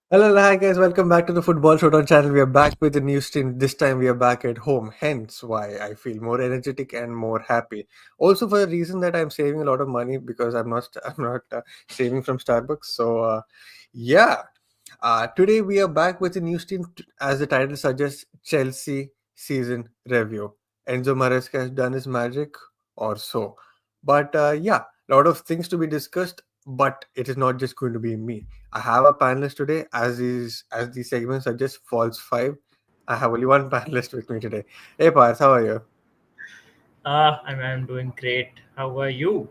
Hello, hi guys, welcome back to the Football Showdown channel. We are back with a new stream. This time we are back at home, hence why I feel more energetic and more happy. Also, for the reason that I'm saving a lot of money because I'm not saving from Starbucks. Yeah, today we are back with a new stream, as the title suggests, Chelsea season review. Enzo Maresca has done his magic, or so. But a lot of things to be discussed. But it is not just going to be me. I have a panelist today, as the segment suggests, false five. I have only one panelist with me today. Hey Parth, how are you? I'm doing great. How are you?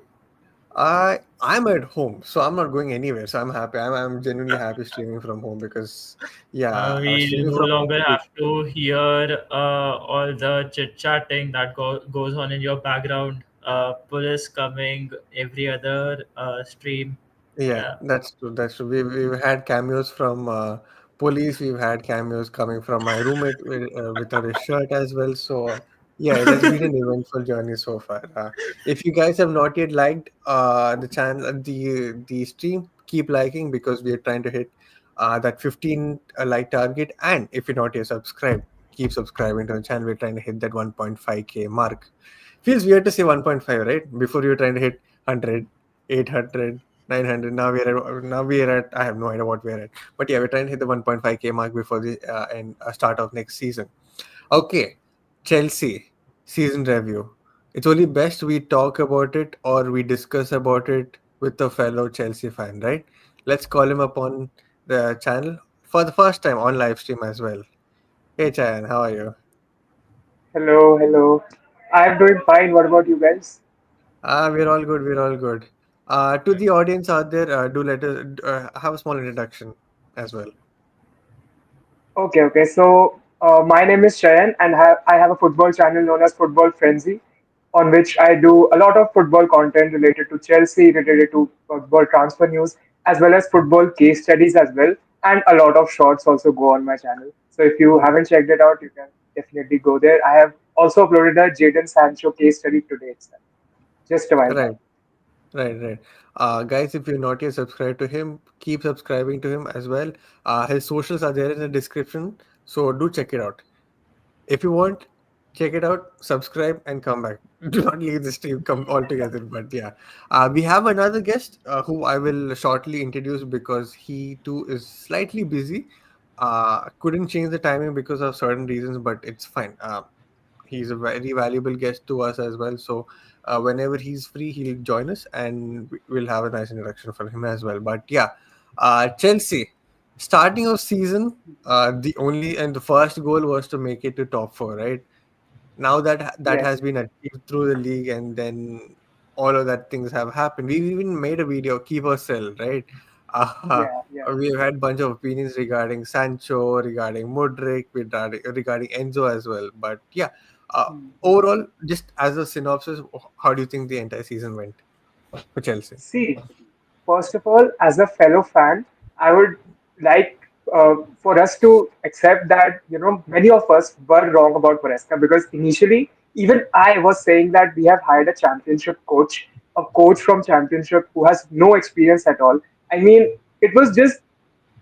I'm at home, so I'm not going anywhere. So I'm happy. I'm genuinely happy streaming from home because We streaming no from home. longer have to hear all the chit chatting that goes on in your background. Police coming every other stream. Yeah, Yeah. that's true. That's true. We've had cameos from police. We've had cameos coming from my roommate without his shirt as well. Yeah, it has been an eventful journey so far. If you guys have not yet liked the channel, the stream, keep liking because we are trying to hit that 15 like target. And if you're not yet subscribed, keep subscribing to the channel. We're trying to hit that 1.5k mark. Feels weird to say 1.5, right? Before you were trying to hit 100, 800. 900. Now we are at I have no idea what we're at, but yeah, we're trying to hit the 1.5k mark before the start of next season. Okay, Chelsea season review. It's only best we talk about it or we discuss about it with a fellow Chelsea fan, right? Let's call him upon the channel for the first time on live stream as well. Hey Chayan, how are you? Hello, hello. I'm doing fine. What about you guys? We're all good, we're all good. To the audience out there, do let us have a small introduction as well. Okay. My name is Chayan, and I have a football channel known as Football Frenzy, on which I do a lot of football content related to Chelsea, related to football transfer news, as well as football case studies as well, and a lot of shorts also go on my channel. So if you Hmm. haven't checked it out, you can definitely go there. I have also uploaded a Jadon Sancho case study today itself, just a while back. Right. Right. Guys, if you're not yet subscribed to him, keep subscribing to him as well. His socials are there in the description, so do check it out. If you want, check it out, subscribe, and come back. Do not leave the stream come altogether. But yeah, we have another guest who I will shortly introduce because he too is slightly busy. Couldn't change the timing because of certain reasons, but it's fine. He's a very valuable guest to us as well. So whenever he's free, he'll join us, and we'll have a nice introduction for him as well. But yeah, Chelsea starting of season, the only and the first goal was to make it to top four, right? Now that Yes. has been achieved through the league, and then all of that things have happened. We even made a video, keep or sell, right? uh, Yeah. we've had bunch of opinions regarding Sancho, regarding Modric, regarding Enzo as well. But yeah, uh, Mhm. overall, just as a synopsis, how do you think the entire season went for Chelsea? See, first of all, as a fellow fan, I would like for us to accept that many of us were wrong about Maresca because initially, even I was saying that we have hired a championship coach, a coach from championship who has no experience at all. I mean, it was just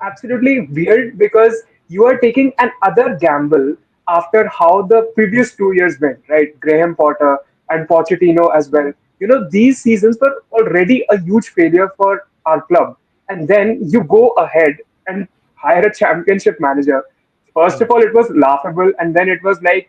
absolutely weird because you are taking another gamble after how the previous 2 years went, right? Graham Potter and Pochettino as well. These seasons were already a huge failure for our club. And then you go ahead and hire a championship manager. First Hmm. of all, it was laughable, and then it was like,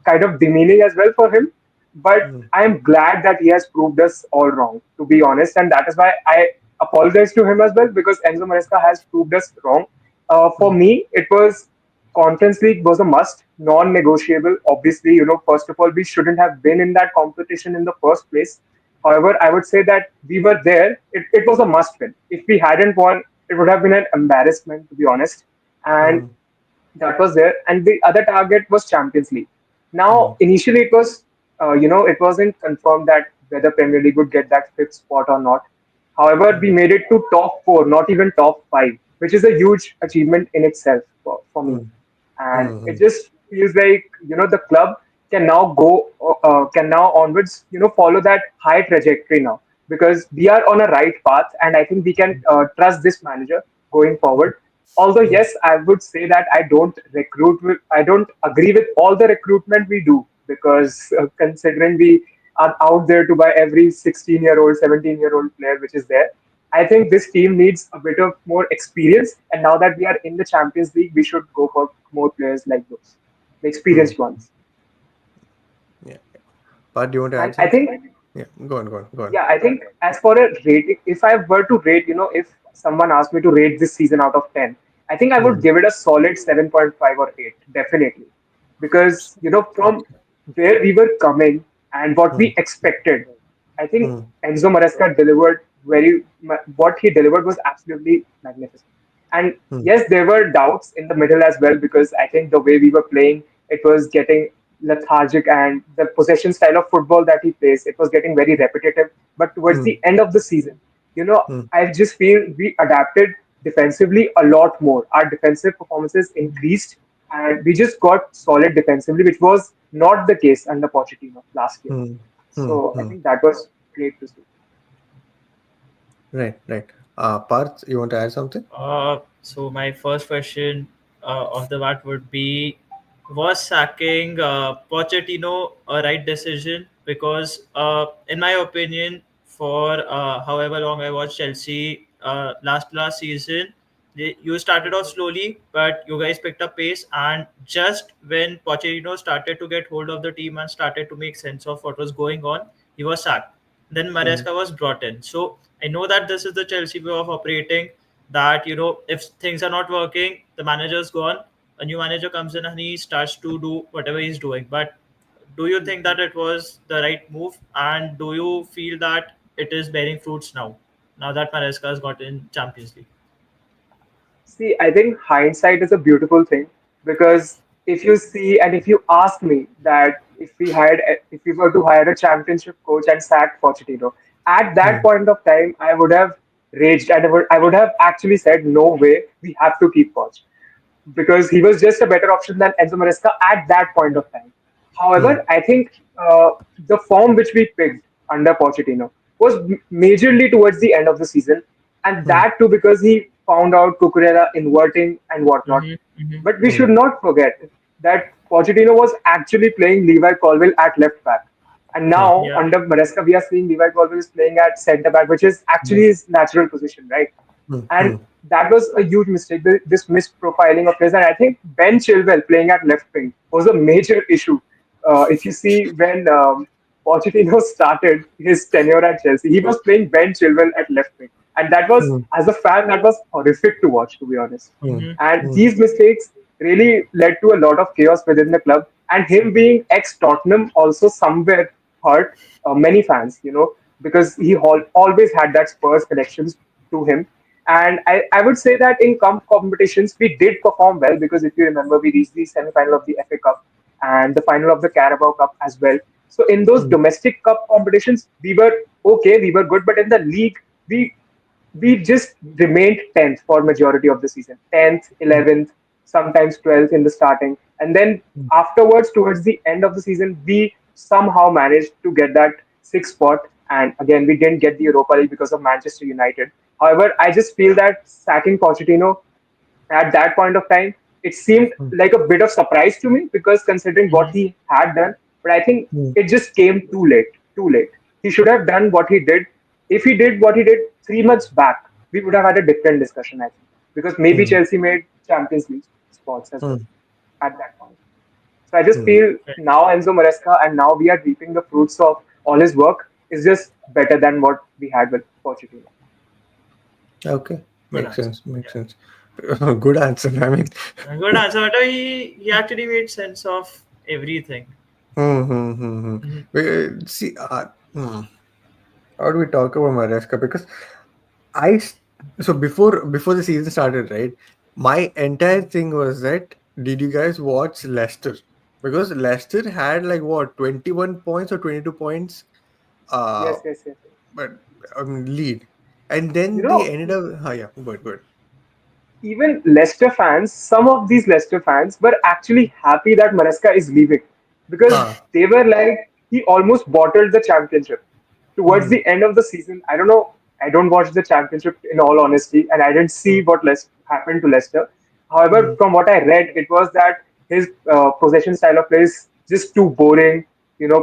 kind of demeaning as well for him. But Hmm. I am glad that he has proved us all wrong, to be honest. And that is why I apologize to him as well because Enzo Maresca has proved us wrong. For Hmm. me, it was Conference League was a must, non-negotiable. Obviously, first of all, we shouldn't have been in that competition in the first place. However, I would say that we were there. It was a must win. If we hadn't won, it would have been an embarrassment, to be honest. And Hmm. that was there. And the other target was Champions League. Hmm. Now, initially, it wasn't confirmed that whether Premier League would get that fifth spot or not. However, we Hmm. made it to top four, not even top five, which is a huge achievement in itself for me. Hmm. And Hmm. it Hmm. just feels like the club can now onwards follow that high trajectory now because we are on a right path, and I think we can trust this manager going forward. Although mm, yes, I would say that I don't agree with all the recruitment we do, because considering we are out there to buy every 16-year-old, 17-year-old player which is there, I think this team needs a bit of more experience. And now that we are in the Champions League, we should go for more players like those, the mm. experienced ones. Yeah. But do you want to And add I something? think, Yeah, go on, go on, go on. yeah, I think as for a rating, if I were to rate, if someone asked me to rate this season out of 10, I think I would Mm, give it a solid 7.5 or 8, definitely. Because, from okay. where we were coming and what Mm, we expected, I think mm, Enzo Maresca delivered what he delivered was absolutely magnificent. And mm, yes, there were doubts in the middle as well, because I think the way we were playing, it was getting lethargic, and the possession style of football that he plays, it was getting very repetitive. But towards mm, the end of the season, mm, I just feel we adapted defensively a lot more. Our defensive performances increased, and we just got solid defensively, which was not the case under Pochettino last year. mm, mm, So I mm. think that was great to see. Right, right. Parth, you want to add something? So my first question off the bat would be: was sacking Pochettino a right decision? Because, in my opinion, for however long I watched Chelsea last season, you started off slowly, but you guys picked up pace. And just when Pochettino started to get hold of the team and started to make sense of what was going on, he was sacked. Then Mm, Maresca was brought in. So I know that this is the Chelsea way of operating, that if things are not working, the manager's gone, a new manager comes in and he starts to do whatever he's doing. But do you think that it was the right move, and do you feel that it is bearing fruits now that Maresca has got in Champions League? See, I think hindsight is a beautiful thing, because if you see and if you ask me that if we were to hire a championship coach and sack Pochettino, at that mm, point of time, I would have raged, and I would have actually said, no way, we have to keep Poch, because he was just a better option than Enzo Maresca at that point of time. mm, However, I think the form which we picked under Pochettino was majorly towards the end of the season, and mm, that too because he found out Cucurella inverting and whatnot. Mm-hmm, mm-hmm. But we mm, should not forget that Pochettino was actually playing Levi Colwill at left back. And mm, now, Yeah. under Maresca, we are seeing Levi Colwill is playing at centre back, which is actually mm, his natural position, right? mm, And mm, that was a huge mistake, this misprofiling of players. And I think Ben Chilwell playing at left wing was a major issue. If you see when Pochettino started his tenure at Chelsea, he was playing Ben Chilwell at left wing. And that was, mm, as a fan, that was horrific to watch, to be honest. mm, Mm-hmm. And mm, these mistakes really led to a lot of chaos within the club. And him being ex Tottenham also somewhere hurt many fans, because he always had that Spurs connections to him. And I would say that in competitions, we did perform well, because if you remember, we reached the semi final of the FA Cup and the final of the Carabao Cup as well. So in those mm, domestic cup competitions, we were okay, we were good, but in the league, we we just remained 10th for majority of the season, 10th, mm, 11th, sometimes 12th in the starting. And then mm, afterwards, towards the end of the season, we somehow managed to get that sixth spot. And again, we didn't get the Europa League because of Manchester United. However, I just feel that sacking Pochettino at that point of time, it seemed mm, like a bit of surprise to me, because considering what Mm-hmm. he had done, but I think mm, it just came too late. Too late. He should have done what he did. If he did what he did 3 months back, we would have had a different discussion, I think, because maybe mm, Chelsea made Champions League spots as well mm, at that point. So I just mm. feel now Enzo Maresca, and now we are reaping the fruits of all his work, is just better than what we had with Pochettino. Okay, Good makes answer. sense, makes Yeah. sense. Good answer. I mean, Good answer. But he actually made sense of everything. hmm, hmm, hmm, hmm. Mm-hmm. See, how do we talk about Maresca? Because I s- so before the season started, right? My entire thing was that did you guys watch Leicester? Because Leicester had like what 21 points or 22 points, uh, Yes, yes, yes. but lead, and You then they know, ended up. Yeah, good, good. even Leicester fans, some of these Leicester fans were actually happy that Maresca is leaving, because Huh. they were like, he almost bottled the championship towards Hmm. the end of the season. I don't know. I don't watch the championship in all honesty, and I didn't see mm, what happened to Leicester. However, mm, from what I read, it was that his possession style of play is just too boring.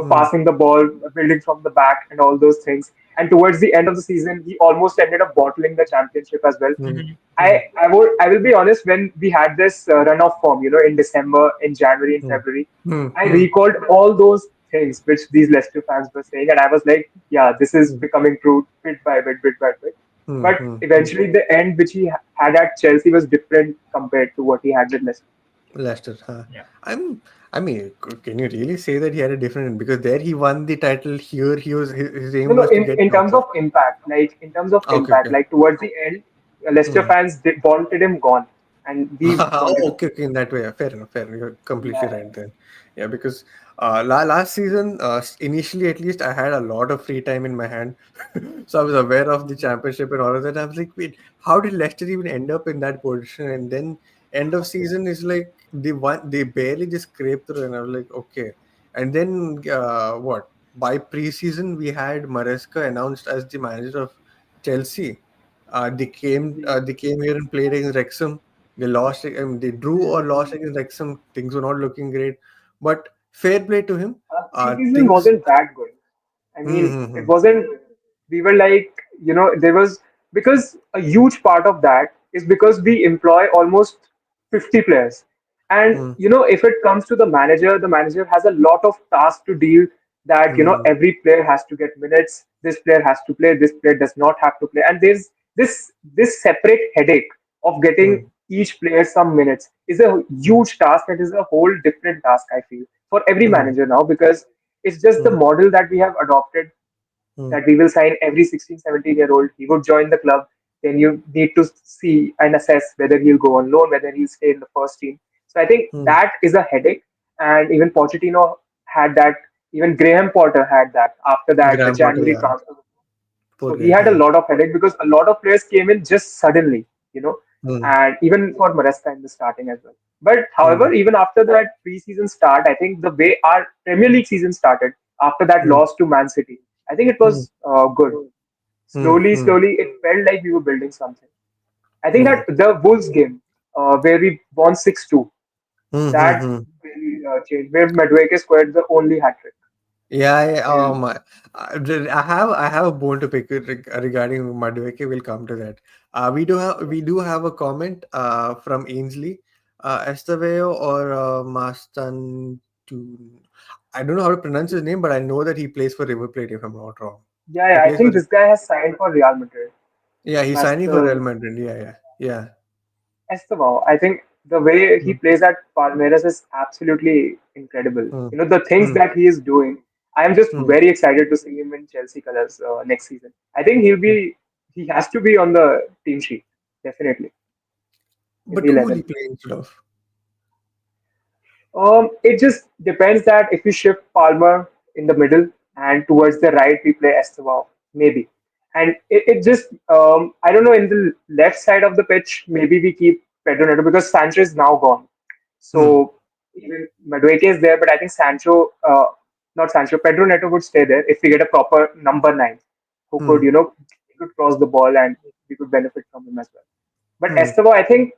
mm, Passing the ball, building from the back, and all those things. And towards the end of the season, he almost ended up bottling the championship as well. mm, Mhm. mm, I will be honest. When we had this run of form, in December, in January, in mm, February, mm, I mm, recalled all those things which these Leicester fans were saying, and I was like, yeah, this is mm, becoming true bit by bit, bit by bit. mm, But mm, mm. eventually, the end which he had at Chelsea was different compared to what he had with Leicester. Leicester, huh? Yeah. I'm. I mean, can you really say that he had a different? Because there he won the title. Here he was. His No, aim no. was to In get top terms four. of impact, in terms of Okay, impact, okay. like towards the end, Leicester Mm. fans wanted him gone, and we wanted Oh, him. okay, okay. In that way, yeah, fair enough. Fair enough. You're completely Yeah, right then. Yeah, because last season, initially at least, I had a lot of free time in my hand, so I was aware of the championship and all of that. I was like, wait, how did Leicester even end up in that position? And then end of season is like they barely just scraped through, and I was like, okay. And then what? By preseason, we had Maresca announced as the manager of Chelsea. yeah. They came here and played against Wrexham. They lost. I mean, they drew or lost against Wrexham. Things were not looking great, but fair play to him. Preseason Things. wasn't that good. I mean, it Mm-hmm, wasn't, we were like, there was, because a huge part of that is because we employ almost 50 players. And, mm-hmm, if it comes to the manager has a lot of tasks to deal that, mm-hmm, every player has to get minutes, this player has to play, this player does not have to play. And there's this separate headache of getting each player some minutes is a huge task that is a whole different task, I feel, for every mm-hmm, manager now, because it's just the model that we have adopted, mm-hmm, that we will sign every 16, 17-year-old. He would join the club. Then you need to see and assess whether he'll go on loan, whether he'll stay in the first team. So I think mm-hmm. that is a headache. And even Pochettino had that. Even Graham Potter had that after that Graham Potter, January yeah, transfer. poor So he guy, had a yeah. lot of headache because a lot of players came in just suddenly, you know, Mm-hmm, and even for Maresca in the starting as well. But mm-hmm, however, even after that preseason start, I think the way our Premier League season started after that loss to Man City, I think it mm-hmm, was good. Slowly, mm-hmm, slowly, it felt like we were building something. I think mm-hmm, that the Wolves game, where we won 6-2, that mm-hmm. really changed, where Madueke scored the only hat trick. Yeah, yeah, oh In my. I have a bone to pick regarding Madueke. We'll come to that. We do have a comment from Ainsley, Estevao or Mastan. To I don't know how to pronounce his name, but I know that he plays for River Plate. If I'm not wrong, Yeah, he yeah, I plays for. think this guy has signed for Real Madrid. Yeah, he's signing for Real Master Madrid. Yeah, yeah, yeah. Estevao, I think the way he Mm, plays at Palmeiras is absolutely incredible. mm, The things mm, that he is doing, I am just mm, very excited to see him in Chelsea colors next season. I think mm. he has to be on the team sheet, definitely, in the But who will he 11. play instead of? It just depends that if we shift Palmer in the middle and towards the right we play Estevao, maybe. And it just I don't know, in the left side of the pitch maybe we keep Pedro Neto because Sancho is now gone. Hmm. So even Madueke is there, but I think not Sancho, Pedro Neto would stay there if we get a proper number nine who could, Hmm. he could cross the ball and we could benefit from him as well. But Hmm. Estevao, I think,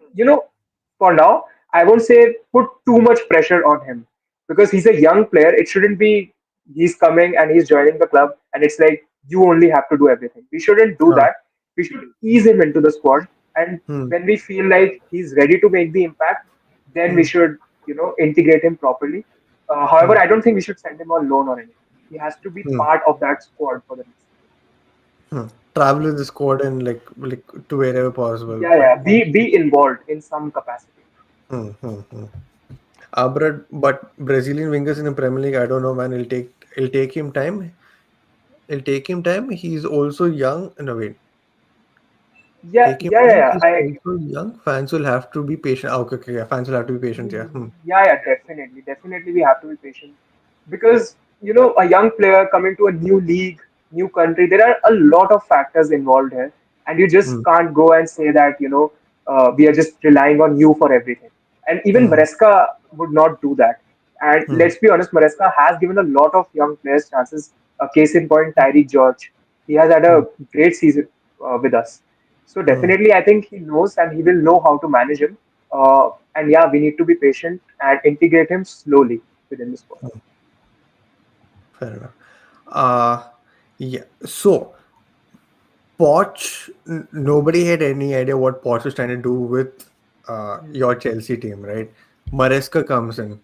for now, I won't say put too much pressure on him because he's a young player. It shouldn't be he's coming and he's joining the club and it's like you only have to do everything. We shouldn't do Ah. that. We should ease him into the squad. And Hmm. when we feel like he's ready to make the impact, then we Hmm. should, integrate him properly. Hmm. However, I don't think we should send him on loan or anything. He has to be Hmm. part of that squad for the next season. Hmm. Travel with the squad and like to wherever possible. Yeah, But yeah. Be involved in some capacity. hmm. But Brazilian wingers in the Premier League, I don't know, man. It'll take him time. It'll take him time. He's also young. No, wait. Yeah, Take him yeah, yeah, time. yeah. He's also young. Fans will have to be patient. Ah, okay, okay. Yeah, fans will have to be patient. Yeah. Hmm. Yeah, yeah, definitely. Definitely, we have to be patient because, a young player coming to a new league, new country, there are a lot of factors involved here. And you just Hmm. can't go and say that, we are just relying on you for everything. And even Hmm. Maresca would not do that. And Hmm. let's be honest, Maresca has given a lot of young players chances. A case in point, Tyreek George. He has had Hmm. a great season. with us. So Hmm. definitely, I think he knows and he will know how to manage him. And yeah, we need to be patient and integrate him slowly within the squad. Fair enough. Uh, yeah. So Poch, nobody had any idea what Poch was trying to do with your Chelsea team, right? Maresca comes in.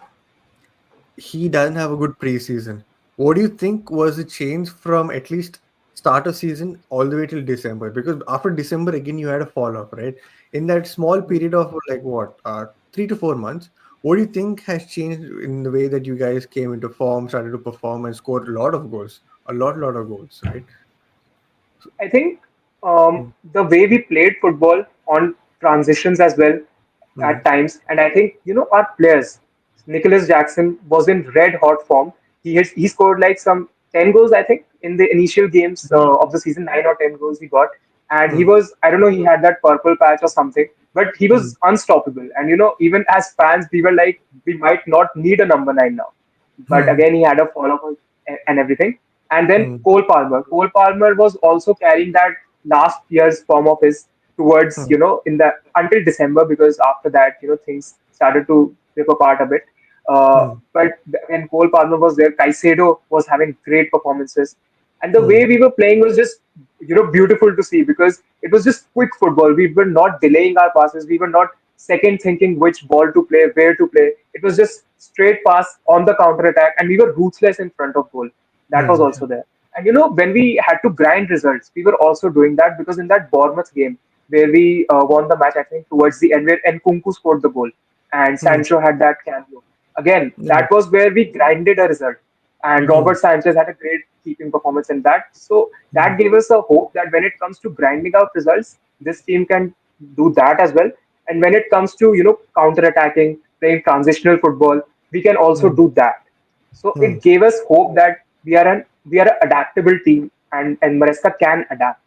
He doesn't have a good preseason. What do you think was the change from at least start of season all the way till December? Because after December again you had a fall off, right? In that small period of like what, 3 to 4 months, what do you think has changed in the way that you guys came into form, started to perform, and scored a lot of goals, lot of goals, right? I think Mm, the way we played football on transitions as well mm, at times, and I think our players. Nicholas Jackson was in red hot form. He scored like some 10 goals, I think, in the initial games of the season. 9 or 10 goals he got, and he mm, was, I don't know, he had that purple patch or something, but he mm, was unstoppable. And even as fans, we were like, we might not need a number 9 now. But mm, again, he had a follow up and everything. And then mm, Cole Palmer. Cole Palmer was also carrying that last year's form of his towards, mm, in the until December, because after that, things started to rip apart a bit. mm, But when Cole Palmer was there, Caicedo was having great performances. And the way mm, we were playing was just, beautiful to see because it was just quick football. We were not delaying our passes. We were not second thinking which ball to play, where to play. It was just straight pass on the counter attack, and we were ruthless in front of goal. That was mm, also there. And when we had to grind results, we were also doing that because in that Bournemouth game where we won the match, I think towards the end, where Nkunku scored the goal and mm, Sancho had that cameo. Again, mm, that was where we grinded a result. And mm, Robert Sanchez had a great keeping performance in that. So mm, that gave us a hope that when it comes to grinding out results, this team can do that as well. And when it comes to counter attacking, playing transitional football, we can also mm, do that. So mm, it gave us hope that we are an adaptable team, and Maresca can adapt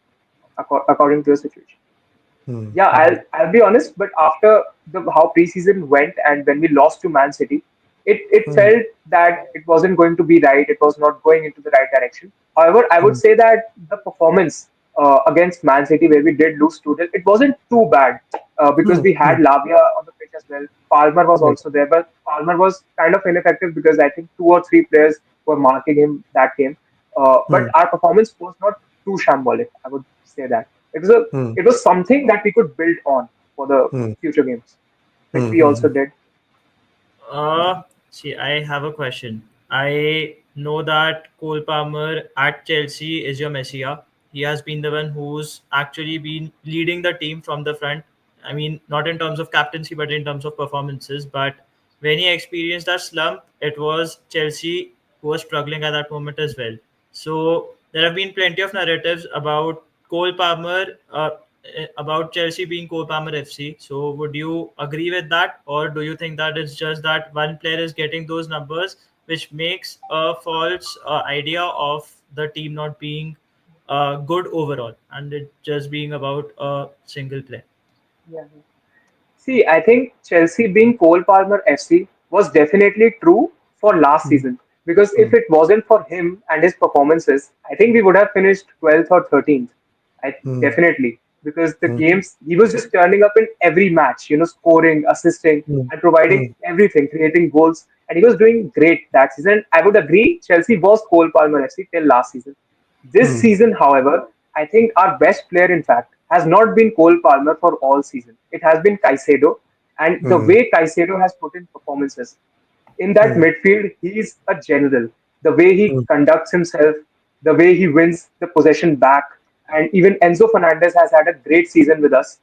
according to the situation. mm, Yeah, I'll mm, I'll be honest, but after the how preseason went and when we lost to Man City, it mm, felt that it wasn't going to be right. It was not going into the right direction. However, I would mm, say that the performance against Man City, where we did lose 2-0, it wasn't too bad because mm, we had mm. Lavia on the pitch as well. Palmer was Right. also there, but Palmer was kind of ineffective because I think 2 or 3 players were marking him that game. But Mm, our performance was not too shambolic. I would say that it was a mm, it was something that we could build on for the mm, future games, which mm, we also mm, did. See, I have a question. I know that Cole Palmer at Chelsea is your messiah. He has been the one who's actually been leading the team from the front. I mean, not in terms of captaincy, but in terms of performances. But when he experienced that slump, it was Chelsea who was struggling at that moment as well. So there have been plenty of narratives about Cole Palmer, about Chelsea being Cole Palmer FC. So would you agree with that, or do you think that it's just that one player is getting those numbers, which makes a false idea of the team not being good overall, and it just being about a single player? Yeah. See, I think Chelsea being Cole Palmer FC was definitely true for last mm, season because if mm, it wasn't for him and his performances, I think we would have finished 12th or 13th. I mm, definitely because the mm, games he was just turning up in every match, scoring, assisting, mm, and providing mm, everything, creating goals, and he was doing great that season. I would agree, Chelsea was Cole Palmer FC till last season. This mm, season, however, I think our best player, in fact, has not been Cole Palmer for all season. It has been Caicedo, and the mm, way Caicedo has put in performances in that mm, midfield, he is a general. The way he mm, conducts himself, the way he wins the possession back, and even Enzo Fernandez has had a great season with us.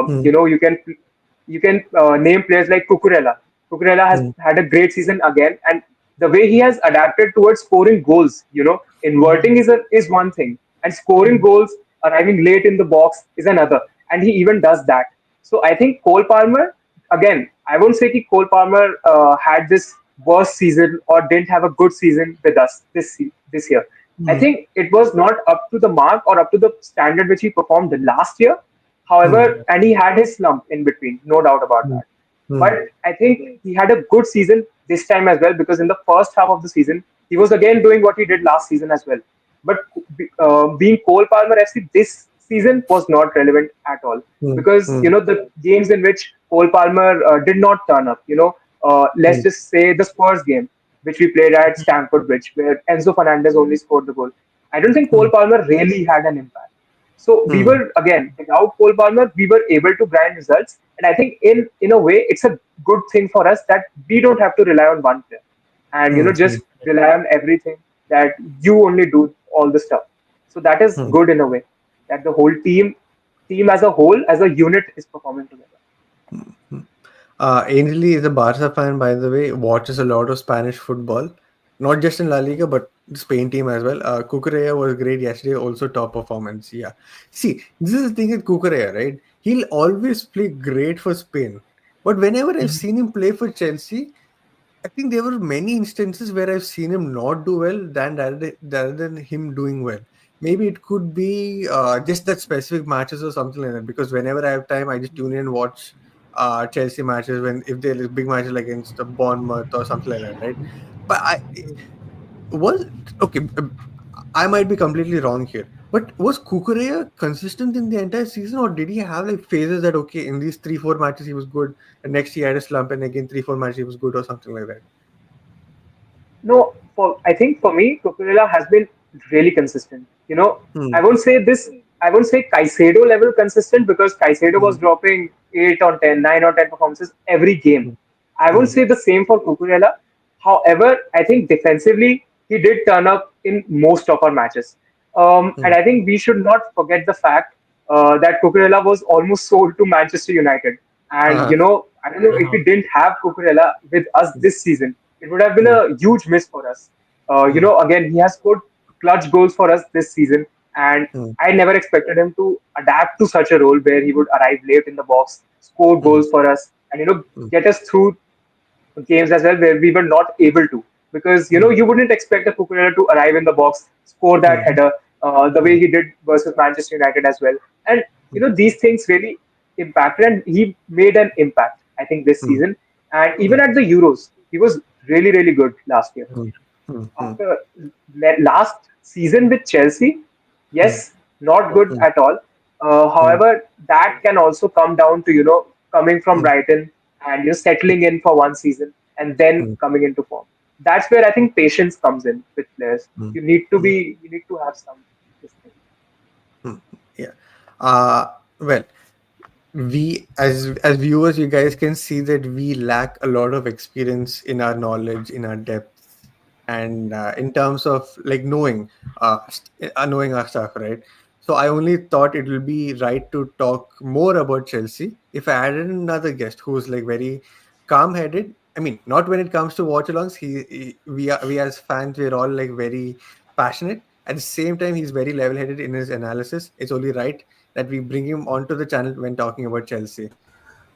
mm, You can name players like Cucurella. Cucurella has mm, had a great season again, and the way he has adapted towards scoring goals, inverting is one thing, and scoring mm, goals, arriving late in the box is another, and he even does that. So I think Cole Palmer, again, I won't say that Cole Palmer had this worst season or didn't have a good season with us this year. I mm, think it was not up to the mark or up to the standard which he performed last year. However, mm, and he had his slump in between, no doubt about mm, that. But mm, I think he had a good season this time as well because in the first half of the season, he was again doing what he did last season as well. But being Cole Palmer FC this season was not relevant at all Hmm. because Hmm. the games in which Cole Palmer did not turn up. Let's Hmm. just say the Spurs game, which we played at Stamford Bridge, where Enzo Fernandez only scored the goal. I don't think Cole Hmm. Palmer really had an impact. So we Hmm. were again without Cole Palmer, we were able to grind results, and I think in a way it's a good thing for us that we don't have to rely on one player, and Hmm. Hmm. just rely on everything that you only do all the stuff. So that is Hmm. good in a way that the whole team as a whole, as a unit, is performing together. Hmm. Ainsley is a Barca fan, by the way, watches a lot of Spanish football, not just in La Liga, but the Spain team as well. Cucurella was great yesterday, also top performance. Yeah. See, this is the thing with Cucurella, right? He'll always play great for Spain. But whenever I've seen him play for Chelsea, I think there were many instances where I've seen him not do well than rather than him doing well. Maybe it could be just that specific matches or something like that. Because whenever I have time, I just tune in and watch Chelsea matches when if there is big matches like against the Bournemouth or something like that, right? But I was okay. I might be completely wrong here, but was Kukurea consistent in the entire season, or did he have like phases that okay, in these 3-4 matches he was good, and next he had a slump, and again 3-4 matches he was good, or something like that? No, for I think for me, Cucurella has been really consistent. Hmm. I won't say this. I won't say Caicedo level consistent because Caicedo Hmm. was dropping 8 on 10, 9 on 10 performances every game. Hmm. I won't Hmm. say the same for Cucurella. However, I think defensively he did turn up in most of our matches. And Hmm. I think we should not forget the fact that Cucurella was almost sold to Manchester United. And Uh-huh. I don't know if we didn't have Cucurella with us Hmm. this season, it would have been Hmm. a huge miss for us. Hmm. Again, he has scored clutch goals for us this season, and Hmm. I never expected him to adapt to such a role where he would arrive late in the box, score Hmm. goals for us, and Hmm. get us through games as well where we were not able to. Because Hmm. you wouldn't expect a Cucurella to arrive in the box, score that Hmm. header, the Hmm. way he did versus Manchester United as well. And these things really impacted, and he made an impact. I think this Hmm. season, and Hmm. even at the Euros, he was really really good last year. Hmm. Hmm. Hmm. After last season with Chelsea, Hmm. yes, not good Hmm. at all. Hmm. However, that can also come down to coming from Hmm. Brighton and settling in for one season and then Hmm. coming into form. That's where I think patience comes in with players. Hmm. You need to have some this thing. Hmm. Yeah. Uh, well, we as viewers, you guys can see that we lack a lot of experience in our knowledge, in our depth, and in terms of like knowing our stuff, right? So I only thought it will be right to talk more about Chelsea if I added another guest who's like very calm headed. I mean, not when it comes to watch alongs. We as fans, we're all like very passionate. At the same time, he's very level headed in his analysis. It's only right that we bring him onto the channel when talking about Chelsea.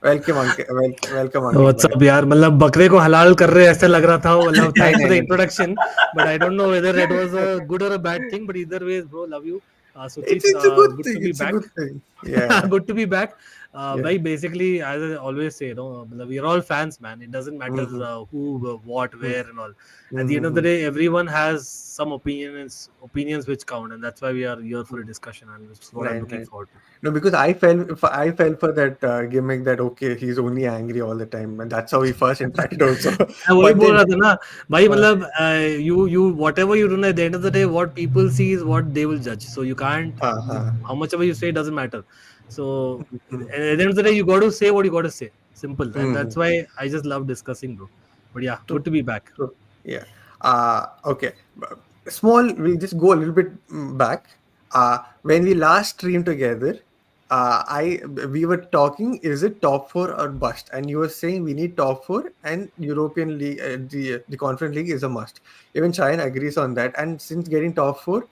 Welcome, Ankit. Welcome, Ankit, what's up bhai. यार, मतलब बकरे को हलाल कर रहे हैं ऐसे लग रहा था वो, मतलब No, thanks no, for the no. Introduction, but I don't know whether it was a good or a bad thing, but either ways bro, love you. Sucheet, It's a good good to thing. be It's a back. good thing. Yeah, Good to be back. yeah. Bhai, basically as I always say, मतलब we are all fans, man. It doesn't matter Mm-hmm. who, what, Mm-hmm. where and all. At the end of the Mm-hmm. day, everyone has some opinions which count, and that's why we are here for a discussion, and which is what I'm Right, looking right. forward to. No, because I fell for that gimmick that okay, he's only angry all the time, and that's how he first interacted also. मैं वही But बोल then, रहा था ना भाई, uh, मतलब you whatever you do at the end of the day, what people see is what they will judge, so you can't, uh, how much ever you say doesn't matter. So mm-hmm. at the end of the day, you got to say what you got to say, simple, and Mm-hmm. that's why I just love discussing, bro. But yeah, good True, to be back. true. Yeah. Okay. Small. We'll just go a little bit back. When we last streamed together, I we were talking. Is it top four or bust? And you were saying we need top four, and European League, the Conference League is a must. Even Chayan agrees on that. And since getting top four,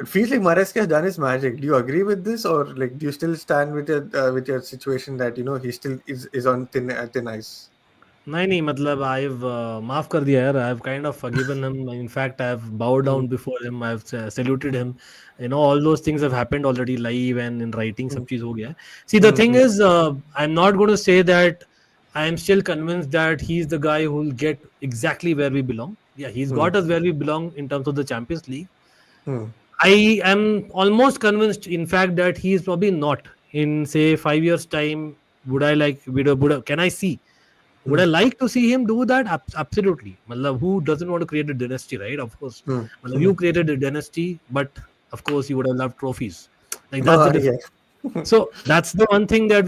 it feels like Maresca has done his magic. Do you agree with this, or like do you still stand with your situation that he still is on thin ice? नहीं नहीं, मतलब I've माफ कर दिया यार. I've kind of forgiven him. In fact, I've bowed Hmm. down before him. I've saluted him. All those things have happened already live and in writing. Hmm. सब चीज हो गया है. See, the thing Hmm. is, I'm not going to say that I am still convinced that he's the guy who will get exactly where we belong. Yeah, he's Hmm. got us where we belong in terms of the Champions League. Hmm. I am almost convinced, in fact, that he is probably not. In say 5 years' time, would I like? Can I see? Would Hmm. I like to see him do that? Absolutely. Matlab, who doesn't want to create a dynasty, right? Of course. Hmm. Matlab, Hmm. you created a dynasty, but of course you would have loved trophies. Like that's the Yeah. difference. So that's the one thing that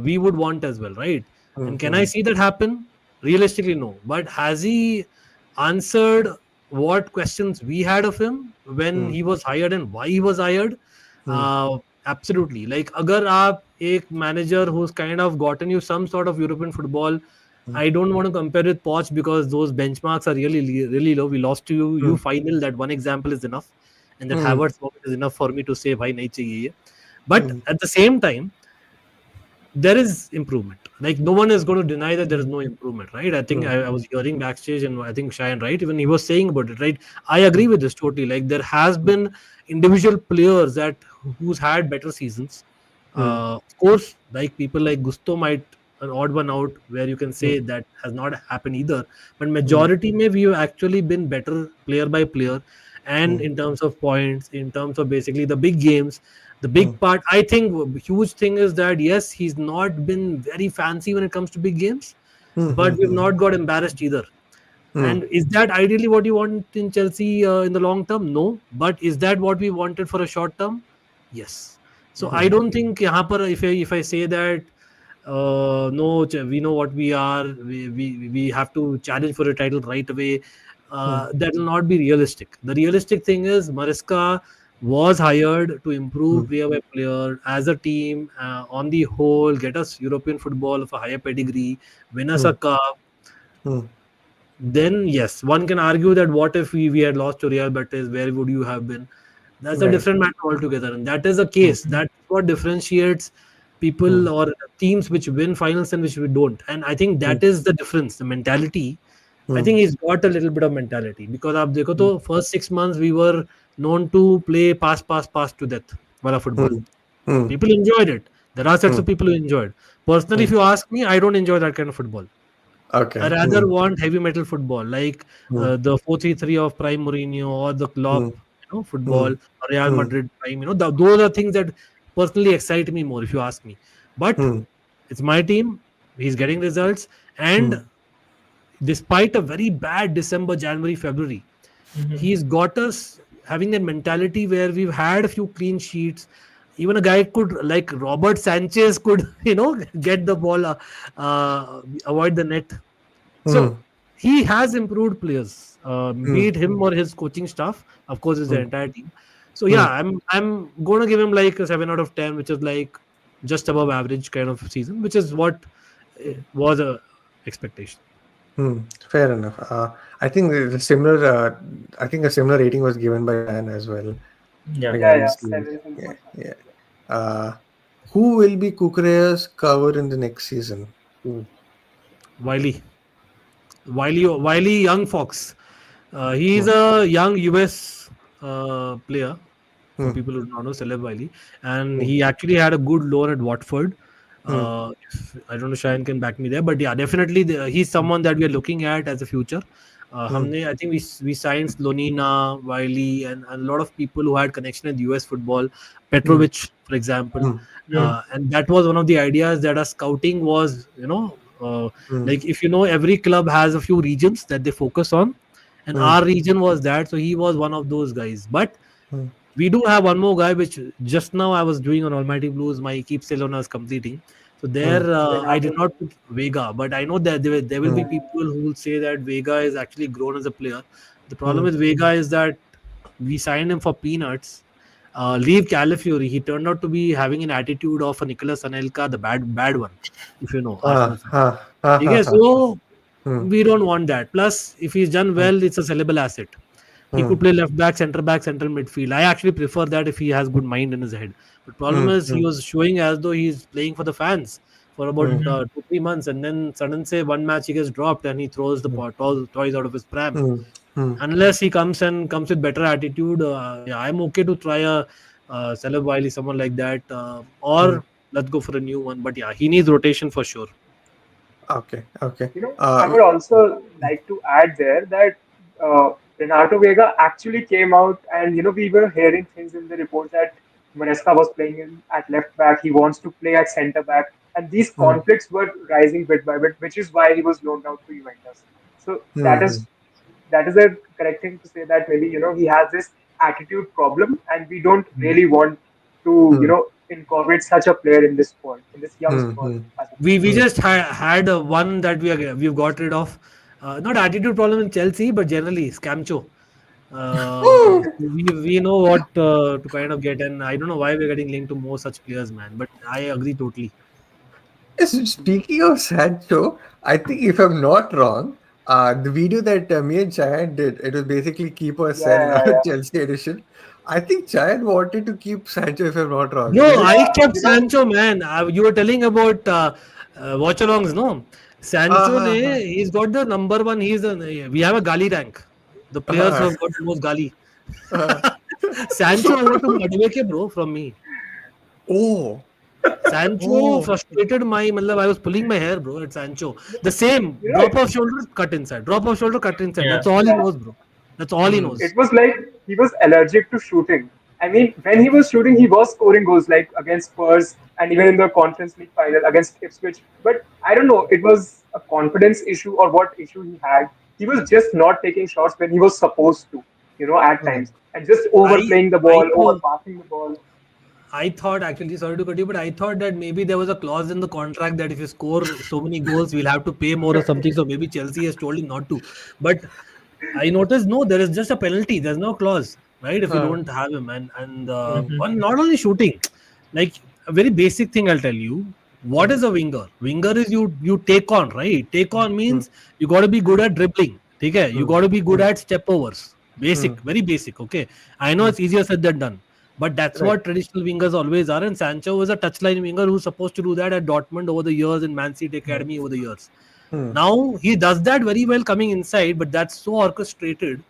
we would want as well, right? Hmm. And can I Hmm. see that happen? Realistically, no. But has he answered what questions we had of him when Hmm. he was hired and why he was hired? Hmm. Absolutely. Like, agar aap एक manager who's kind of gotten you some sort of European football. Hmm. I don't want to compare with Poch because those benchmarks are really low. We lost to you. Hmm. You final. That one example is enough, and that Hmm. Havertz moment is enough for me to say, "Bhai, nahi chahiye ye." But Hmm. at the same time, there is improvement. Like, no one is going to deny that there is Hmm. no improvement, right? I think Hmm. I was hearing backstage, and I think Chayan, right, even he was saying about it, right? I agree Hmm. with this totally. Like, there has Hmm. been individual players that who's had better seasons. Hmm. Of course, like people like Gusto might an odd one out where you can Hmm. say that has not happened either. But Hmm. majority may we have actually been better player by player, and Hmm. in terms of points, in terms of basically the big games, the Hmm. big part, I think, huge thing is that yes, he's not been very fancy when it comes to big games, Hmm. but Hmm. we've Hmm. not got embarrassed either. Hmm. And is that ideally what you want in Chelsea in the long term? No. But is that what we wanted for a short term? Yes. So I Hmm. don't think यहाँ पर if I say that no, we know what we are, we have to challenge for a title right away, Hmm. that will not be realistic. The realistic thing is Maresca was hired to Hmm. improve player by player as a team, on the whole, get us European football of a higher pedigree, win us Hmm. a cup. Hmm. Then yes, one can argue that what if we had lost to Real Betis, where would you have been? That's a Right. different matter altogether, and that is a Hmm. case. That's what differentiates Hmm. people or teams which win finals and which we don't. And I think Hmm. that is the difference. The mentality. I Hmm. think he's got a little bit of mentality because आप देखो Hmm. तो first 6 months we were known to play pass to death wala football. Hmm. Hmm. People enjoyed it. There are sets Hmm. of people who enjoyed. Personally, Hmm. if you ask me, I don't enjoy that kind of football. I Okay. rather Hmm. want heavy metal football, like Hmm. the 4-3-3 of Prime Mourinho or the Hmm. Klopp, football, Hmm. or Real Hmm. Madrid Prime. Those are things that personally excite me more, if you ask me. But Hmm. it's my team. He's getting results, and Hmm. despite a very bad December, January, February, he's got us having that mentality where we've had a few clean sheets. Even a guy could like Robert Sanchez could get the ball, avoid the net. So Hmm. he has improved players, Hmm. be it him or his coaching staff. Of course, it's the Hmm. entire team. So yeah, Hmm. I'm going to give him like a 7 out of 10, which is like just above average kind of season, which is what was a expectation. Hmm. Fair enough. I think the similar. I think a similar rating was given by Jan as well Yeah. Yeah, regarding yeah, this team. 7, Yeah. 7.5. Yeah. Uh, who will be Kukureya's cover in the next season? Who? Wiley, Wiley, young fox. He's Hmm. a young US player. For Hmm. people who don't know, Celeb Wiley, and Hmm. he actually had a good loan at Watford. Hmm. I don't know, Shayan can back me there, but yeah, definitely he's someone that we are looking at as a future. Hmm. I think we signed Slonina, Wiley, and a lot of people who had connection with US football, Hmm. Petrovic, for example, Hmm. Hmm. and that was one of the ideas that our scouting was, Hmm. like if every club has a few regions that they focus on, and Hmm. our region was that, so he was one of those guys, but Hmm. we do have one more guy, which just now I was doing on Almighty Blues. My keep still on us completing. So there, Hmm. I did Renato, not put Vega, but I know that there will be Hmm. yeah, people who will say that Vega is actually grown as a player. The problem Hmm. with Vega is that we signed him for peanuts. Leave Calafiori. He turned out to be having an attitude of a Nicolas Anelka, the bad one, if you know Arsenal Ah. fan. Ah. Ah. Ah. Okay, Ah. so Hmm. we don't want that. Plus, if he's done Hmm. well, it's a sellable asset. He Hmm. could play left back, central midfield. I actually prefer that if he has good mind in his head. But problem Hmm. is, he Hmm. was showing as though he's playing for the fans for about Hmm. 2-3 months, and then sudden say one match he gets dropped and he throws the Hmm. toys out of his pram. Hmm. Hmm. Unless he comes with better attitude, yeah, I'm okay to try a Celeb Wiley, someone like that, Hmm. or let's go for a new one. But yeah, he needs rotation for sure. Okay. Okay. I would also like to add there that Renato Vega actually came out, and we were hearing things in the report that Maresca was playing in at left back. He wants to play at centre back, and these Hmm. conflicts were rising bit by bit, which is why he was loaned out to Juventus. So that Hmm. is that is a correct thing to say, that maybe he has this attitude problem, and we don't Hmm. really want to Hmm. incorporate such a player in this squad, in this young Hmm. squad Hmm. as of now. We Hmm. just had one that we've got rid of. Not attitude problem in Chelsea, but generally Scamcho. We know what to kind of get, and I don't know why we're getting linked to more such players, man. But I agree totally. Yes, speaking of Sancho, I think if I'm not wrong, the video that me and Chayan did, it was basically keep or Yeah, sell yeah, yeah. Chelsea edition. I think Chayan wanted to keep Sancho if I'm not wrong. No, Is it? I kept You know, Sancho, man. You were telling about watch-alongs, no? Sancho, Uh, ne, he's got the number one. We have a Gali rank. The players who uh, have got the most Gali. uh, Sancho over to Madueke, bro, from me. oh, Sancho oh, frustrated I was pulling my hair, bro, at Sancho. The same you know, drop of shoulder, cut inside. Drop of shoulder, cut inside. Yeah. That's all he yeah. knows, bro. That's all he hmm, knows. It was like he was allergic to shooting. I mean, when he was shooting, he was scoring goals like against Spurs and even in the Conference League final against Ipswich. But I don't know, it was a confidence issue or what issue he had. He was just not taking shots when he was supposed to, at hmm, times, and just I overplaying the I ball, thought overpassing the ball. I thought actually, sorry to cut you, but I thought that maybe there was a clause in the contract that if you score so many goals, we'll have to pay more or something. So maybe Chelsea has told him not to. But I noticed no, there is just a penalty. There's no clause, right? If you uh, don't have him, and hmm, Mm-hmm. one not only shooting, like a very basic thing, I'll tell you. What hmm, is a winger? Winger is you take on, right? Take on hmm, means you got to be good at dribbling. Okay, you hmm, got to be good hmm, at step overs. hmm, Basic, very basic. Okay, I know hmm, it's easier said than done, but that's right. what traditional wingers always are. And Sancho was a touchline winger who's supposed to do that at Dortmund over the years in Man City Hmm, Academy over the years. hmm, Now he does that very well coming inside, but that's so orchestrated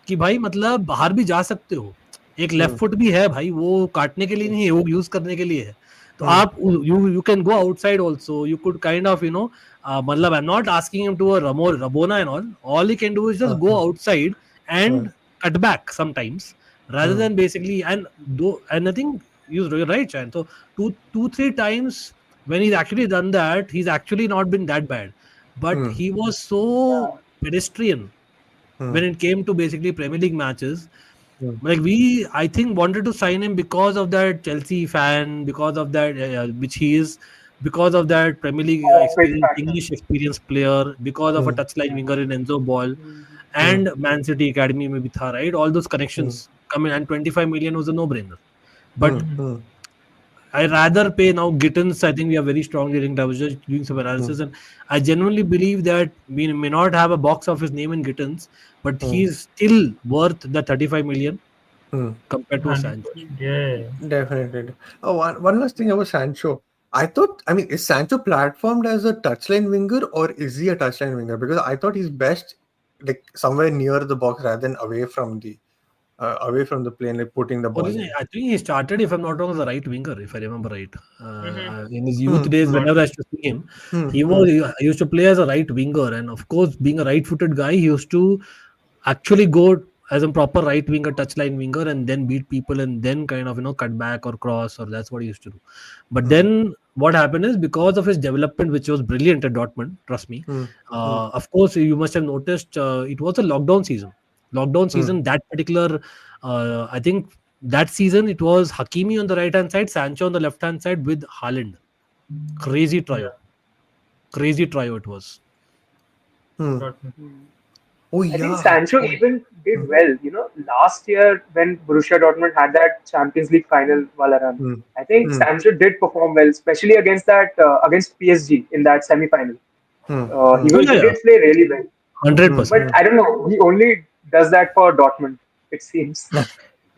कि भाई मतलब बाहर भी जा सकते हो. एक left hmm, foot भी है भाई, वो काटने के लिए नहीं है, वो यूज करने के लिए है. तो hmm, आप you can go outside also, you could kind of मतलब I am not asking him to a रबोना and all he can do is just uh, go outside uh, and cut back sometimes rather hmm, than basically and I think you're right, Chan. So two three times when he's actually done that, he's actually not been that bad, but hmm, he was so Yeah, pedestrian hmm, when it came to basically Premier League matches. hmm, Like we, I think, wanted to sign him because of that Chelsea fan, because of that which he is, because of that Premier League fit experience, factor. English experience player, because of a hmm, touchline Yeah. winger in Enzo Ball, Mhm. hmm, and Man City Academy maybe tha, right? All those hmm, connections come in, and 25 million was a no-brainer. But hmm, Mm-hmm. hmm, I rather pay now Gittins. I think we are very strongly linked. I was just doing some hmm, analysis, and I genuinely believe that we may not have a box office name in Gittins, but hmm, he's still worth the 35 million hmm. compared to a Sancho. 100%. Yeah. Definitely. Oh, one last thing about Sancho. I mean, is Sancho platformed as a touchline winger or is he a touchline winger? Because I thought he's best like somewhere near the box rather than away from the plane, like putting the ball in. I think he started, if I'm not wrong, as a right winger, if I remember right. Mm-hmm. In his youth Hmm, days, hmm, whenever I Got used to see him, hmm, he hmm, was he used to play as a right winger, and of course, being a right-footed guy, he used to actually go as a proper right winger, touchline winger, and then beat people, and then kind of cut back or cross, or that's what he used to do. But hmm, then what happened is because of his development, which was brilliant at Dortmund, trust me. hmm, hmm, Of course, you must have noticed it was a lockdown season. Lockdown hmm, season, that particular, I think that season it was Hakimi on the right hand side, Sancho on the left hand side with Haaland. Crazy Yeah. trio, crazy trio it was. hmm. Got me. Mhm. Oh I think yeah. Sancho Oh, even did hmm, well. Last year when Borussia Dortmund had that Champions League final wala run, hmm, I think hmm, Sancho did perform well, especially against PSG in that semi-final. hmm, He hmm, Oh was yeah, he yeah, did play really well, 100%. but hmm, I don't know. He only does that for Dortmund. It seems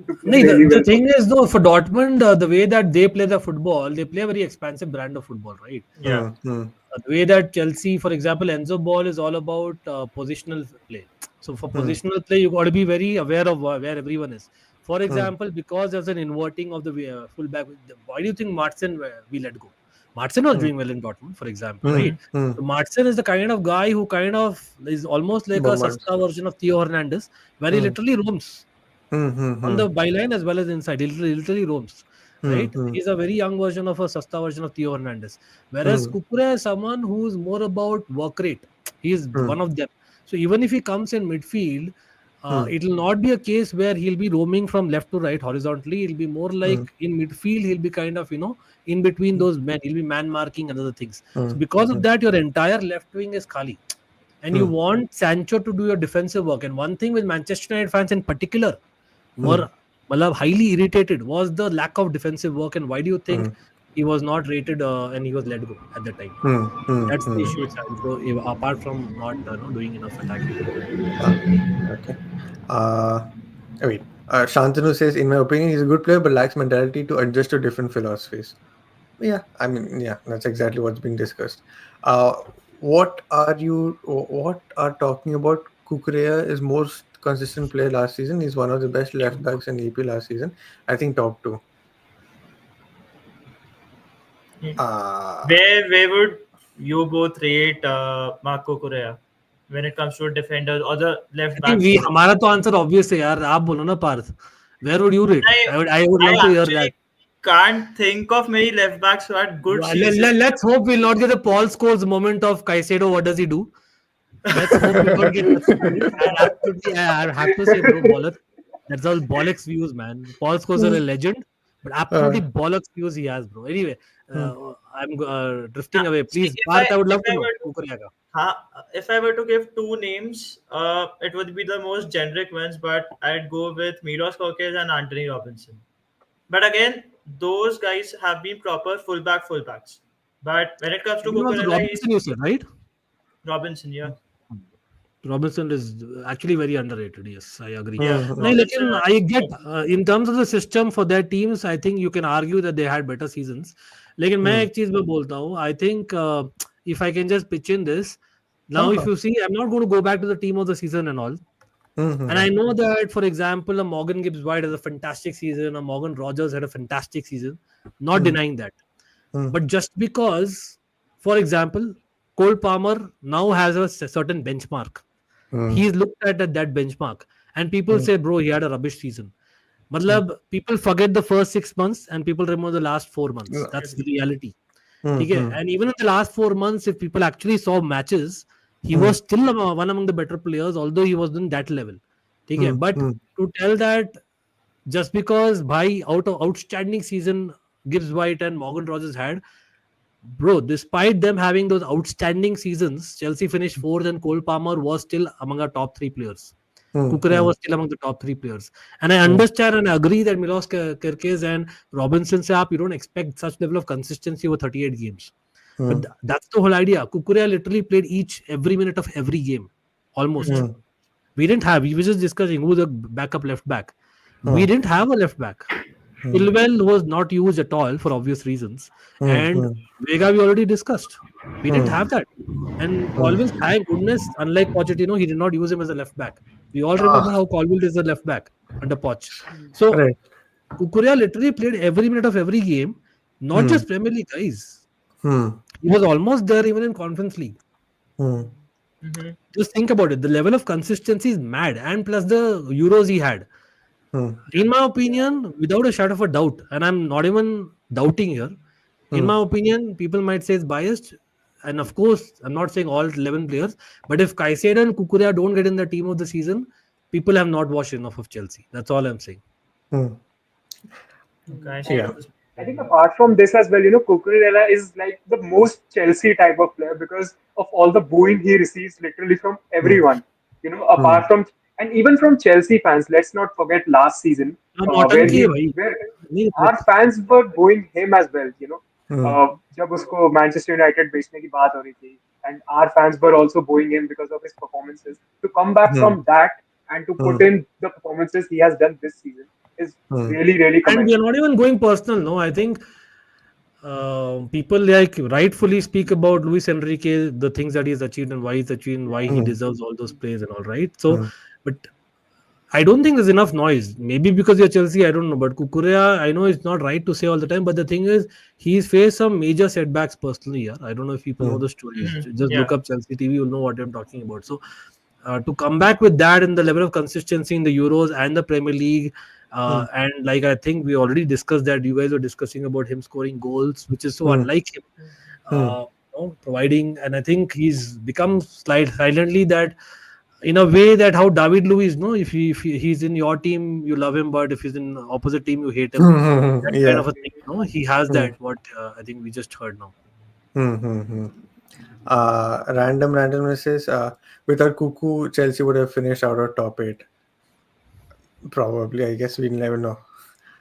to play No, really the well for thing them. is, though, for Dortmund, the way that they play the football, they play a very expansive brand of football, right? Yeah. hmm, hmm, The way that Chelsea, for example, Enzo Ball is all about positional play. So for hmm, positional play, you got to be very aware of where everyone is. For hmm, example, because there's an inverting of the fullback, why do you think Martin we let go? Martin was mm, doing well in Dortmund, for example, right? mm, mm, So Martin is the kind of guy who kind of is almost like a Bombards. Sasta version of Theo Hernandez, where he Mm, literally roams mm, mm, on the mm, byline as well as inside. He literally roams, mm, right? mm, He's a very young version of a Sasta version of Theo Hernandez. Whereas mm, Kukure is someone who's more about work rate. He's mm, one of them. So even if he comes in midfield, mm, it will not be a case where he'll be roaming from left to right horizontally. It'll be more like mm, in midfield, he'll be kind of, in between those men. He'll be man marking and other things. So mm, because of mm, that, your entire left wing is Khali. And you mm, want Sancho to do your defensive work. And one thing with Manchester United fans in particular mm, were highly irritated was the lack of defensive work. And why do you think mm, he was not rated and he was let go at that time? mm, mm, That's the mm. issue with Sancho, apart from not doing enough attacking. Ah, okay. Uh, Wait. Shantanu says, in my opinion, he's a good player but lacks mentality to adjust to different philosophies. Yeah, I mean, yeah, that's exactly what's being discussed. Uh, what are talking about? Kukurea is most consistent player last season. He's one of the best left backs in EP last season. I think top two. Uh, Where would you both rate Marco Correa when it comes to defenders or the left I think backs both? हमारा तो answer obvious है यार आप बोलो ना Partha where would you rate I I would love I to hear that. actually can't think of many left backs who had good seasons. Let's hope we'll not get the Paul Scholes moment of Caicedo. What does he do? Let's hope we don't get that moment. I have to say, bro, bollocks. That's all bollocks views, man. Paul Scholes are a legend, but absolutely uh, bollocks views he has, bro. Anyway, hmm, I'm drifting away. See, Please, Parth, I would love to know. huh, if I were to give two names, it would be the most generic ones, but I'd go with Milos Kokes and Anthony Robinson. But again, those guys have been proper fullbacks. But when it comes to Even also Cucurella, he's Robinson, you said, right? Robinson, yeah. Robinson is actually very underrated. Yes, I agree. Yeah, hmm, No, hmm, Robinson. लेकिन I get in terms of the system for their teams, I think you can argue that they had better seasons. लेकिन मैं hmm. एक चीज में बोलता हूँ. I think if I can just pitch in this, now if Uh-huh. you see, I'm not going to go back to the team of the season and all. Hmm, And hmm, I know that, for example, a Morgan Gibbs White has a fantastic season, a Morgan Rogers had a fantastic season. Not hmm, denying that. hmm, But just because, for example, Cole Palmer now has a certain benchmark. hmm, He's looked at that benchmark, and people hmm, say, bro, he had a rubbish season. hmm, Matlab, people forget the first 6 months and people remember the last 4 months. hmm, That's the reality. hmm, Okay? hmm, And even in the last 4 months, if people actually saw matches, he hmm, was still one among the better players, although he wasn't that level. Okay? hmm, But hmm, to tell that just because by out of outstanding season Gibbs White and Morgan Rogers had, bro, despite them having those outstanding seasons, Chelsea finished fourth and Cole Palmer was still among our top three players. hmm, Kukurea hmm, was still among the top three players. And I hmm, understand and I agree that Milos Kerkez and Robinson say up, you don't expect such level of consistency over 38 games. But hmm, that's the whole idea. Kukurea literally played every minute of every game, almost. hmm, We were just discussing who's the backup left back. We hmm, didn't have a left back. hmm, Chilwell was not used at all for obvious reasons. hmm, And hmm, Vega, we already discussed. We didn't hmm, have that. And hmm. Colville, thank goodness, unlike Pochettino, he did not use him as a left back. We all remember Ah, how Colville is a left back under Poch. So right. Kukurea literally played every minute of every game, not Hmm, just Premier League guys. hmm, He was almost there even in Conference League. hmm, Mm-hmm. Just think about it. The level of consistency is mad. And plus the Euros he had. hmm, In my opinion, without a shadow of a doubt, and I'm not even doubting here, in hmm, my opinion, people might say it's biased. And of course, I'm not saying all 11 players, but if Caicedo and Kukurea don't get in the team of the season, people have not watched enough of Chelsea. That's all I'm saying. hmm. Okay, I see And Yeah. what I think apart from this as well, Cucurella is like the most Chelsea type of player because of all the booing he receives literally from Hmm, everyone. hmm, Apart from and even from Chelsea fans. Let's not forget last season where नौटंकी है he भाई. where नहीं, our fans were booing him as well. hmm, जब उसको Manchester United बेचने की बात हो रही थी, and our fans were also booing him because of his performances. To come back hmm, from that and to hmm, put in the performances he has done this season is hmm, really, really and we are commendable. not even going personal, no. I think people like rightfully speak about Luis Enrique, the things that he's achieved and why he's achieved and why he hmm, deserves all those plays and all, right? So, hmm, but I don't think there's enough noise. Maybe because you're Chelsea, I don't know. But Kukurea, I know it's not right to say all the time. But the thing is, he's faced some major setbacks personally. Yeah, I don't know if people know Hmm. the stories. Just Yeah. look up Chelsea TV, you'll know what I'm talking about. So to come back with that in the level of consistency in the Euros and the Premier League, Hmm. and like I think we already discussed that you guys were discussing about him scoring goals, which is so Hmm. unlike him. Hmm. Providing, and I think he's become silently that in a way that how David Luiz, no, he's in your team, you love him, but if he's in opposite team, you hate him. That kind Yeah. of a thing, no, he has Hmm. that. What I think we just heard now. Hmm. Hmm. Hmm. Random randomnesses. Without Cuckoo, Chelsea would have finished out of top eight. Probably. I guess we'll never know.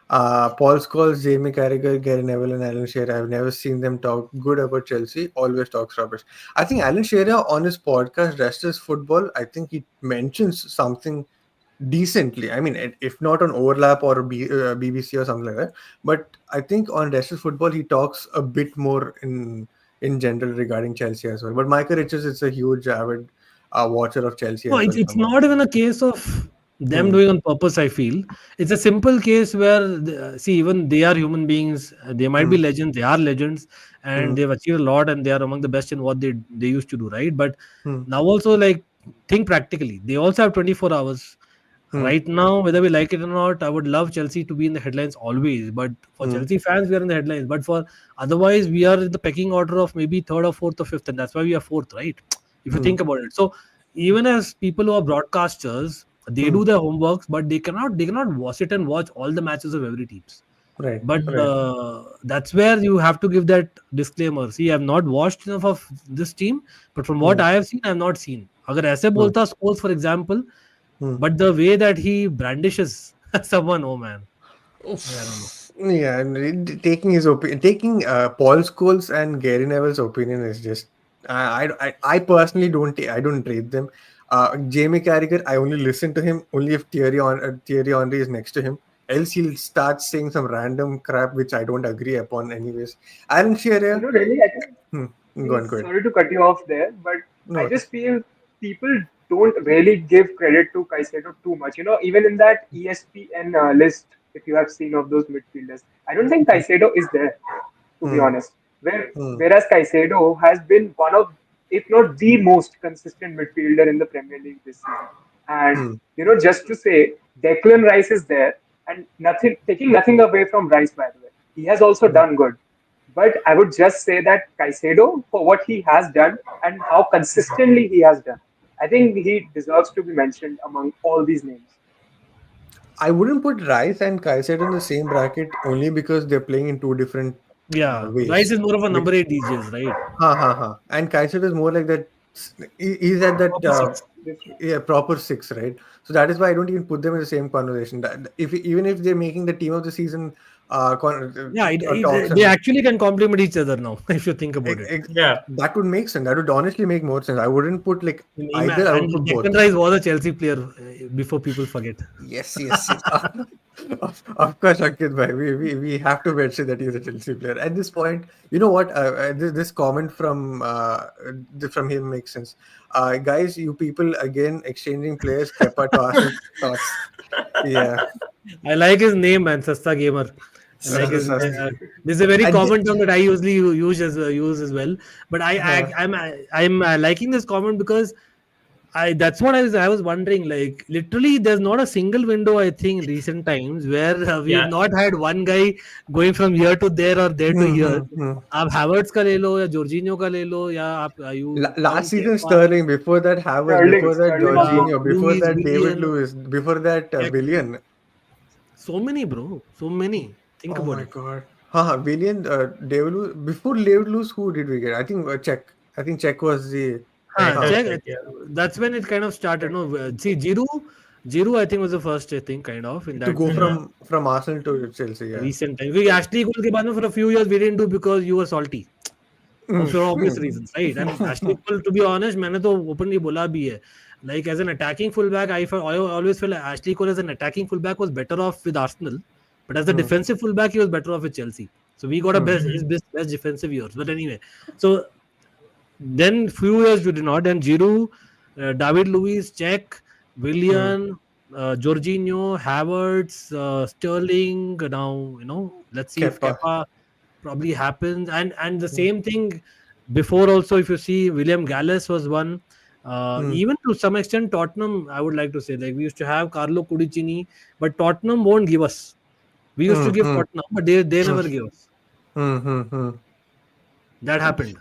Paul Scholes, Jamie Carragher, Gary Neville, and Alan Shearer. I've never seen them talk good about Chelsea. Always talks rubbish. I think Alan Shearer on his podcast, Restless Football, I think he mentions something decently. I mean, if not on Overlap or BBC or something like that, but I think on Restless Football he talks a bit more in general regarding Chelsea as well. But Michael Richards is a huge avid watcher of Chelsea No, as it's, well. it's not even a case of them Hmm. doing on purpose. I feel it's a simple case where see, even they are human beings. They might be Hmm. legends. They are legends, and Hmm. they've achieved a lot, and they are among the best in what they used to do. Right, but Hmm. now also like think practically. They also have 24 hours. Hmm. Right now, whether we like it or not, I would love Chelsea to be in the headlines always. But for Hmm. Chelsea fans, we are in the headlines. But for otherwise, we are in the pecking order of maybe third or fourth or fifth, and that's why we are fourth, right? If you Hmm. think about it. So even as people who are broadcasters, they Hmm. do their homeworks, but they cannot sit and watch all the matches of every teams. Right. But Right. that's where you have to give that disclaimer. See, I've not watched enough of this team, but from what Hmm. I have seen, I've not seen. अगर ऐसे Hmm. बोलता Scholes, for example, Hmm. but the way that he brandishes someone, oh man, I don't know. Yeah, and taking his opinion, taking Paul Scholes and Gary Neville's opinion is just. I personally I don't rate them. Jamie Carragher, I only listen to him only if Thierry Henry is next to him. Else he'll start saying some random crap which I don't agree upon. Anyways, Alan Shearer. Really, I think. Hmm, go See, on, go ahead. sorry to cut you off there, but I No. just feel people don't really give credit to Caicedo too much. Even in that ESPN list, if you have seen of those midfielders, I don't think Caicedo is there, to be Hmm, honest. hmm, Whereas Caicedo has been one of, if not the most consistent midfielder in the Premier League this season. And hmm, just to say, Declan Rice is there, and taking nothing away from Rice, by the way, he has also hmm. done good. But I would just say that Caicedo, for what he has done and how consistently he has done, I think he deserves to be mentioned among all these names. I wouldn't put Rice and Caicedo in the same bracket only because they're playing in two different Yeah, Rice ways. is more of a number eight these days, right? Ha ha ha. And Kaiser is more like that. He's at that Proper six. Different. yeah, proper six, right? So that is why I don't even put them in the same conversation. If even if they're making the team of the season Yeah, talks they and actually can complement each other now, if you think about ex- it. ex- Yeah. that would make sense. That would honestly make more sense. I wouldn't put like either. I And would put both. Declan Rice was a Chelsea player before people forget. Yes, yes, yes. Of course, Ankit bhai, we have to mention that he's a Chelsea player. At this point, you know what? This comment from him makes sense. Guys, you people again exchanging players. Kepa to Arsenal thoughts. Yeah, I like his name, man, Sasta Gamer. I like his. Sas- This is a very and common term that I usually use as well. But uh, I'm liking this comment because that's what I was wondering. Like literally, there's not a single window I think in recent times where we've Yeah. not had one guy going from here to there or there to hmm, here. hmm, hmm. आप Havertz का ले लो या Jorginho का ले लो या आप you Last count season Kepa, Sterling, before that Havertz, Sterling, before that Sterling was one Jorginho, of them. before Luis, that David Willian, Lewis, before that Willian. so many, bro, so many. Think Oh about my it. God. Willian, David Lewis, before David Lewis, who did we get? I think Czech. I think Czech was the. Correct. Huh. Check. Check. Yeah. That's when it kind of started. Check. No, see, Giroud, I think was the first. I think kind of in To that go Mhm. from Arsenal to Chelsea, yeah. recent time. We Ashley Cole के बाद में for a few years we didn't do because you were salty. Mm. For obvious reasons, right? And Ashley Cole, to be honest, मैंने तो openly बोला भी है. Like as an attacking fullback, I always feel like Ashley Cole as an attacking fullback was better off with Arsenal, but as a Mm. defensive fullback, he was better off with Chelsea. So we got a Mm. best his best defensive years. But anyway, so then few years we did not. And Giroud, David Luiz, Czech, Mm. Willian. Jorginho, Havertz, Sterling. Now let's see if Kepa. Kepa probably happens, and the same thing before also. If you see, William Gallas was one. Hmm. Even to some extent, Tottenham. I would like to say, like, we used to have Carlo Cudicini, but Tottenham won't give us. We used to Hmm. give Hmm. Tottenham, but they Hmm. never gave us. Hmm. Hmm. Hmm. That happened.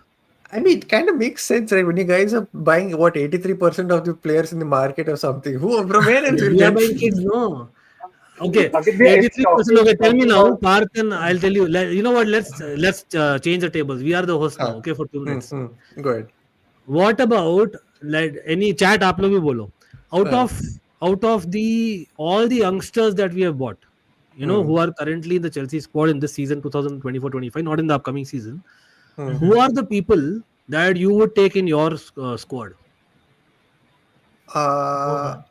I mean, it kind of makes sense, right? When you guys are buying what 83% of the players in the market or something, who from where else will We are get? buying kids, no. Okay, Ankit, if 83%. Okay, tell me talking now, about Parth, and I'll tell you. You know what? Let's change the tables. We are the host now. Huh. Okay, for 2 minutes. Hmm. Go ahead. What about, like, any chat? आप लोग भी बोलो. Out Uh, of out of the all the youngsters that we have bought, hmm. who are currently in the Chelsea squad in this season 2024-25, not in the upcoming season. Hmm. Who are the people that you would take in your squad? Uh,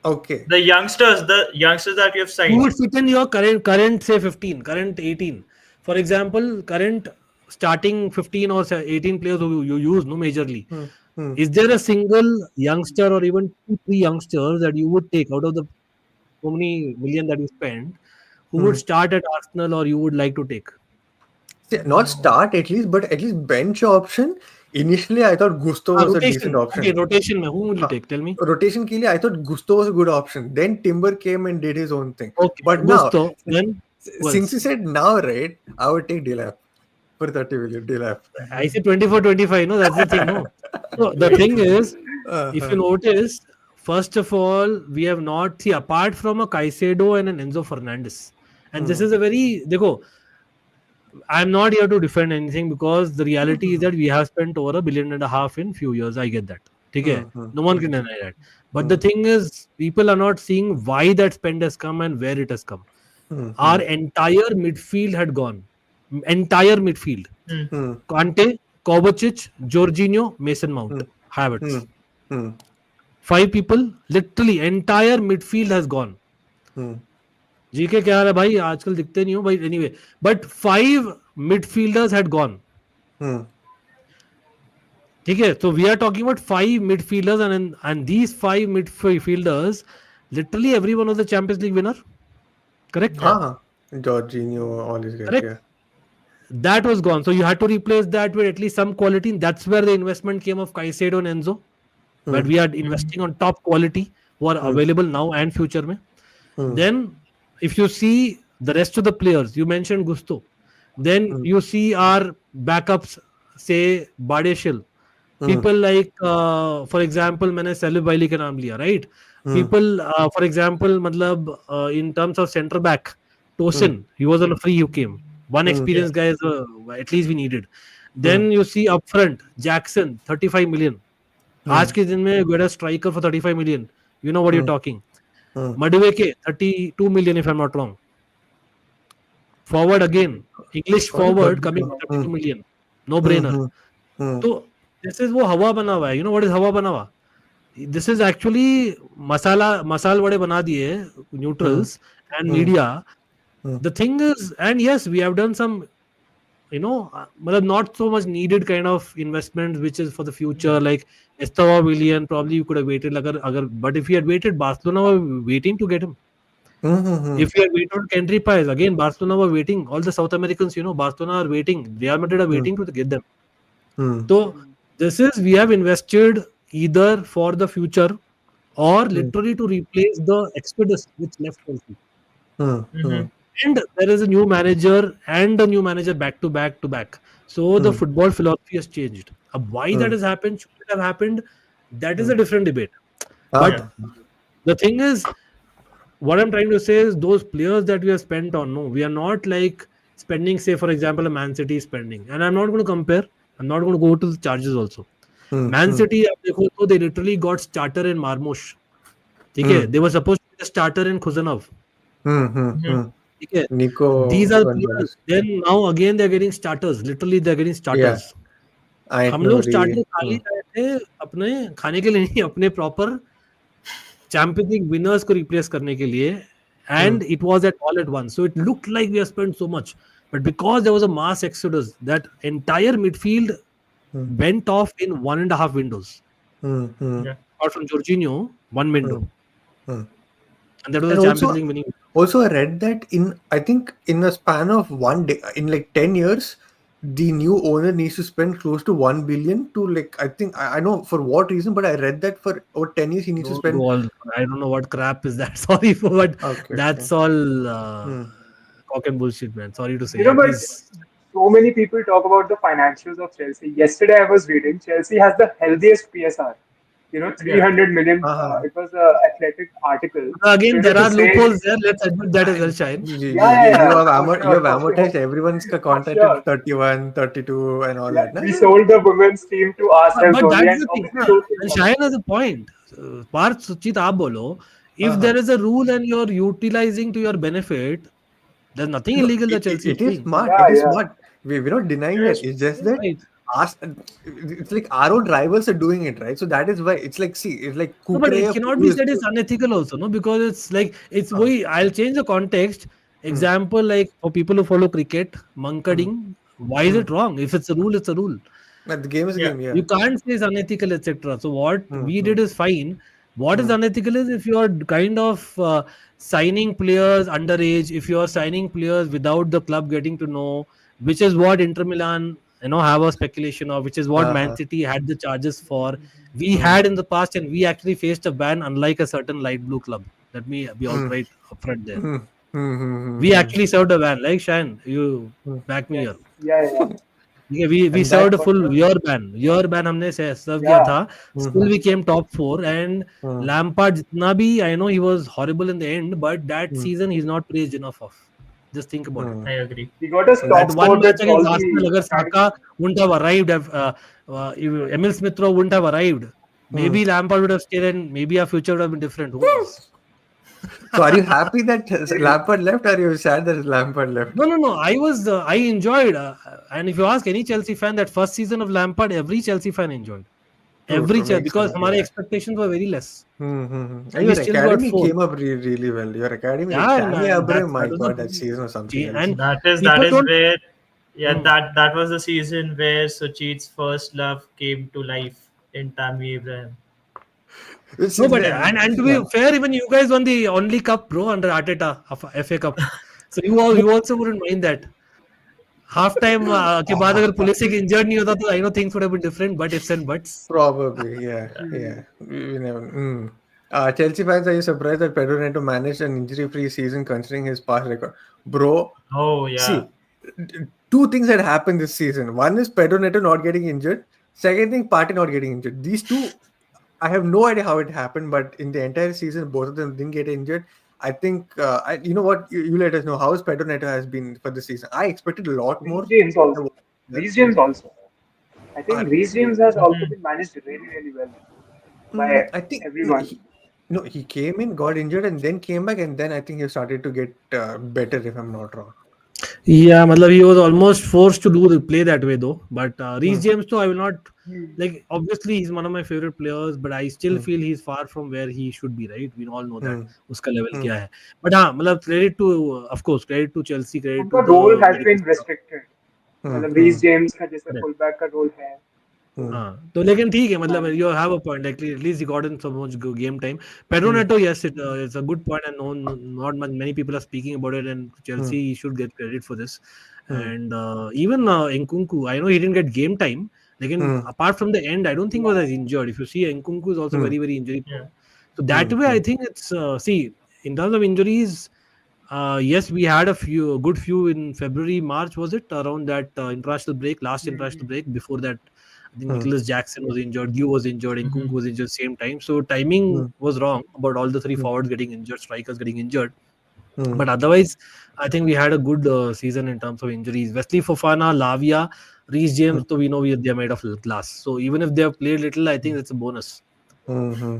okay. The youngsters that you have Who signed. would fit in your current say 15, current 18? For example, current starting 15 or 18 players who you use no majorly. Hmm. Hmm. Is there a single youngster or even two, three youngsters that you would take out of the so many million that you spend, who would Hmm. start at Arsenal or you would like to take? See, not start at least, but at least bench option. Initially, I thought Gusto was a decent Rotation. Okay, option. rotation. Who will you Huh. take? Tell me. Rotation के लिए I thought Gusto was a good option. Then Timber came and did his own thing. Okay, But now, Gusto. Then who since you else? said now, right, I would take Delap for 30 million. Delap. I say 24, 25. No, that's the thing. No. So the thing is, if you Uh-huh. notice, first of all, we have not see apart from a Caicedo and an Enzo Fernandez, and this Hmm. is a very. Dekho, I'm not here to defend anything because the reality is Hmm. that we have spent over $1.5 billion in few years. I get that. Okay, Hmm. Hmm. no one Hmm. can deny that. But the Hmm. thing is, people are not seeing why that spend has come and where it has come. Hmm. Our entire midfield had gone. Entire midfield. Hmm. Hmm. Kante, Kovacic, Jorginho, Mason Mount, Hmm. Hmm. Havertz. Hmm. Five people, literally entire midfield has gone. Hmm. GK क्या हाल है भाई आजकल दिखते नहीं हो भाई anyway, but five midfielders had gone. Hmm. ठीक है, so we are talking about five midfielders, and these five midfielders, literally everyone was the Champions League winner. Correct? Yeah. Huh. Jorginho, all these guys. Correct. Yeah. That was gone. So you had to replace that with at least some quality. That's where the investment came of Caicedo and Enzo, where Hmm. we are Mhm. investing on top quality who are Hmm. available now and future. Mein. Hmm. Then, if you see the rest of the players, you mentioned Gusto. Then Hmm. you see our backups, say Badeshil. Hmm. People like, for example, मैंने celeb वाइली का नाम लिया, right? Hmm. People, for example, मतलब in terms of centre back, Hmm. Tosin, he was on a free. You came one Hmm. Yeah. experienced guy is at least we needed. Hmm. Then you see up front Jackson, 35 million. Hmm. आज के दिन में get a striker for 35 million. You know what you're Hmm. talking. Hmm. Madueke, 32 million if I'm not wrong. Forward again, English Sorry, forward coming 32. for Hmm. 32 million. No Hmm. brainer. Hmm. Hmm. तो this is वो हवा बना हुआ है. You know what is हवा बना हुआ? This is actually मसाल वड़े बना दिए Hmm. neutrals and Hmm. media. Hmm. The thing is, and yes, we have done some, मतलब not so much needed kind of investments which is for the future, like Estava Willian. Probably you could have waited, but if you had waited, Barcelona were waiting to get him. Hmm. Hmm. If we had waited on Kendry Pies, again, Barcelona were waiting. All the South Americans, Barcelona are waiting. Real Madrid are Hmm. waiting to get them. Hmm. So this is we have invested either for the future or Hmm. literally to replace the exodus which left Chelsea. Hmm. Hmm. Mhm. And there is a new manager and a new manager back to back to back. So the Hmm. football philosophy has changed. Why that Hmm. has happened, should it have happened? That is Hmm. a different debate. But Yeah. Ah. the thing is, what I'm trying to say is those players that we have spent on, no, we are not like spending, say, for example, a Man City spending. And I'm not going to compare. I'm not going to go to the charges also. Hmm. Man Hmm. City, आप देखो तो they literally got starter in Marmoush. ठीक है? Hmm. They were supposed to be the starter in Khuzanov. Hmm. Hmm. Mhm. Hmm. ठीक है? These Nico are players. Gonzalez. Then now again they're getting starters. Literally they're getting Yeah. starters. I हम know लोग the. Starter खाली रहे थे अपने खाने के लिए नहीं, अपने प्रॉपर चैंपियंस लीग विनर्स को रिप्लेस करने के लिए. Hmm. And it was at all at once, so it looked like we have spent so much, but because there was a mass exodus, that entire midfield Hmm. went off in 1.5 windows. Hmm. Hmm. Yeah. Apart from Jorginho, one Hmm. window. Hmm. and that was And a Champions also, League winning. I read that I think in a span of one day, in like 10 years, the new owner needs to spend close to 1 billion to like I know for what reason, but I read that for over 10 years he needs to Don't go spend. all. I don't know what crap is that. Sorry for what. Okay, okay. That's all Hmm. cock and bullshit, man. Sorry to say. You know, Yeah, but please. so many people talk about the financials of Chelsea. Yesterday, I was reading Chelsea has the healthiest PSR. Yeah. 300 million. Uh-huh. It was a athletic article. So, Again, there to are say, loopholes there. Let's admit that as well, Shine. yeah, You have for sure, amortized everyone's for contract at sure. 31, 32, and all Yeah, that, na? we sold the women's team to ourselves But only, that's and the thing. obviously Na? those things And matter. Shine has a point. Parth, Sucheet, aap bolo. If Uh-huh. there is a rule and you're utilizing to your benefit, there's nothing No, illegal that Chelsea is it is doing. smart. Yeah, It is yeah. smart. We're not denying that. Yes. It's just that Right. us, it's like our own rivals are doing it, right? So that is why it's like, see, it's like No, but it Kukre, cannot who be is, said it's unethical also, no? Because it's like it's uh, we I'll change the context. hmm, Example, like for people who follow cricket, hmm, munkading, why is hmm. it wrong? If it's a rule, it's a rule. But the game is a Yeah. game, yeah. You can't say it's unethical, etc. So what Hmm, we hmm, did is fine. What is hmm, unethical is if you are kind of signing players underage, if you are signing players without the club getting to know, which is what Inter Milan have a speculation of, which is what Man uh-huh, City had the charges for. We hmm, had in the past, and we actually faced a ban, unlike a certain light blue club. Let me be hmm, outright upfront there. hmm, hmm, We hmm, actually served a ban, like Shan. You hmm, back me Yes. here. Yeah. Yeah, we and served a that, For full sure. year ban हमने serve किया Yeah. था. hmm, Still hmm, we came top four, and hmm, Lampard जितना भी I know he was horrible in the end, but that hmm, season he's not praised enough of. Just think about it. hmm. I agree. He got us And That top that's one score match with against all Arsenal, the अगर academy. Saka wouldn't have arrived, if Emil Smith Rowe wouldn't have arrived, hmm. maybe Lampard would have stayed, and maybe our future would have been different. Who knows? So are you happy that Maybe. Lampard left, or are you sad that Lampard left? No, no, no. I enjoyed, and if you ask any Chelsea fan, that first season of Lampard, every Chelsea fan enjoyed. True, true, makes Because sense. हमारे Yeah. expectations were very less, And and we your still got academy fourth. came up really well. Your academy, like Yeah, Tammy and Abraham, my that was God, that the season was something else. and That people is don't. where, yeah, Hmm. that was the season where Sucheet's first love came to life in Tammy Abraham. It's No, in but the and to yeah. be fair, even you guys won the only cup, bro, under Arteta, FA Cup. So you also wouldn't mind that. Half time के बाद अगर Pulisic injured नहीं होता तो I know things would have been different, but ifs and buts. Probably, yeah, Hmm. yeah. We never. Mm. Chelsea fans, are you surprised that Pedro Neto managed an injury-free season considering his past record? Bro, Oh yeah. see, two things that happened this season. One is Pedro Neto not getting injured. Second thing, Partey not getting injured. These two, I have no idea how it happened, but in the entire season, both of them didn't get injured. I think, you know what? You let us know how Pedro Neto has been for the season. I expected a lot Reece more. James than also. what he Reece does. James also. I Uh, think Reece James has also Mhm. been managed really well by I think everyone. no, he came in, got injured, and then came back, and then I think he started to get better, if I'm not wrong. Yeah, मतलब he was almost forced to do the play that way though. But Reece Hmm, James, though, I will not Hmm. like. Obviously, he's one of my favorite players, but I still hmm, feel he's far from where he should be. Right? We all know that hmm, उसका level hmm, क्या है. But हाँ, मतलब credit to, of course, credit to Chelsea, credit to उनका role the has medical been staff. Restricted. hmm, मतलब hmm, Reece James का जैसे Correct. Full back का रोल है, तो hmm, हाँ, तो लेकिन ठीक है, मतलब manage. you have a point. Like at least he got in so much game time. Pedro hmm, Neto, yes, it's a good point, and not many people are speaking about it. And hmm, Chelsea should get credit for this. hmm, And even Nkunku, I know he didn't get game time. Like hmm, apart from the end, I don't think he was as injured. If you see, Nkunku is also hmm, very injury Yeah. prone. So that hmm, way, I hmm, think it's see in terms of injuries. Yes, we had a good few in February, March, was it around that international break, last international break. Before that, I think hmm, Nicholas Jackson was injured, Gu was injured, and Kunku Mhm. was injured same time. So timing hmm, was wrong about all the three hmm, forwards getting injured, strikers getting injured. hmm, But otherwise, I think we had a good season in terms of injuries. Wesley Fofana, Lavia, Reece hmm, James, so we know they are made of glass. So even if they have played little, I think that's a bonus. hmm, hmm.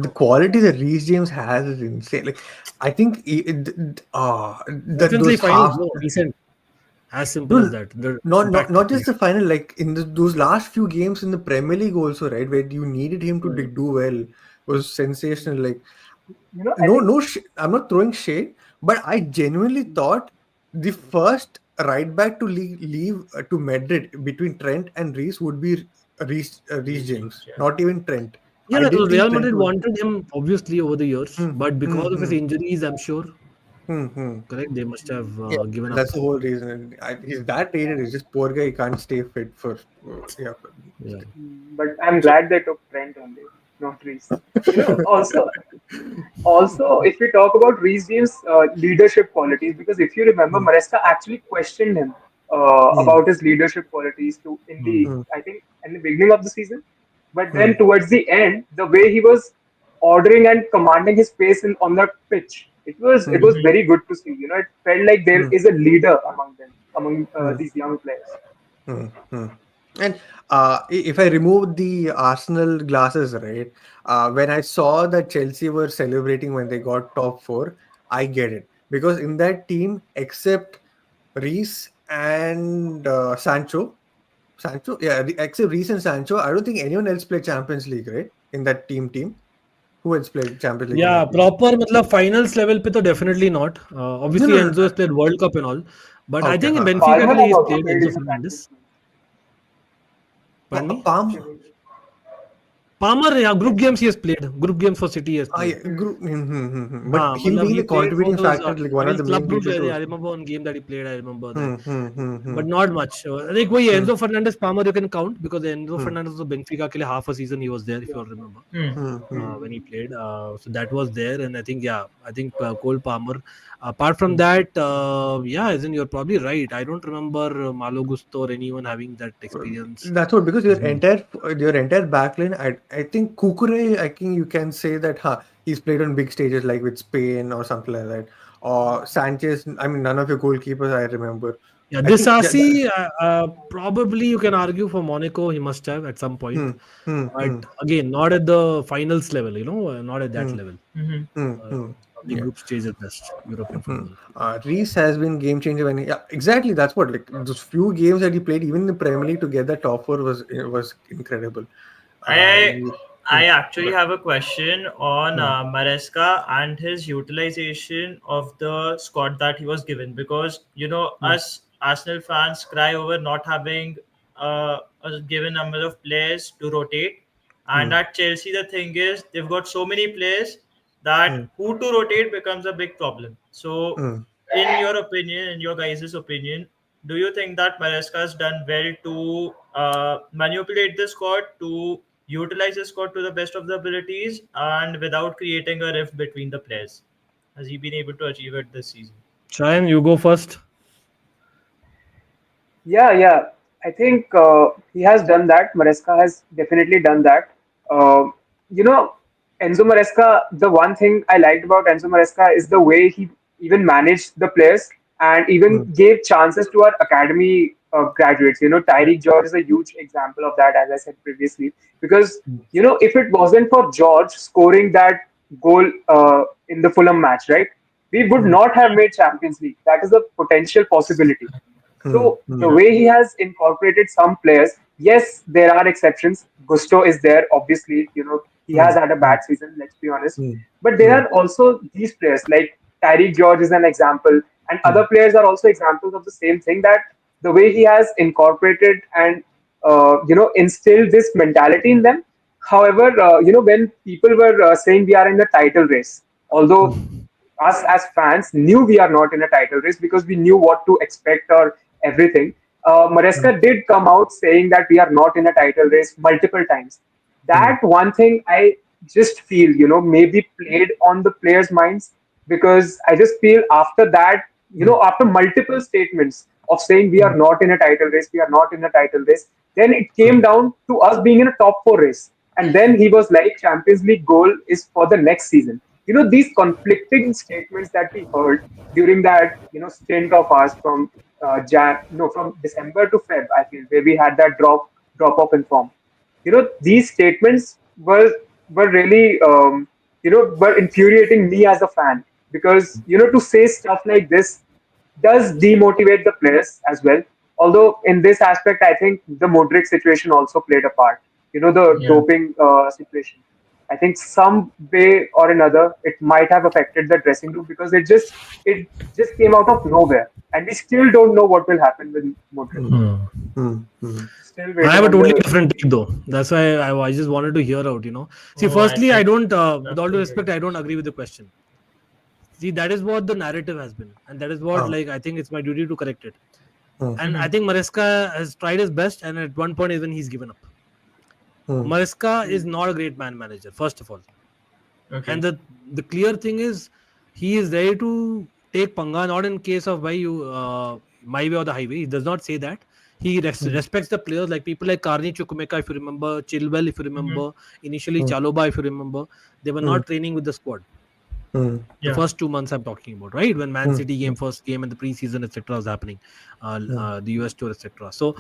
The quality that Reece James has is insane. Like, I think that Definitely those final, half. bro, decent. As simple as No, that. The not impact. just the final. Like in those last few games in the Premier League, also, right, where you needed him to Hmm. do well, was sensational. Like I think I'm not throwing shade, but I genuinely thought the first right back to leave to Madrid between Trent and Reece would be Reece Reece James. James, Yeah. not even Trent. I Yeah, didn't think Real Trent Madrid would. wanted him obviously over the years, Hmm, but hmm, because of his hmm, injuries, I'm sure, hmm. correct, they must have Yeah, given up. that's the whole reason. He's that rated. He's just poor guy. He can't stay fit for. Yeah. Yeah. But I'm So, glad they took Trent only, not Reece. Also, if we talk about Reece James' leadership qualities, because if you remember, Hmm, Maresca actually questioned him hmm, about his leadership qualities to in the Hmm. hmm, I think in the beginning of the season, but hmm, then towards the end, the way he was ordering and commanding his pace on the pitch, it was mhm. very good to see. It felt like there hmm, is a leader among them, among hmm, these young players. hmm, hmm. And if I remove the Arsenal glasses, right, when I saw that Chelsea were celebrating when they got top four, I get it. Because in that team, except Reese and Sancho, yeah, except Reese and Sancho, I don't think anyone else played Champions League, right? In that team. Who else played Champions League in Yeah, that team? proper मतलब finals level पे तो definitely not. No, Obviously no, no. Enzo has played World Cup and all, but I Okay, think in huh, huh. Benfica Palmer के लिए has he's also played played Enzo in the Champions Fernandez. League. Pardon me? Palm. Palmer, yeah, group Yes. games he has played. Group games for City he has Yeah, played. group. But हाँ, him मतलब being he the played for contributing those. factor, like one When of his the club main group, reasons I was. remember one game that he played. I remember that, Hmm. but not much. Like वही Hmm. Enzo Fernandez, Palmer you can count because Enzo Hmm. Fernandez was Benfica के लिए half a season he was there if Yeah. you all remember. Hmm. Hmm. Hmm. When he Mm. played. So that was there, and I think Cole Palmer. Apart from Hmm. that, yeah, isn't you're probably right. I don't remember Malo Gusto or anyone having that experience. That's what, because Mhm. your entire backline. I think Kukure. I think you can say that he's played on big stages like with Spain or something like that. Or Sanchez. I mean, none of your goalkeepers I remember. Yeah, I this think Asi, probably you can argue for Monaco. He must have at some point, hmm, hmm, but hmm, again, not at the finals level. Not at that hmm, level. Mhm. hmm, hmm. Probably Yeah. group stage at best. European Hmm. football. Reese has been game changer when yeah, exactly, that's what, like those few games that he played even in the Premier League to get that top four was incredible. I You, hmm, I actually but, have a question on hmm, Maresca and his utilization of the squad that he was given, because hmm, us Arsenal fans cry over not having a given number of players to rotate, and hmm, at Chelsea the thing is they've got so many players that hmm, who to rotate becomes a big problem. So, hmm. in your opinion, in your guys' opinion, do you think that Maresca has done well to manipulate the squad, to utilize the squad to the best of the abilities, and without creating a rift between the players? Has he been able to achieve it this season? Chayan, you go first. Yeah. I think he has done that. Maresca has definitely done that. Uh, you know, Enzo Maresca, the one thing I liked about Enzo Maresca is the way he even managed the players and even Hmm. gave chances to our academy graduates. Tyreek George is a huge example of that, as I said previously. Because, Hmm. if it wasn't for George scoring that goal in the Fulham match, right, we would Hmm. not have made Champions League. That is a potential possibility. Hmm. So the Hmm. way he has incorporated some players, yes, there are exceptions. Gusto is there, obviously. He Hmm. has had a Hmm. bad season. Let's be honest. Hmm. But there Hmm. are also these players like Tyreek George is an example, and Hmm. other players are also examples of the same thing. That the way he has incorporated and instilled this mentality in them. However, when people were saying we are in the title race, although us as fans knew we are not in a title race because we knew what to expect or everything. Hmm. Maresca did come out saying that we are not in a title race multiple times. Hmm. That one thing I just feel, maybe played on the players' minds because I just feel after that, Hmm. after multiple statements of saying we Hmm. are not in a title race, we are not in a title race, then it Hmm. came down to us being in a top four race. And then he was like, Champions League goal is for the next season. These conflicting statements that we heard during that stint of ours from from December to Feb, I feel, where we had that drop off in form. These statements were really were infuriating me as a fan because to say stuff like this does demotivate the players as well. Although in this aspect, I think the Modric situation also played a part. The Yeah. doping situation. I think some way or another it might have affected the dressing room because it just came out of nowhere, and we still don't know what will happen with Modric. mm, Hmm. mm, mm, Still I waiting have a on totally the. different take though. That's why I just wanted to hear out. See, Oh, firstly, I I don't. With love all to due hear respect, I don't yours. agree with the question. See, that is what the narrative has been, and that is what ah, like I think it's my duty to correct it. mm, And I think Maresca has tried his best, and at one point even he's given up. mm, Maresca is Hmm. not a great man manager, first of all, and Okay. the clear thing is he is ready to take panga, not in case of why you my way or the highway. He does not say that. He mm, respects the players like people like Karni Chukwemeka, if you remember, Chilwell, if you Mm-hmm. remember, initially mm, Chaloba, if you remember, they were mm, not training with the squad. mm, The Yeah. first 2 months I'm talking about, right? When Man mm, City game, mm, first game, and the preseason, etc., was happening, mm, the US tour, etc. So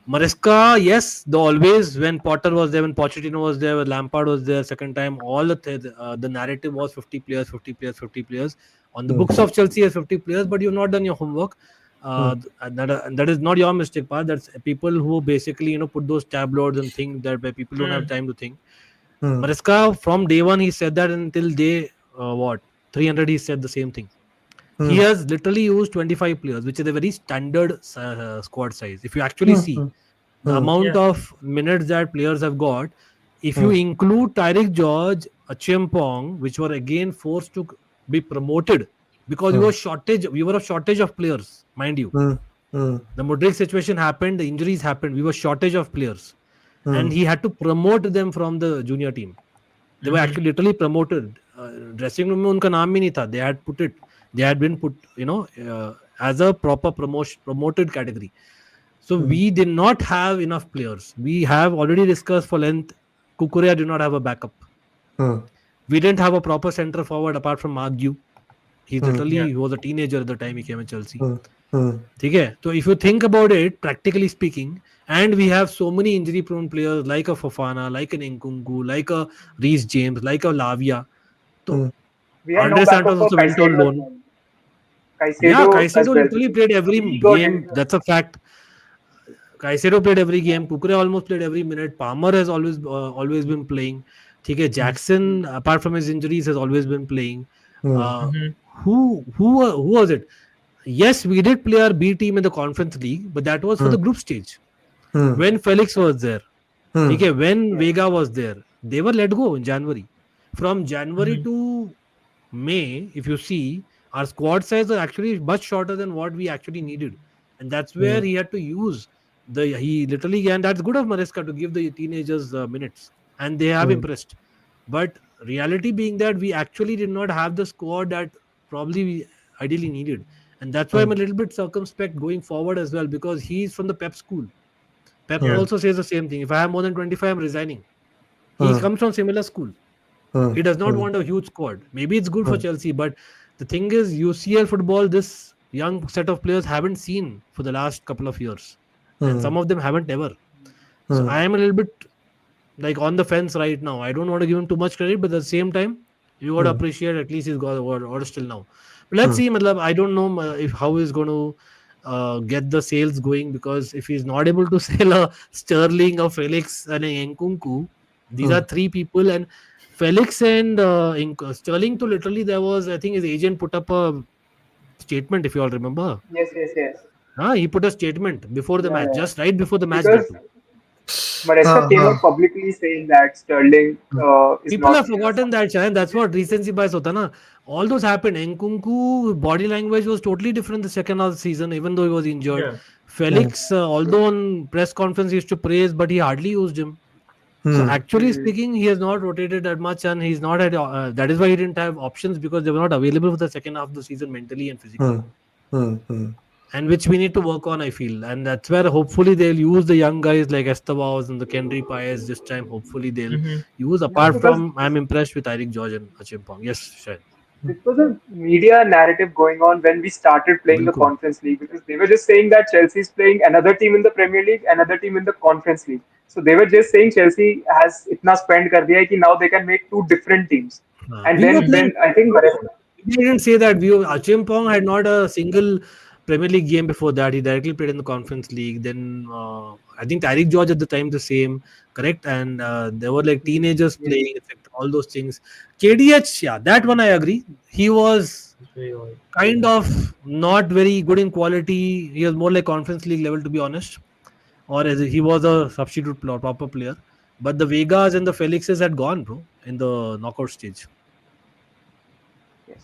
Maresca, yes, the always when Potter was there, when Pochettino was there, when Lampard was there, second time, all the narrative was 50 players, 50 players, 50 players. On the books mm, of Chelsea as 50 players, but you've not done your homework. mm, And that is not your mistake, part. That's people who basically put those tabloids and think that where people don't have Mm. time to think. mm, Maresca from day one he said that until day what 300 he said the same thing. He mm, has literally used 25 players, which is a very standard squad size. If you actually mm, see mm, the mm, amount Yeah. of minutes that players have got, if you mm, include Tyreek George, Achimpong, which were again forced to be promoted because mm, we were a shortage of players, mind you. mm, mm, The Modric situation happened, the injuries happened, we were shortage of players, and mm, he had to promote them from the junior team. They were Mm-hmm. actually literally promoted. Dressing room में उनका नाम ही नहीं था. They had been put, as a proper promoted category. So mm, we did not have enough players. We have already discussed for length. Kukurea did not have a backup. mm, We didn't have a proper center forward apart from Margu. mm, Yeah. He was a teenager at the time he came in Chelsea. mm, mm, Okay? So if you think about it, practically speaking, and we have so many injury prone players like a Fofana, like an Nkunku, like a Reece James, like a Lavia. So mm, We had no Andre backup Santos for also went on Caicedo as loan. well. Yeah, Caicedo as Caicedo well literally because played every he got game. injured. That's a fact. Caicedo played every game. Kukure almost played every minute. Palmer has always been playing. Okay, mm, Jackson, apart from his injuries, has always been playing. mm, Uh, Mm-hmm. who was it? Yes, we did play our B team in the Conference League, but that was for the mm, group stage. mm, When Felix was there, mm, okay, when Yes. Vega was there, they were let go in January. From January Mm-hmm. to May, if you see, our squad size was actually much shorter than what we actually needed, and that's where mm, he had to use he literally, and that's good of Maresca to give the teenagers minutes, and they have mm, impressed. But reality being that we actually did not have the squad that probably we ideally needed, and that's why I'm a mm, little bit circumspect going forward as well because he's from the Pep school. Pep Yeah. mm, also says the same thing. If I have more than 25, I'm resigning. He mm, comes from similar school. mm, He does not mm, want a huge squad. Maybe it's good for mm, Chelsea, but the thing is, UCL football, this young set of players haven't seen for the last couple of years, and mm, some of them haven't ever. So mm, I am a little bit like on the fence right now. I don't want to give him too much credit, but at the same time, you got to mm, appreciate at least he's got or still now. But let's mm, see. Matlab, I don't know if how he's going to get the sales going because if he's not able to sell a Sterling, a Felix, and a Nkunku, these are mm, three people. And Felix and Sterling, to literally there was I think his agent put up a statement if you all remember. Yes, yes, yes. He put a statement before the Yeah, match, yeah. just right before the match that Because too. Maresca ah, came ah, out publicly saying that Sterling is People not have forgotten that, Chayan. That's what recency bias hota na. All those happened. Nkunku body language was totally different the second half of the season, even though he was injured. Yeah. mm, Felix, although on press conference he used to praise, but he hardly used him. So mm, actually Hmm. speaking, he has not rotated that much, and he's not had. That is why he didn't have options because they were not available for the second half of the season mentally and physically, mm, mm, mm, and which we need to work on. I feel, and that's where hopefully they'll use the young guys like Estevao and the Kendry Paez this time. Hopefully they'll Mm-hmm. use. Yeah, Apart because from, I'm impressed with Eric George and Achimpong. Yes, Shayan. it was a media narrative going on when we started playing the बिल्कुल. Conference League because they were just saying that Chelsea is playing another team in the Premier League, another team in the Conference League. So they were just saying Chelsea has itna spend kar diya hai ki now they can make two different teams. And We were then playing. when I think Maresca, We didn't say that. Achimpong had not a single Premier League game before that. He directly played in the Conference League. Then I think Tariq George at the time the same, correct? And there were like teenagers Maybe. playing, etc. All those things. KDH, yeah, that one I agree. He was Very old. kind of not very good in quality. He was more like Conference League level, to be honest. Or as he was a substitute proper player. But the Vegas and the Felixes had gone, bro, in the knockout stage. Yes.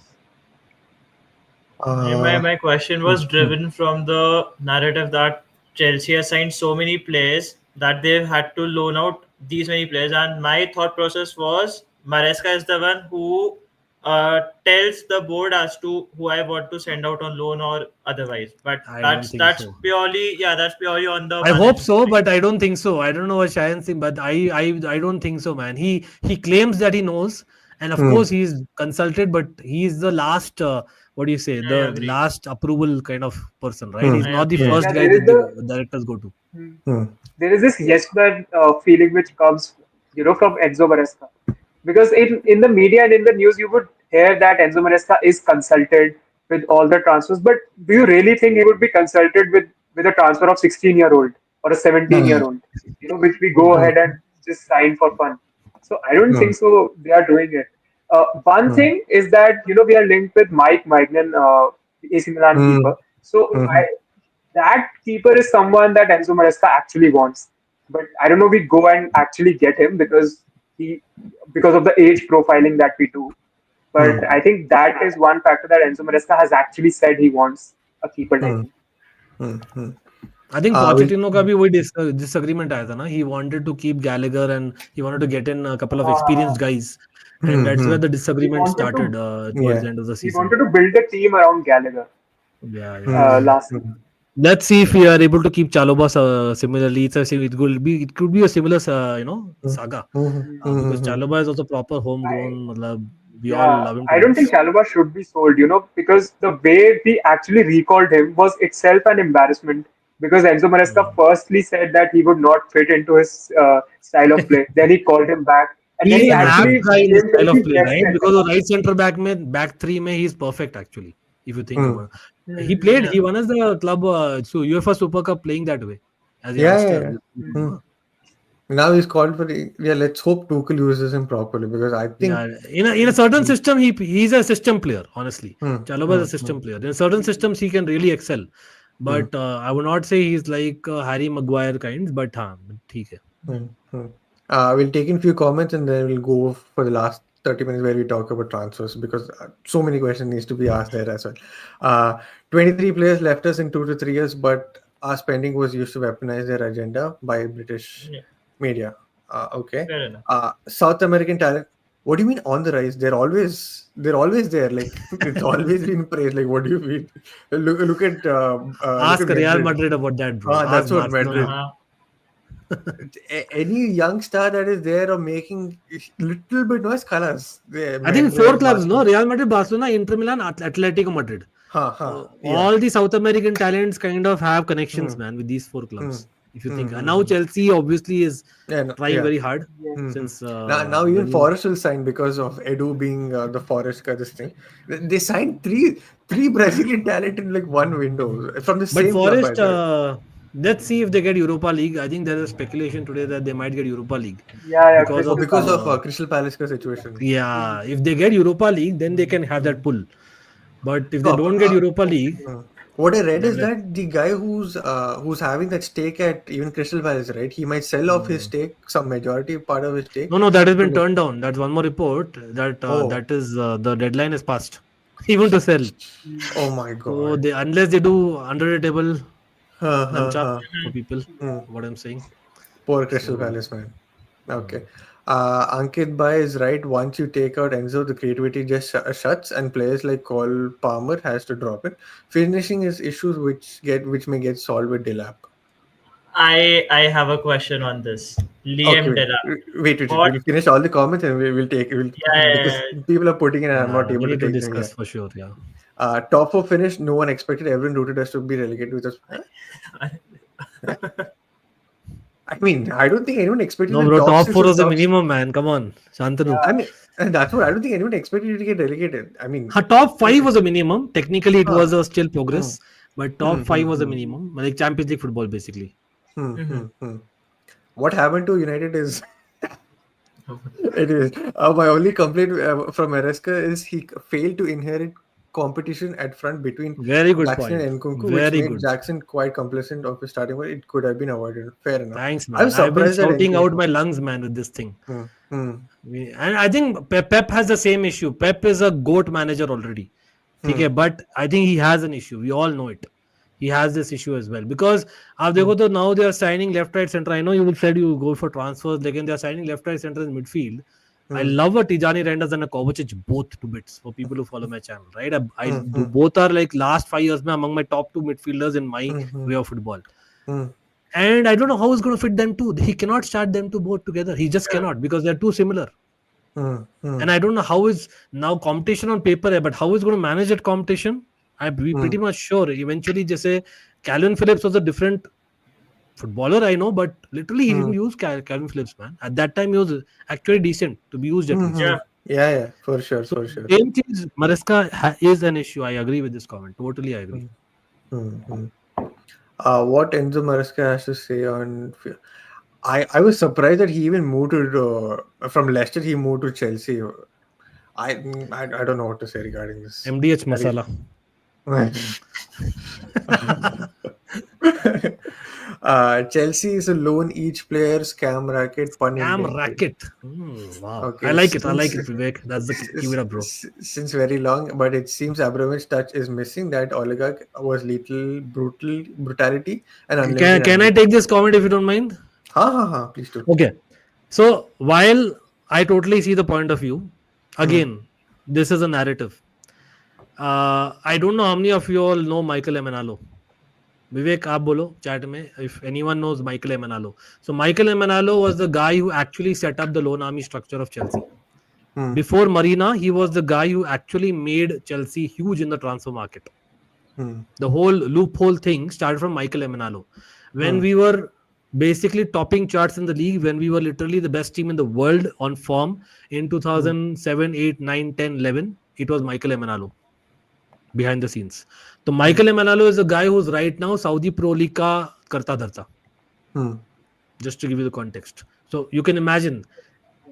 My, Uh, my question hmm, was hmm, driven from the narrative that Chelsea has signed so many players that they've had to loan out these many players. And my thought process was Maresca is the one who tells the board as to who I want to send out on loan or otherwise. But I don't that's think that's so. purely that's purely on the I hope management so, side. but I don't think so. I don't know what Chayan saying, but I don't think so, man. He claims that he knows, and of hmm, course he's consulted, but he's the last. What do you say? I The agree. last approval kind of person, right? hmm, He's I not the agree. I hmm, first Yeah, agree. guy there is that the the directors go to. hmm, hmm, there is this yes man feeling which comes, from Enzo Maresca. Because in the media and in the news, you would hear that Enzo Maresca is consulted with all the transfers. But do you really think he would be consulted with a transfer of 16-year-old or a hmm, 17-year-old, which we go hmm, ahead and just sign for fun? So I don't hmm, think so. They are doing it. One hmm, thing is that we are linked with Mike Magnan, AC Milan hmm, keeper. So hmm, that keeper is someone that Enzo Maresca actually wants. But I don't know if we go and actually get him he because of the age profiling that we do. But hmm, I think that is one factor that Enzo Maresca has actually said he wants a keeper like hmm, him. hmm, hmm. I think We'll, Pochettino का भी वही disagreement आया था ना. He wanted to keep Gallagher and he wanted to get in a couple of experienced Uh, guys, and hmm, that's hmm, where the he disagreement wanted started to towards the yeah. end of the he season. wanted to build a team around Gallagher Yeah, yeah. Hmm, last hmm, season. Let's see if we are able to keep Chalobah similarly. It could be a similar hmm, saga hmm, Hmm. hmm, because hmm, Chalobah is also proper I homegrown. मतलब, we all Yeah, love him to I don't think bits. Chalobah should be sold, because the way we actually recalled him was itself an embarrassment. Because Enzo Maresca Hmm. firstly said that he would not fit into his style of play. Then he called him back, and then He's he an apt actually guy in the became style of Chelsea's play, best right? centre Because the back. right centre back three, mein, he's perfect actually. If you think hmm. about it, he Hmm. played. Yeah. He won us the club UEFA Super Cup playing that way as a Yeah, yeah, youngster. yeah. Hmm. Hmm. Now he's called for yeah. Let's hope Tuchel uses him properly because I think Yeah, in a certain he, system, he's a system player. Honestly, hmm, Chalobah is hmm, a hmm, system player. In certain systems, he can really excel. hmm, But I would not say he's like Harry Maguire kind. But हाँ, ठीक है. hmm, hmm. We'll take in few comments and then we'll go for the last 30 minutes where we talk about transfers because so many questions needs to be asked there as well. 23 players left us in 2 to 3 years, but our spending was used to weaponize their agenda by British Yeah. media. Okay. Fair enough. South American talent. What do you mean on the rise? They're always there. Like it's always been praised. Like what do you mean? Look at Ask Real Madrid. Madrid about that, bro. That's Ask what Barcelona. Madrid. Uh-huh. Any young star that is there or making little bit noise, colors. I think four Madrid, clubs, no? Barcelona. Real Madrid, Barcelona, Inter Milan, Atletico Madrid. Yeah. All the South American talents kind of have connections, Hmm, man, with these four hmm, clubs. If you hmm, think, and hmm, now hmm. Chelsea obviously is Yeah, no, trying yeah. very hard Yes. Hmm, hmm. since Now even when Forest will sign because of Edu being the Forest ka this thing. They signed three Brazilian talent in like one window from the but same club, by Forest, the way. let's see if they get Europa League. I think there is speculation today that they might get Europa League Yeah, yeah, because Oh, of Crystal because of Palace. Crystal Palace ka situation. Hmm. yeah. If they get Europa League, then they can have that Hmm. pull. But if they No, don't get Europa League, hmm. What I read then is let's. that the guy who's having that stake at even Crystal Palace, right? He might sell off his Hmm. stake, some majority part of his stake. No, that has To been like, turned down. That's one more report that oh, that is the deadline is passed, even to sell. Hmm. oh my So God. they unless they do under the table Huh, huh, lamcha huh. for people, Hmm. what I'm saying. Poor Crystal So Palace, man. Okay. hmm. Ankit Bhai is right. Once you take out Enzo, the creativity just shuts, and players like Cole Palmer has to drop it. Finishing is issues which may get solved with Delap. I have a question on this. Okay, Liam wait, Delap. wait. What? We'll finish all the comments and we'll take Yeah, yeah, because people are putting in and I'm not We able to need to take them discuss yet. for sure. Yeah. Top four finish. No one expected. Everyone rooted us to be relegated with us. Huh? Huh? I mean, I don't think anyone expected No, the bro. top Top six four or was the top. minimum, man. Come on, Shantanu. I Yeah. mean, and that's what I don't think anyone expected you to get relegated. I mean, Top uh, five was a minimum. Technically, it huh. was a still Hmm, progress, but hmm, top hmm, five was a hmm. Hmm. minimum. Like Champions League football, basically. Hmm, Mhm. hmm, hmm. What happened to United is it is my only complaint from Maresca is he failed to inherit competition at front between Very good Jackson point. and Nkunku, which Very made good. Jackson quite complacent of his starting, but it could have been avoided. Fair enough. Thanks, I man. was I've been surprised that shouting out Nkunku. my lungs, man, with this thing. Hmm, hmm, And I think Pep has the same issue. Pep is a goat manager already. hmm, Okay, but I think he has an issue. We all know it. He has this issue as well because आप hmm, देखो तो now they are signing left, right, center. I know you said you go for transfers, लेकिन they are signing left, right, center in midfield. I hmm, love a Tijani Reinders and a Kovacic both to bits for people who follow my channel, right? I hmm, do hmm, both are like last 5 years में among my top two midfielders in my hmm, hmm, way of football. hmm, And I don't know how he's going to fit them two. He cannot start them two both together. He just cannot because they're too similar. hmm, hmm, And I don't know how is now competition on paper है, but how is going to manage that competition? I be hmm, pretty much sure. Eventually, जैसे Calvin Phillips was a different footballer, I know, but literally he hmm, didn't use Calvin Phillips, man. At that time, he was actually decent to be used at hmm, hmm. least. Yeah. Yeah, yeah, for sure, So for sure. same things. Maresca is an issue. I agree with this comment. Totally, I agree. Hmm, hmm, hmm. What Enzo Maresca has to say on. I was surprised that he even moved to from Leicester. He moved to Chelsea. I don't know what to say regarding this. MDH That is, masala. Chelsea is a loan each player scam racket, pun Cam intended. racket. Wow, I Okay, like it. I like since it, Vivek. That's the keep it up, bro. since very long, but it seems Abramovich's touch is missing. That oligarch was lethal brutality and unlimited Can I ambition. take this comment if you don't mind? Ha ha ha! Please do. Okay. So while I totally see the point of view, Hmm. again, this is a narrative. I don't know how many of you all know Michael Emenalo. Vivek, आप बोलो chat में if anyone knows Michael Emenalo. So Michael Emenalo was the guy who actually set up the loan army structure of Chelsea. Hmm. Before Marina, he was the guy who actually made Chelsea huge in the transfer market. Hmm. The whole loophole thing started from Michael Emenalo. When Hmm. we were basically topping charts in the league, when we were literally the best team in the world on form in Hmm. 2007, 8, 9, 10, 11, it was Michael Emenalo behind the scenes. So Hmm. Michael Emenalo is a guy who's right now Saudi Pro League ka karta dharta, Hmm. just to give you the context. So you can imagine.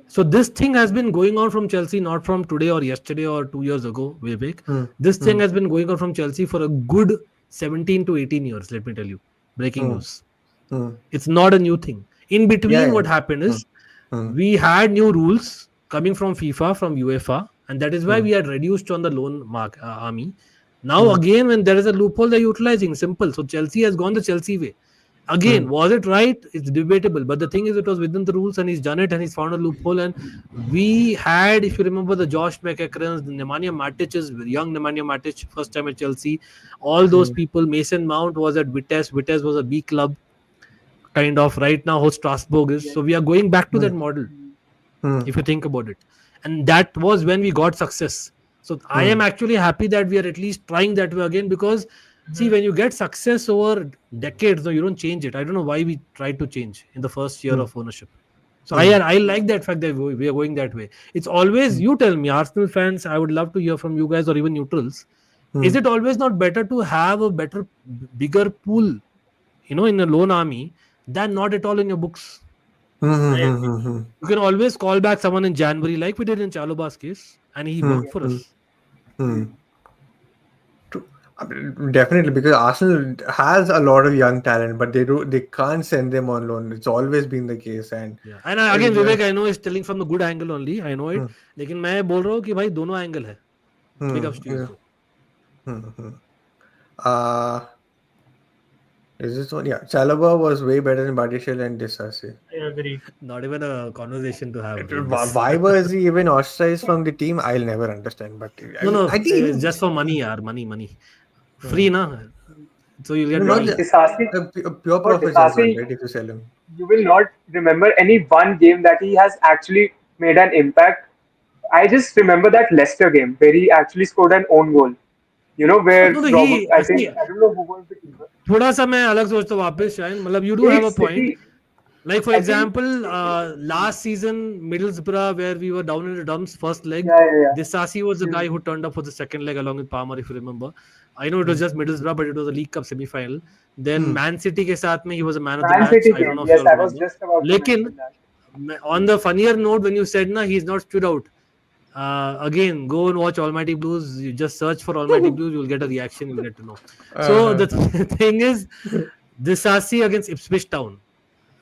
So this thing has been going on from Chelsea, not from today or yesterday or 2 years ago, Vivek. Hmm. This Hmm. thing has been going on from Chelsea for a good 17 to 18 years, let me tell you. Breaking Hmm. news. Hmm. It's not a new thing. In Yeah. between, Yeah. what happened Hmm. is Hmm. we had new rules coming from FIFA, from UEFA, and that is why Hmm. we had reduced on the loan army. Now, Hmm. again, when there is a loophole, they're utilizing. Simple. So Chelsea has gone the Chelsea way. Hmm. Again, was it right? It's debatable. But the thing is, it was within the rules, and he's done it, and he's found a loophole. And we had, if you remember, the Josh McEachran's, the Nemanja Matic's, young Nemanja Matic, first time at Chelsea. All those Hmm. people. Mason Mount was at Vitesse. Vitesse was a B club, kind of right now how Strasbourg is. So we are going back to Hmm. that model, Hmm. if you think about it. And that was when we got success. So I Hmm. am actually happy that we are at least trying that way again because see, Mhm. when you get success over decades, no, you don't change it. I don't know why we tried to change in the first year Hmm. of ownership. So Hmm. I like that fact that we are going that way. It's always Hmm. you tell me, Arsenal fans. I would love to hear from you guys or even neutrals. Hmm. Is it always not better to have a better, bigger pool, in a loan army than not at all in your books? Hmm. Hmm. I agree. Hmm. Hmm. You can always call back someone in January, like we did in Chaloba's case, and he Hmm. worked for Hmm. us. Hmm. True. I mean, definitely, because Arsenal has a lot of young talent, but they can't send them on loan. It's always been the case, and Yeah. And uh, again, yeah. Vivek, I know is telling from the good angle only. I know it. Hmm. लेकिन मैं बोल रहा हूँ कि भाई दोनों angle है. Big Hmm. ups to you, Yeah. bro. Hmm. Hmm. Uh, is this one? Yeah, Chalaba was way better than Badiashile and Disasi. I agree. Not even a conversation to have in this. Why was he even ostracized from the team? I'll never understand. But I No, mean, no, I think it's even just for money, yaar. Money. hmm. Free, na? So you'll No, get not For money. just Disasi, a pure for profit as well, Disasi, right? If you sell him. you will not remember any one game that he has actually made an impact. I just remember that Leicester game where he actually scored an own goal. You know, where No, no, Robert, he I see, think, I don't know who was the keeper. थोड़ा सा मैं अलग सोचता हूँ वापस शायद मतलब you do have एक a point. City, Like for I think, example, last season Middlesbrough, where we were down in the dumps first leg, yeah, yeah, Disasi was the yeah. guy who turned up for the second leg along with Palmer, if you remember. I know it was Hmm. just Middlesbrough, but it was a League Cup semi-final. Then Hmm. Man City ke saath mein, he was a man of the Man match. City I don't game. know if you Yes, all I was remember. just about to Lekin, mention that. on the funnier note, when you said na he's not stood out. Again, go and watch Almighty Blues. You just search for Almighty Blues, you'll get a reaction. You'll get to know. So Uh-huh. the thing is, Disasi against Ipswich Town.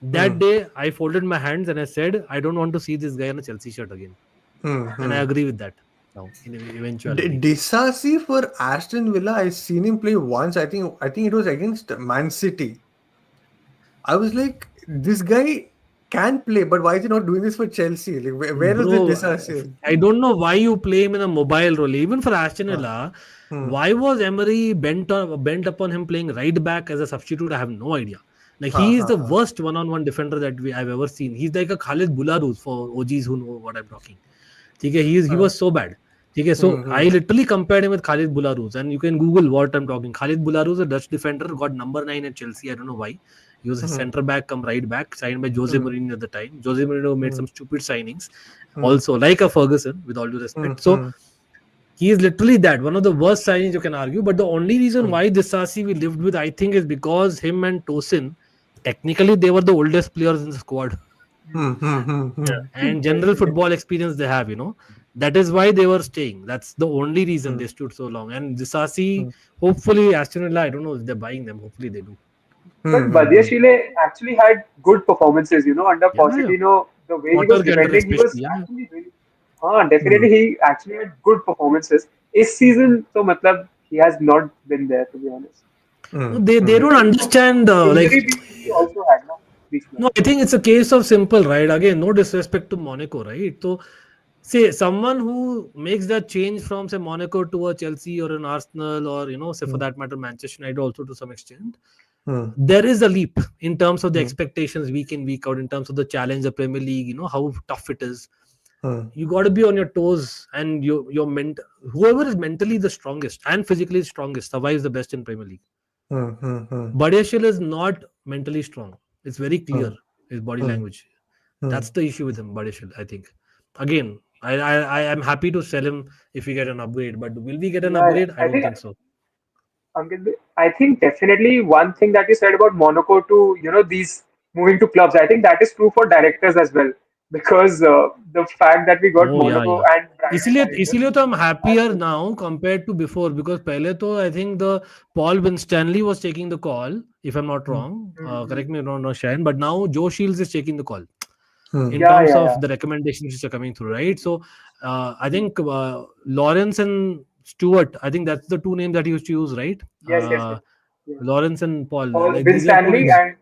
That Hmm. day, I folded my hands and I said, I don't want to see this guy in a Chelsea shirt again. Hmm. And I Hmm. agree with that now, in eventuality. Disasi for Aston Villa, I seen him play once. I think it was against Man City. I was like, this guy can play, but why is he not doing this for Chelsea? Like, where is the Bro, Disasi? I don't know why you play him in a mobile role. Even for Aston Huh. Villa, Hmm. why was Emery bent upon him playing right back as a substitute? I have no idea. Like Ha, he is ha, the ha. worst one-on-one defender that I've ever seen. He's like a Khalid Bularus for OGs who know what I'm talking. Okay, he Ha. was so bad. Okay, so Hmm. I Hmm. literally compared him with Khalid Bularus, and you can Google what I'm talking. Khalid Bularus, a Dutch defender, got number 9 at Chelsea. I don't know why. He was a Hmm. centre back come right back, signed by Jose Hmm. Mourinho at the time. Jose Mourinho made Hmm. some stupid signings, Hmm. also like a Ferguson, with all due Hmm. respect. So Hmm. he is literally that one of the worst signings you can argue. But the only reason Hmm. why this Sasi we lived with, I think, is because him and Tosin, technically they were the oldest players in the squad Hmm. Hmm. Hmm. Hmm. and Yes, general yes. football experience they have, that is why they were staying. That's the only reason Hmm. they stood so long. And Disasi, Hmm. hopefully Aston Villa, I don't know if they're buying them, hopefully they do. Hmm. But Hmm. Hmm. Badiashile actually had good performances, under Yeah, yeah. Pochettino. The way he was Potter Cantor defending, he especially, was yeah. actually really. Hmm. Definitely, he actually had good performances. This season, so matlab, he has not been there, to be honest. Hmm. No, they Hmm. don't understand, like, Injury beat he also had, no? Beach no, I think it's a case of simple, right? Again, no disrespect to Monaco, right? So say someone who makes that change from say Monaco to a Chelsea or an Arsenal, or say for Hmm. that matter Manchester United also to some extent, Hmm. there is a leap in terms of the Hmm. expectations week in week out, in terms of the challenge, the Premier League, how tough it is. Hmm. You got to be on your toes, and whoever is mentally the strongest and physically strongest survives the best in Premier League. Hmm. Hmm. Hmm. Badiashile is not mentally strong. It's very clear, Hmm. his body Hmm. language. Hmm. That's the issue with him, Badiashile, I think. Again, I am happy to sell him if we get an upgrade, but will we get an Yeah, upgrade? I I don't think think so. Ankit, I think definitely one thing that you said about Monaco to these moving to clubs. I think that is true for directors as well because the fact that we got Oh yeah, Monaco yeah. and Brighton इसीलिए directors. इसीलिए तो I'm That happier is, now compared to before, because पहले तो I think the Paul Winstanley was taking the call, if I'm not Hmm. wrong. Mhm. Correct me if I'm not, Shayan, but now Joe Shields is taking the call Hmm. in Yeah, terms yeah, of yeah. the recommendations which are coming through, right? So I Mhm. think Lawrence and Stewart, I think that's the two names that he used to use, right? Yes, yes, yes. Yeah. Lawrence and Paul, Paul, like Vin these are two Stanley names. and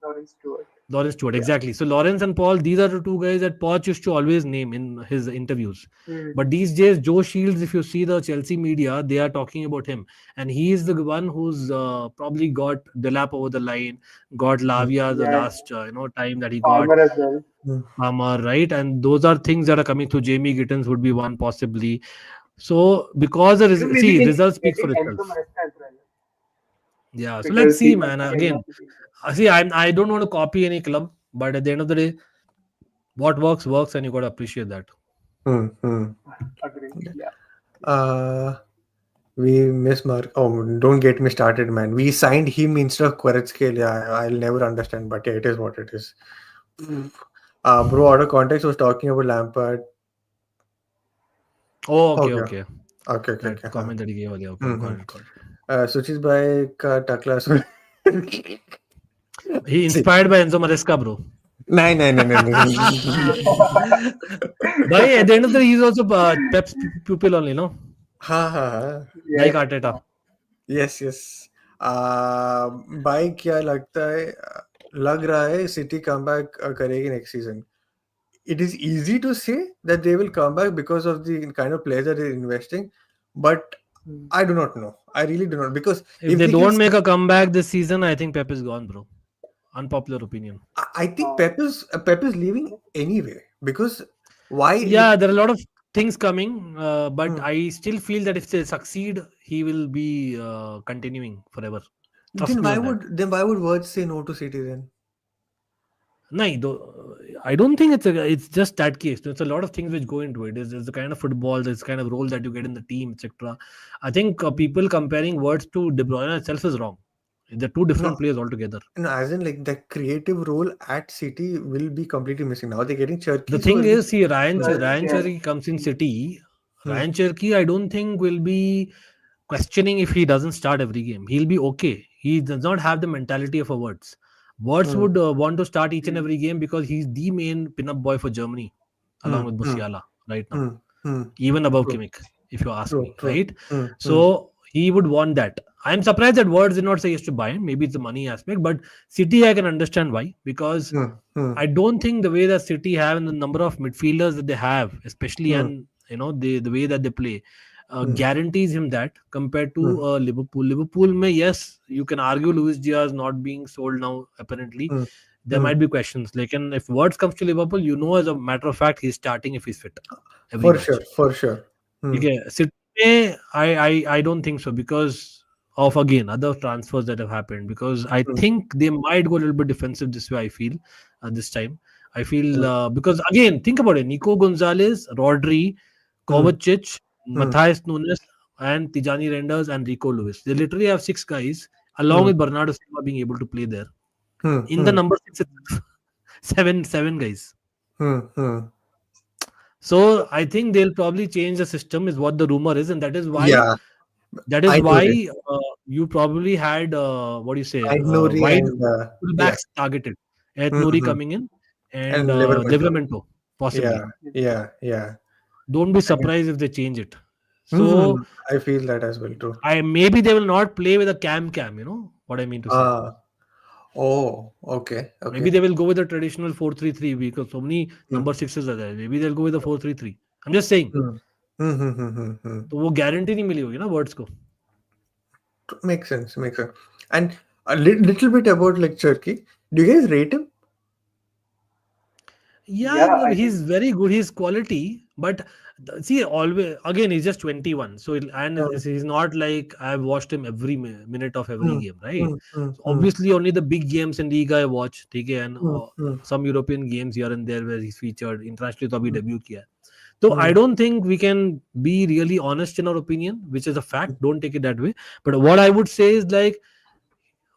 Lawrence Stewart. Lawrence Stewart, Yeah. exactly. So Lawrence and Paul, these are the two guys that Poch used to always name in his interviews. But Mhm. these days, Joe Shields, if you see the Chelsea media, they are talking about him, and he is the one who's probably got Delap over the line, got Hmm. Lavia the Yeah, last time that he got Palmer as well. Hmm. Palmer, right? And those are things that are coming through. Jamie Gittins would be one possibly. So because Maybe see, results speak for getting itself. Enzo Maresca as well Yeah. So let's because see, he man. might change Again, up the team. see, I don't want to copy any club, but at the end of the day, what works works, and you got to appreciate that. Hmm. Hmm. Agree. Yeah. Uh, we miss Mark. Oh, don't get me started, man. We signed him instead of Kvaratskhelia. Yeah, I'll never understand, but yeah, it is what it is. Bro, out of context was talking about Lampard. Oh, okay, Okay, okay. okay, okay, okay. That comment that he gave earlier. Okay, Mm-hmm. got it, got it. Suchit bhai ka takla He See, inspired by Enzo Maresca, bro. नहीं नहीं नहीं नहीं नहीं But at the end of the day, he's also Pep's pupil only, no? हाँ हाँ हाँ Like Yes. Arteta. Yes yes भाई क्या लगता है लग रहा है सिटी कम बैक करेगी next season it is easy to say that they will come back because of the kind of players that they're investing, but Mm. I do not know. I really do not because If if they they can, don't make a comeback this season, I think Pep is gone, bro. Unpopular opinion. I think Uh, Pep is leaving anyway because why? Yeah, there are a lot of things coming, but Hmm. I still feel that if they succeed, he will be continuing forever. Trust Then me why on that. would then why would Verge say no to City then? No, though, I don't think it's just that case. There's a lot of things which go into it. There's the kind of football, there's the kind of role that you get in the team, etc. I think people comparing words to De Bruyne itself is wrong. They're two No, different players altogether. no, as in like the creative role at City will be completely missing. Now they're getting The Cherky, so thing it'll be is, see, But Ryan yeah, Cherky comes in City. hmm, Ryan Cherky, I don't think will be questioning if he doesn't start every game. He'll be okay. He does not have the mentality of a Wirtz. Wirtz hmm, would want to start each and mm, every game because he's the main pin-up boy for Germany, hmm, along with hmm, Musiala right now, hmm, hmm. even above True, Kimmich, if you ask true, me, true. right? Hmm, hmm, So he would want that. I'm surprised that Wirtz did not say yes to Bayern. Maybe it's the money aspect, but City I can understand why, because hmm, hmm, I don't think the way that City have and the number of midfielders that they have, especially, hmm, and the way that they play, hmm, guarantees him that compared to hmm, Liverpool. Liverpool, may yes, you can argue Luis Diaz not being sold now. Apparently, hmm, there hmm. might be questions. Like, and if Words comes to Liverpool, as a matter of fact, he's starting if he's fit every For sure, match. for sure. Hmm, Okay, City, I don't think so because of again other transfers that have happened. Because I hmm, think they might go a little bit defensive this way. I feel this time. I feel hmm, because again, think about it: Nico Gonzalez, Rodri, hmm, Kovacic, hmm, Matthias Nunes, and Tijani Renders and Rico Lewis. They literally have six guys, along hmm, with Bernardo Silva being able to play there. hmm, In the hmm, number six itself, seven guys. hmm, hmm. So I think they'll probably change the system, is what the rumor is, and that is why Yeah, That I is knew it. why you probably had what do you say I Nouri wide and yeah. fullbacks targeted. Ed Hmm, Nouri hmm. coming in and And Livermore. Livramento possibly. Yeah, yeah, yeah. Don't be I can. surprised if they change it. Hmm, So I feel that as well too. I maybe they will not play with a cam. You know what I mean to say. Ah, oh, okay, Maybe okay. they will go with the traditional 4-3-3 because so many Hmm, number sixes are there. Maybe they'll go with the 4-3-3. I'm just saying. hmm, hmm, hmm, hmm, hmm, hmm. तो वो guarantee नहीं मिली होगी ना words को. Makes sense, makes sense. And a little bit about like Turkey. Do you guys rate him? Yeah, yeah, matlab I he's think very good. He's quality, but see, always again, he's just 21. So and Hmm, he's not like I've watched him every minute of every hmm, game, right? hmm, hmm, So hmm, obviously, only the big games in Liga I watch, okay, and hmm, hmm, some European games here and there where he's featured. Internationally, तो अभी hmm, debut किया. So I hmm, don't think we can be really honest in our opinion, which is a fact. Don't take it that way. But what I would say is like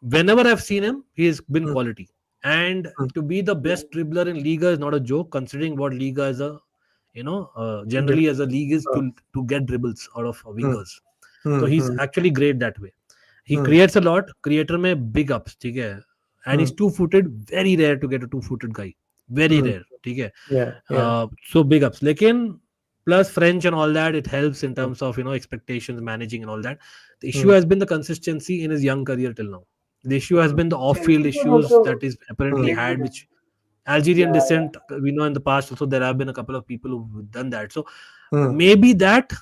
whenever I've seen him, he has been hmm, quality. And hmm. to be the best dribbler in Liga is not a joke, considering what Liga is Def- generally as a league is uh, to get dribbles out of hmm, wingers. So hmm, he's hmm, actually great that way. He hmm, creates a lot. Creator में big ups, ठीक है. And hmm, he's two-footed. Very rare to get a two-footed guy. Very hmm. rare, ठीक है. Yeah, yeah. So big ups. लेकिन plus French and all that, it helps in Hmm, terms of expectations, managing and all that. The issue hmm, has been the consistency in his young career till now. The issue has hmm, been the off-field Chelsea was issues also that is apparently hmm, linked had, with him. which Algerian Yeah, yeah. descent. We know in the past also there have been a couple of people who've done that. So hmm, maybe that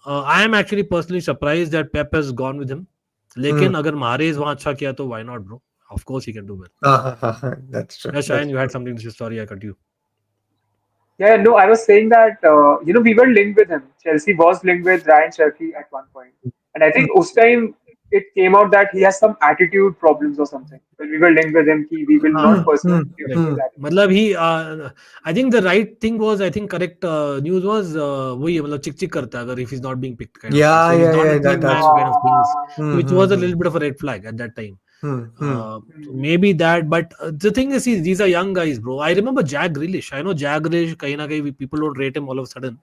I am actually personally surprised that Pep has gone with him. hmm. लेकिन अगर Mahrez वहाँ अच्छा किया तो why not, bro? Of course he can do well. That's true. Yeah, That's Shayan, you true. had something to say. Sorry, I cut you. Yeah, no, I was saying that we were linked with him. Chelsea was linked with Ryan Cherky at one point, and I Hmm, think us time it came out that he has some attitude problems or something. But we were linked with him. We will हाँ, not hmm, pursue hmm, him due to correct. his hmm. attitude. मतलब ही I think the right thing was, I think correct news was वही है, मतलब चिक चिक करता है अगर if he's not being picked kind of thing. Yeah, So he's yeah, not a yeah. team That's man true. kind of things, Hmm, which hmm, was a hmm, little bit of a red flag at that time. hmm, hmm, Hmm. Maybe that, but the thing is, see, these are young guys, bro. I remember Jack Grealish. I know Jack Grealish, kahin na kahin, people don't rate him all of a sudden.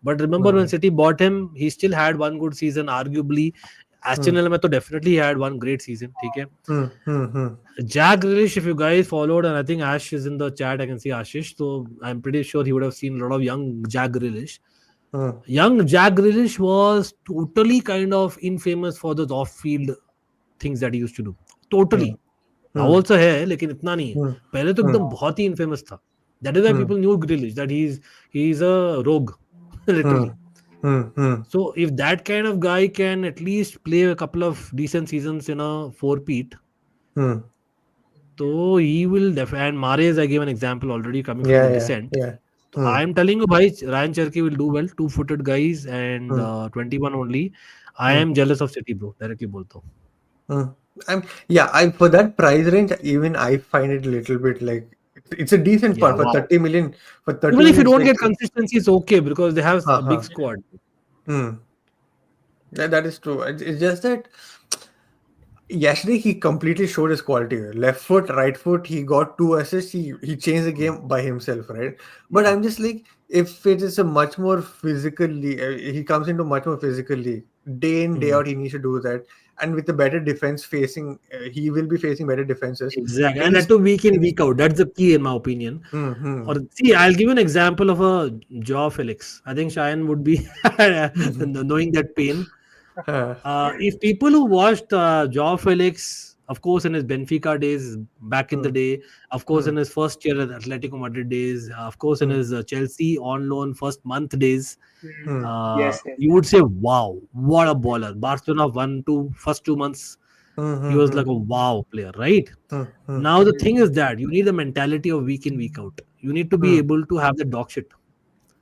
But remember when hmm, City bought him, he still had one good season, arguably. hmm, Aston Villa में तो definitely had one great season, ठीक है. hmm, hmm, hmm, Jack Grealish, if you guys followed, and I think Ash is in the chat, I can see Ashish. So I'm pretty sure he would have seen a lot of young Jack Grealish. hmm, Young Jack Grealish was totally kind of infamous for those off-field things that he used to do. hmm, Totally. Now hmm, also है, लेकिन इतना नहीं है. hmm, पहले तो hmm, एकदम बहुत ही infamous था. That is why hmm, people knew Grealish, that he's a rogue, hmm, literally. hmm, hmm, So if that kind of guy can at least play a couple of decent seasons in a four-peat, hmm. so he will and Mahrez, I gave an example already coming from Yeah, the yeah, descent. yeah. So Hmm, I'm telling you, bhai, Ryan Cherky will do well. Two-footed guys and hmm, 21 only. I hmm, am jealous of City, bro. Directly बोलता हूँ. hmm. I'm yeah. I for that price range, even I find it a little bit like It's a decent Yeah, part for wow. 30 million. For 30 Even if million, you it's don't like, get consistency, it's okay because they have a big haha. squad. Hmm. That is true. It's just that yesterday he completely showed his quality. Left foot, right foot, he got two assists. He changed the game by himself, right? But I'm just like, if it is a much more physically, he comes into much more physically day in day Hmm. out. He needs to do that, and with the better defense facing, he will be facing better defenses. Exactly. He And that needs, too week he in, needs week to. out. That's the key in my opinion. Hmm. Or see, I'll give you an example of a Jaw Felix. I think Chayan would be Hmm. knowing that pain. Uh, If people who watched Joao Felix, of course, in his Benfica days back in the hmm. day, of course, Hmm. in his first year at Atletico Madrid days, of course, in Hmm. his Chelsea on loan first month days, Hmm. Yes, yes, you would say, wow, what a baller. Barcelona won two first 2 months. Hmm. He Hmm. was Hmm. like a wow player, right? Hmm. Hmm. Now, the thing is that you need the mentality of week in, week out. You need to be Hmm. able to have the dog shit.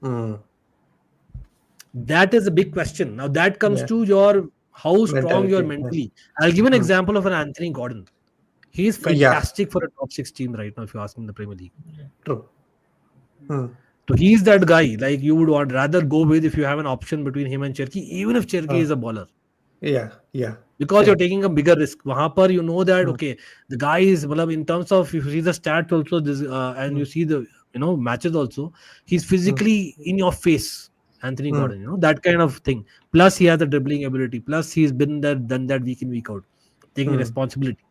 Hmm. That is a big question. Now, that comes Yeah. to your how strong you are Mentality. Yeah. mentally. I'll give an Hmm. example of an Anthony Gordon. He is Yeah. fantastic for a top six team right now, if you ask me in the Premier League. True. Hmm. So he's that guy like you would want rather go with if you have an option between him and Cherki, even if Cherki Uh, is a bowler. yeah. Yeah. Because you're Same. taking a bigger risk. Wahan par you know that Hmm. okay, the guy is well, in terms of if you see the stats also this and Hmm. you see the matches also, he's Hmm. physically in your face. Anthony Hmm. Gordon, that kind of thing. Plus he has the dribbling ability. Plus he's been there, done that week in, week out, taking Hmm. responsibility.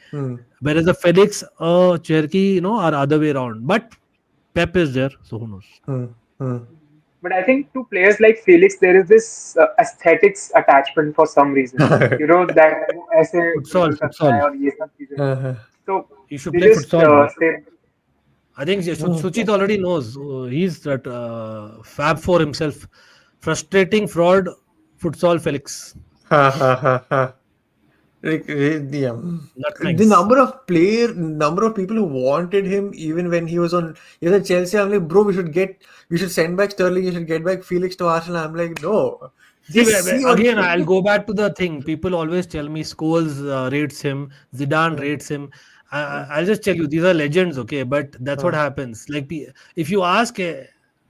Hmm. Whereas the Felix, Cherki, are other way around. But Pep is there, so who knows? Hmm. Hmm. but I think to players like Felix, there is this aesthetics attachment for some reason. You know that ऐसे Futsal, dribble करता है futsal. और ये सब चीजें. Uh-huh. So He should they play just futsal, bro. say I think Hmm. Sucheet already knows. He's that fab for himself. Frustrating fraud, futsal Felix. Ha ha ha ha. Yeah. Not The nice. number of people who wanted him, even when he was at Chelsea. I'm like, bro, we should send back Sterling. You should get back Felix to Arsenal. I'm like, no, See, just see what. again, I'll go back to the thing. People always tell me Scholes rates him, Zidane Uh, rates him. uh, I'll just tell you, these are legends, okay? But that's what uh, happens. Like, if you ask,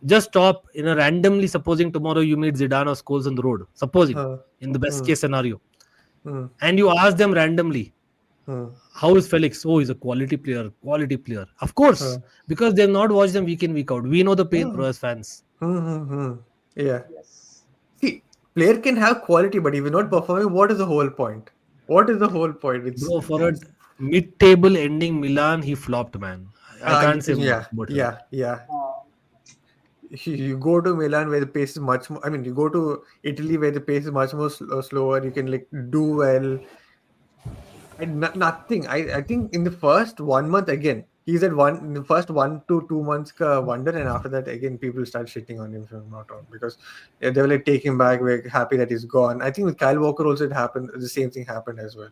just stop, randomly supposing tomorrow you meet Zidane or Scholes on the road, supposing, uh, in the best uh, case scenario, uh, and you ask them randomly, uh, how is Felix? Oh, he's a quality player, quality player. Of uh, course, because they've not watched them week in, week out. We know the pain, uh, bro, as fans. yeah. yes. See, player can have quality, but if you're not performing, what is the whole point? What is the whole point? Bro, for a mid-table ending Milan, he flopped, man. I can't say more Yeah, about him. yeah, yeah. Uh, You go to Milan where the pace is much more. I mean, you go to Italy where the pace is much more slower. You can like do well. And nothing. I think in the first 1 month again, he's at one in the first 1 to 2 months ka wonder, and after that again people start shitting on him if I'm not wrong because they were like take him back. We're happy that he's gone. I think with Kyle Walker also it happened. The same thing happened as well.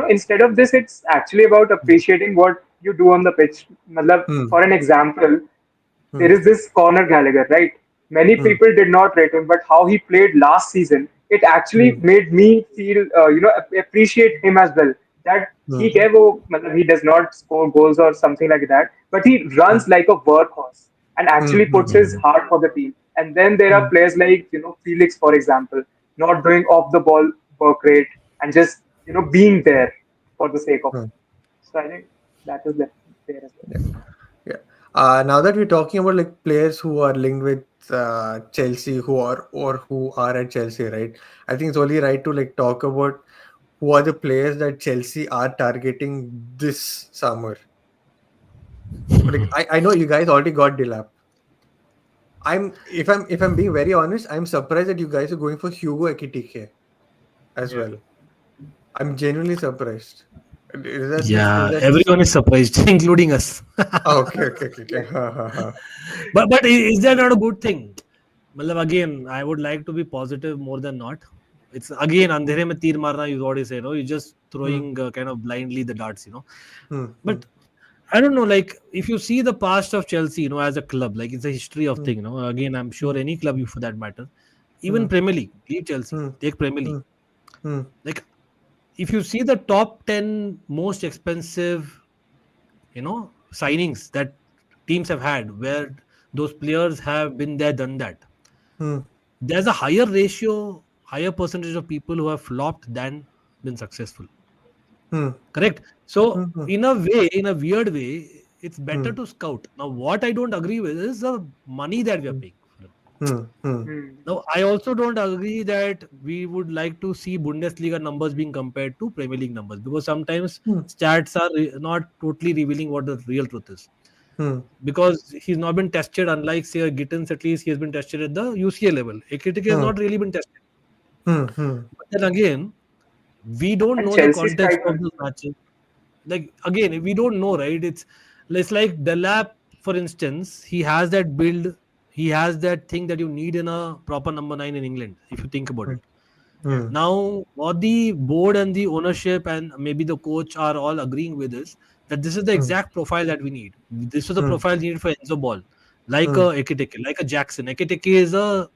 instead of this, it's actually about appreciating what you do on the pitch. Matlab, Hmm. for an example, there Hmm. is this Conor Gallagher, right? Many Hmm. people did not rate him, but how he played last season, it actually Hmm. made me feel, appreciate him as well. That Hmm. ठीक है वो मतलब he does not score goals or something like that, but he Hmm. runs like a workhorse and Hmm. actually Hmm. puts his heart for the team. And then there are Hmm. players like Felix, for example, not doing off the ball work rate and just being there for the sake of Hmm. it. So I think that is there as Yeah. well. Yeah. Now that we're talking about like players who are linked with Chelsea, who are at Chelsea, right? I think it's only right to like talk about who are the players that Chelsea are targeting this summer. Like I know you guys already got Dilap. If I'm being very honest, I'm surprised that you guys are going for Hugo Ekitike as Yeah. well. I'm genuinely surprised. Is Yeah, that just everyone is surprised, including us. okay? Okay, okay, okay. Ha, ha, ha. But is that not a good thing? Matlab, again, I would like to be positive more than not. It's again andhere mein tir marna. You already say, no, you're just Hmm, throwing kind of blindly the darts. hmm, hmm, But I don't know, like if you see the past of Chelsea, as a club, like it's a history of hmm, thing. Again, I'm hmm, sure any club you for that matter, hmm, even Premier League, leave Chelsea, hmm, take Premier hmm, League. hmm, Like if you see the top 10 most expensive, signings that teams have had where those players have been there, done that. Hmm. There's a higher ratio, higher percentage of people who have flopped than been successful. Hmm. Correct. So, Hmm. in a way, in a weird way, it's better Hmm. to scout. Now, what I don't agree with is the money that we are paying for him. Hmm. Hmm. Hmm. Now, I also don't agree that we would like to see Bundesliga numbers being compared to Premier League numbers, because sometimes Hmm. stats are not totally revealing what the real truth is. Hmm. Because he's not been tested, unlike, say, Gittins, at least he has been tested at the UCL level. Ekitike has Hmm. not really been tested. Hmm. Hmm. But then again, we don't And know the Chelsea context of strikers. those matches. Like, again, we don't know, right? It's like Delap, for instance, he has that build, he has that thing that you need in a proper number 9 in England, if you think about Hmm. it. Yeah. Hmm. Now, what the board and the ownership and maybe the coach are all agreeing with is that this is the Hmm. exact profile that we need. This was the Hmm. profile needed for Enzo Ball, like Hmm. a Ekitike, like a Jackson. Ekitike is a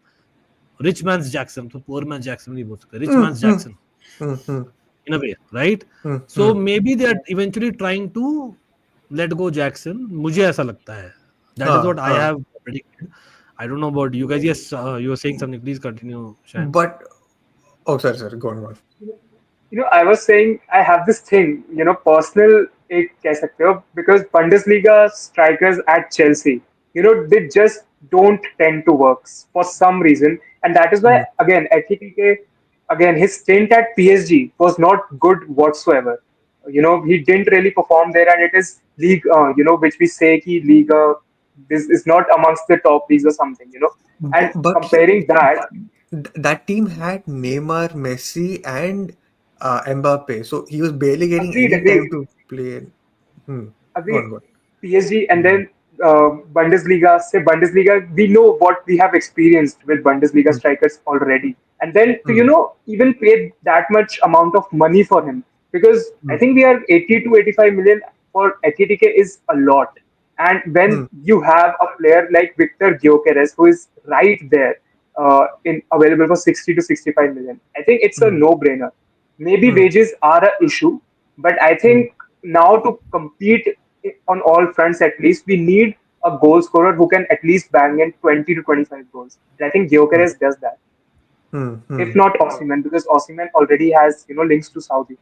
rich man's Jackson, so poor man's Jackson, nahi bol sakte. Rich Hmm. man's Hmm. Jackson, Hmm. Hmm. in a way, right? Hmm. So Hmm. maybe they are Yeah. eventually trying to let go Jackson. मुझे ऐसा लगता है. That is Huh. what I Huh. have predicted. I don't know about you guys. Yes, you were saying something. Please continue, Shan. But oh, sorry, sorry. Go on, go on. I was saying I have this thing, personal एक कह सकते हो, because Bundesliga strikers at Chelsea, they just don't tend to work for some reason, and that is why Hmm. again Ekitike, again his stint at PSG was not good whatsoever. He didn't really perform there, and it is league, which we say ki league, this is not amongst the top leagues or something. And But comparing that, that team had Neymar, Messi, and Mbappe, so he was barely getting agreed, any agreed. time to play. Hmm. Go Agreed. on, go on. PSG and Hmm. then Bundesliga. Say Bundesliga, we know what we have experienced with Bundesliga Hmm. strikers already. And then to Hmm. even pay that much amount of money for him, because I Hmm. think we are 80 to 85 million for Ekitike is a lot. And when Hmm. you have a player like Victor Gyökeres who is right there, in available for 60 to 65 million, I think it's a Hmm. no-brainer. Maybe Hmm. wages are an issue, but I Hmm. think now to compete on all fronts, at least we need a goal scorer who can at least bang in 20 to 25 goals. And I think Hmm. Gyökeres does that. Hmm. If Hmm. not Osimhen, because Osimhen already has links to Saudi.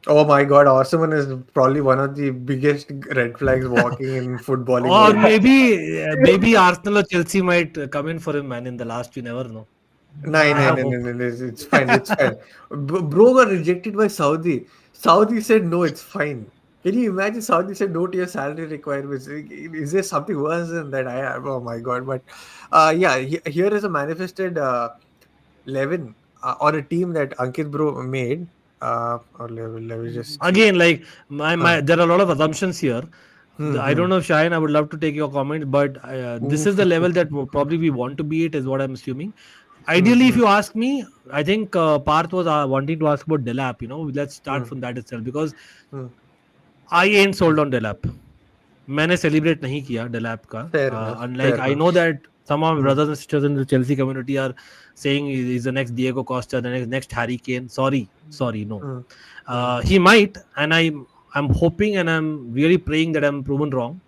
Oh my God, Osimhen is probably one of the biggest red flags walking in footballing Or world. maybe Arsenal or Chelsea might come in for him, man. In the last, you never know. No, I no, have no, no, hope. no, no, it's fine, it's fine. Bro got rejected by Saudi. Saudi said no, it's fine. Can you imagine Saudi said no to your salary requirements? Is there something worse than that? I have, oh my God. But yeah, here is a manifested 11 on a team that Ankit bro made. Or let me just Mhm. see. Again, like Huh. there are a lot of assumptions here. I Hmm. don't know if Shine, I would love to take your comments, but this is the level that probably we want to be at, is what I'm assuming. Hmm. Ideally, if Hmm. you ask me, I think Parth was wanting to ask about Delap. Let's start Hmm. from that itself, because Hmm. I ain't sold on Delap. मैंने celebrate नहीं किया Delap का. Fair enough. Unlike, Fair I enough. know that some of my Hmm. brothers and sisters in the Chelsea community are saying he's the next Diego Costa, the next Harry Kane. Sorry, no. Hmm. Hmm. He might, and I'm hoping and I'm really praying that I'm proven wrong,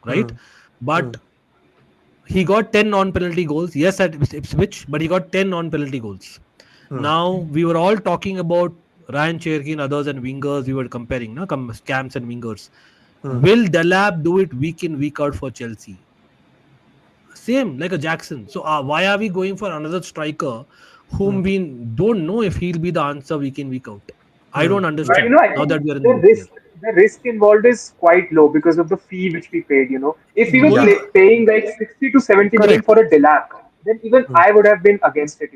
right? Hmm. Hmm. But he got 10 non-penalty goals. Yes, at Ipswich, but he got 10 non-penalty goals. Hmm. Now we were all talking about Ryan Cherky and others and wingers. We were comparing, no, scams and wingers. Hmm. Will Delap do it week in week out for Chelsea? Same like a Jackson. So why are we going for another striker Hmm. whom we don't know if he'll be the answer week in week out? I Hmm. don't But Hmm. understand I now think that we are in the the UCL. risk involved is quite low because of the fee which we paid. If we were Yeah. paying like 60 to 70 million Correct. for a Delap, then even Hmm. I would have been against it.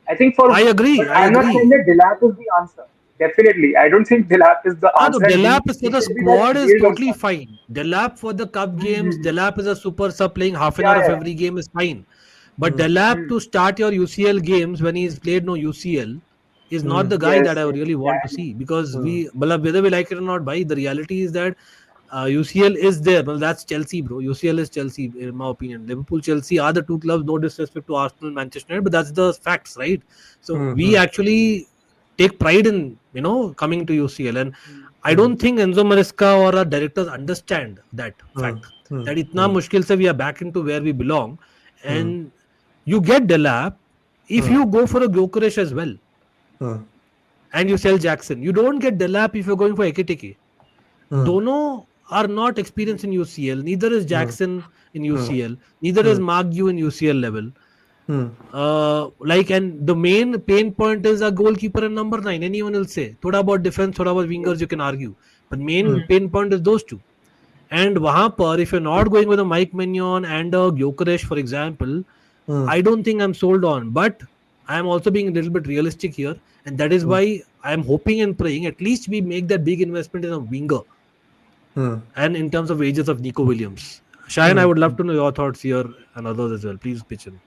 I think I but agree. I I'm not saying agree. that Delap is the answer. Definitely, I don't think Delap is the No, answer, and Delap he for the should be that squad is build on totally something. fine. Delap for the cup games, Mm-hmm. Delap is a super sub playing half an Yeah, hour of yeah. every game is fine. But Hmm. Delap Mm. to start your UCL games when he's played no UCL is not Hmm. the guy that Yes, I yes, really want to exactly. see, because Hmm. whether we like it or not, bhai, the reality is that UCL is there. Well, that's Chelsea, bro. UCL is Chelsea, in my opinion. Liverpool, Chelsea are the two clubs. No disrespect to Arsenal, Manchester United, but that's the facts, right? So Hmm. we Hmm. actually take pride in coming to UCL, and I Hmm. don't think Enzo Maresca or our directors understand that Hmm. fact Hmm. that itna Hmm. mushkil se we are back into where we belong, Hmm. and you get Delap if Hmm. you go for a Gyökeres as well Hmm. and you sell Jackson. You don't get Delap if you're going for Ekitike. Hmm. Dono are not experienced in UCL. Neither is Hmm. Jackson in Hmm. UCL. Neither is Hmm. Mark Yu in UCL level. Hmm. And the main pain point is a goalkeeper and number nine. Anyone will say, thoda about defense, thoda about wingers, you can argue. But main Hmm. pain point is those two. And वहां पर, if you're not going with a Mike Mignon and a Gyökeres, for example, Hmm. I don't think I'm sold on. But I am also being a little bit realistic here, and that is Hmm. why I am hoping and praying at least we make that big investment in a winger Hmm. and in terms of wages of Nico Williams. Shayan, I Hmm. would love to know your thoughts here and others as well. Please pitch in.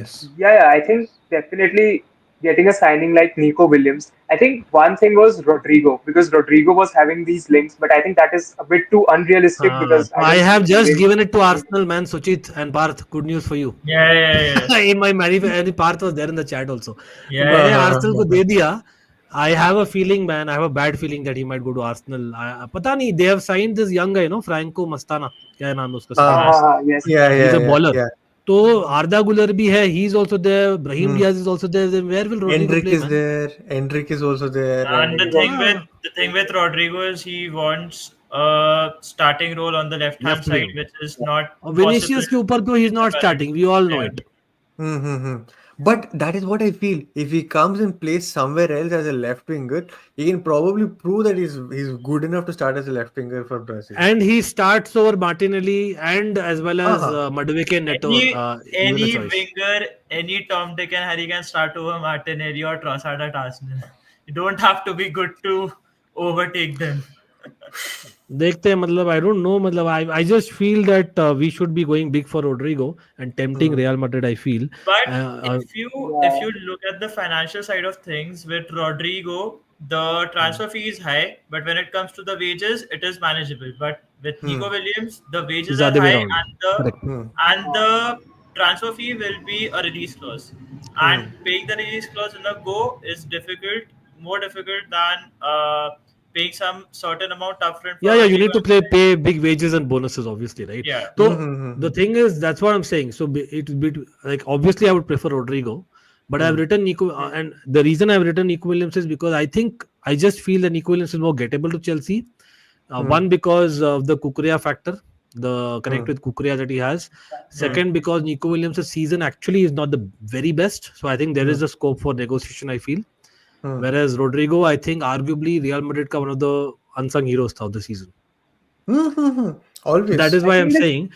Yes. Yeah, I think definitely getting a signing like Nico Williams. I think one thing was Rodrigo because Rodrigo was having these links, but I think that is a bit too unrealistic because So I I don't have see the just way. given it to Arsenal, man. Sucheet and Parth. Good news for you. Yeah, yeah, yeah, yeah. In my and Parth was there in the chat also. तो Yeah, मैंने yeah. Arsenal को दे दिया. I have a feeling, man. I have a bad feeling that he might go to Arsenal. पता नहीं. They have signed this young guy, Franco Mastana. क्या नाम है उसका Uh, Spain में? Yes, yeah, He's yeah, a yeah, baller. yeah. तो Arda Güler भी है. He's also there. Brahim Hmm. Diaz is also there. Then where will Rodrigo Endrick play, is man? there. Endrick is also there. And And Rodrigo is also there. Ah, the thing with Rodrigo is he wants a starting role on the left hand left side, wing. which is not और possible Vinicius के ऊपर तो he's with the not current. starting. We all know Yeah. it. hmm. But that is what I feel. If he comes and plays somewhere else as a left winger, he can probably prove that he's good enough to start as a left winger for Brazil. And he starts over Martinelli and as well as Haha. Madueke and Neto, even a Any choice. winger, any Tom, Dick, and Harry can start over Martinelli or Trossard at Arsenal. You don't have to be good to overtake them. देखते हैं मतलब I don't know मतलब I just feel that we should be going big for Rodrigo and tempting Hmm. Real Madrid. I feel But uh, if Yeah, you look at the financial side of things with Rodrigo, the Hmm. transfer fee is high, but when it comes to the wages, it is manageable. But with Hmm. Nico Williams, the wages it's the are other way high, around. and the Correct. Hmm. transfer fee will be a release clause. And Hmm. paying the release clause in a go is difficult, more difficult than paying some certain amount upfront for Yeah, you Rodrigo. need to pay big wages and bonuses, obviously, right? Yeah. Hmm. So Hmm. the Hmm. thing is, that's what I'm saying. So it would be like obviously I would prefer Rodrigo, but I've Hmm. written Nico, and the reason I've written Nico Williams is because I just feel that Nico Williams is more gettable to Chelsea. Hmm. One because of the Kukurea factor, the connect Hmm. with Kukurea that he has. Hmm. Second, because Nico Williams' season actually is not the very best, so I think there Hmm. is a scope for negotiation. I feel. Hmm. Whereas Rodrigo, I think arguably Real Madrid ka one of the unsung heroes of the season. Hmm. Hmm. So that Always. is I why I'm think this, saying,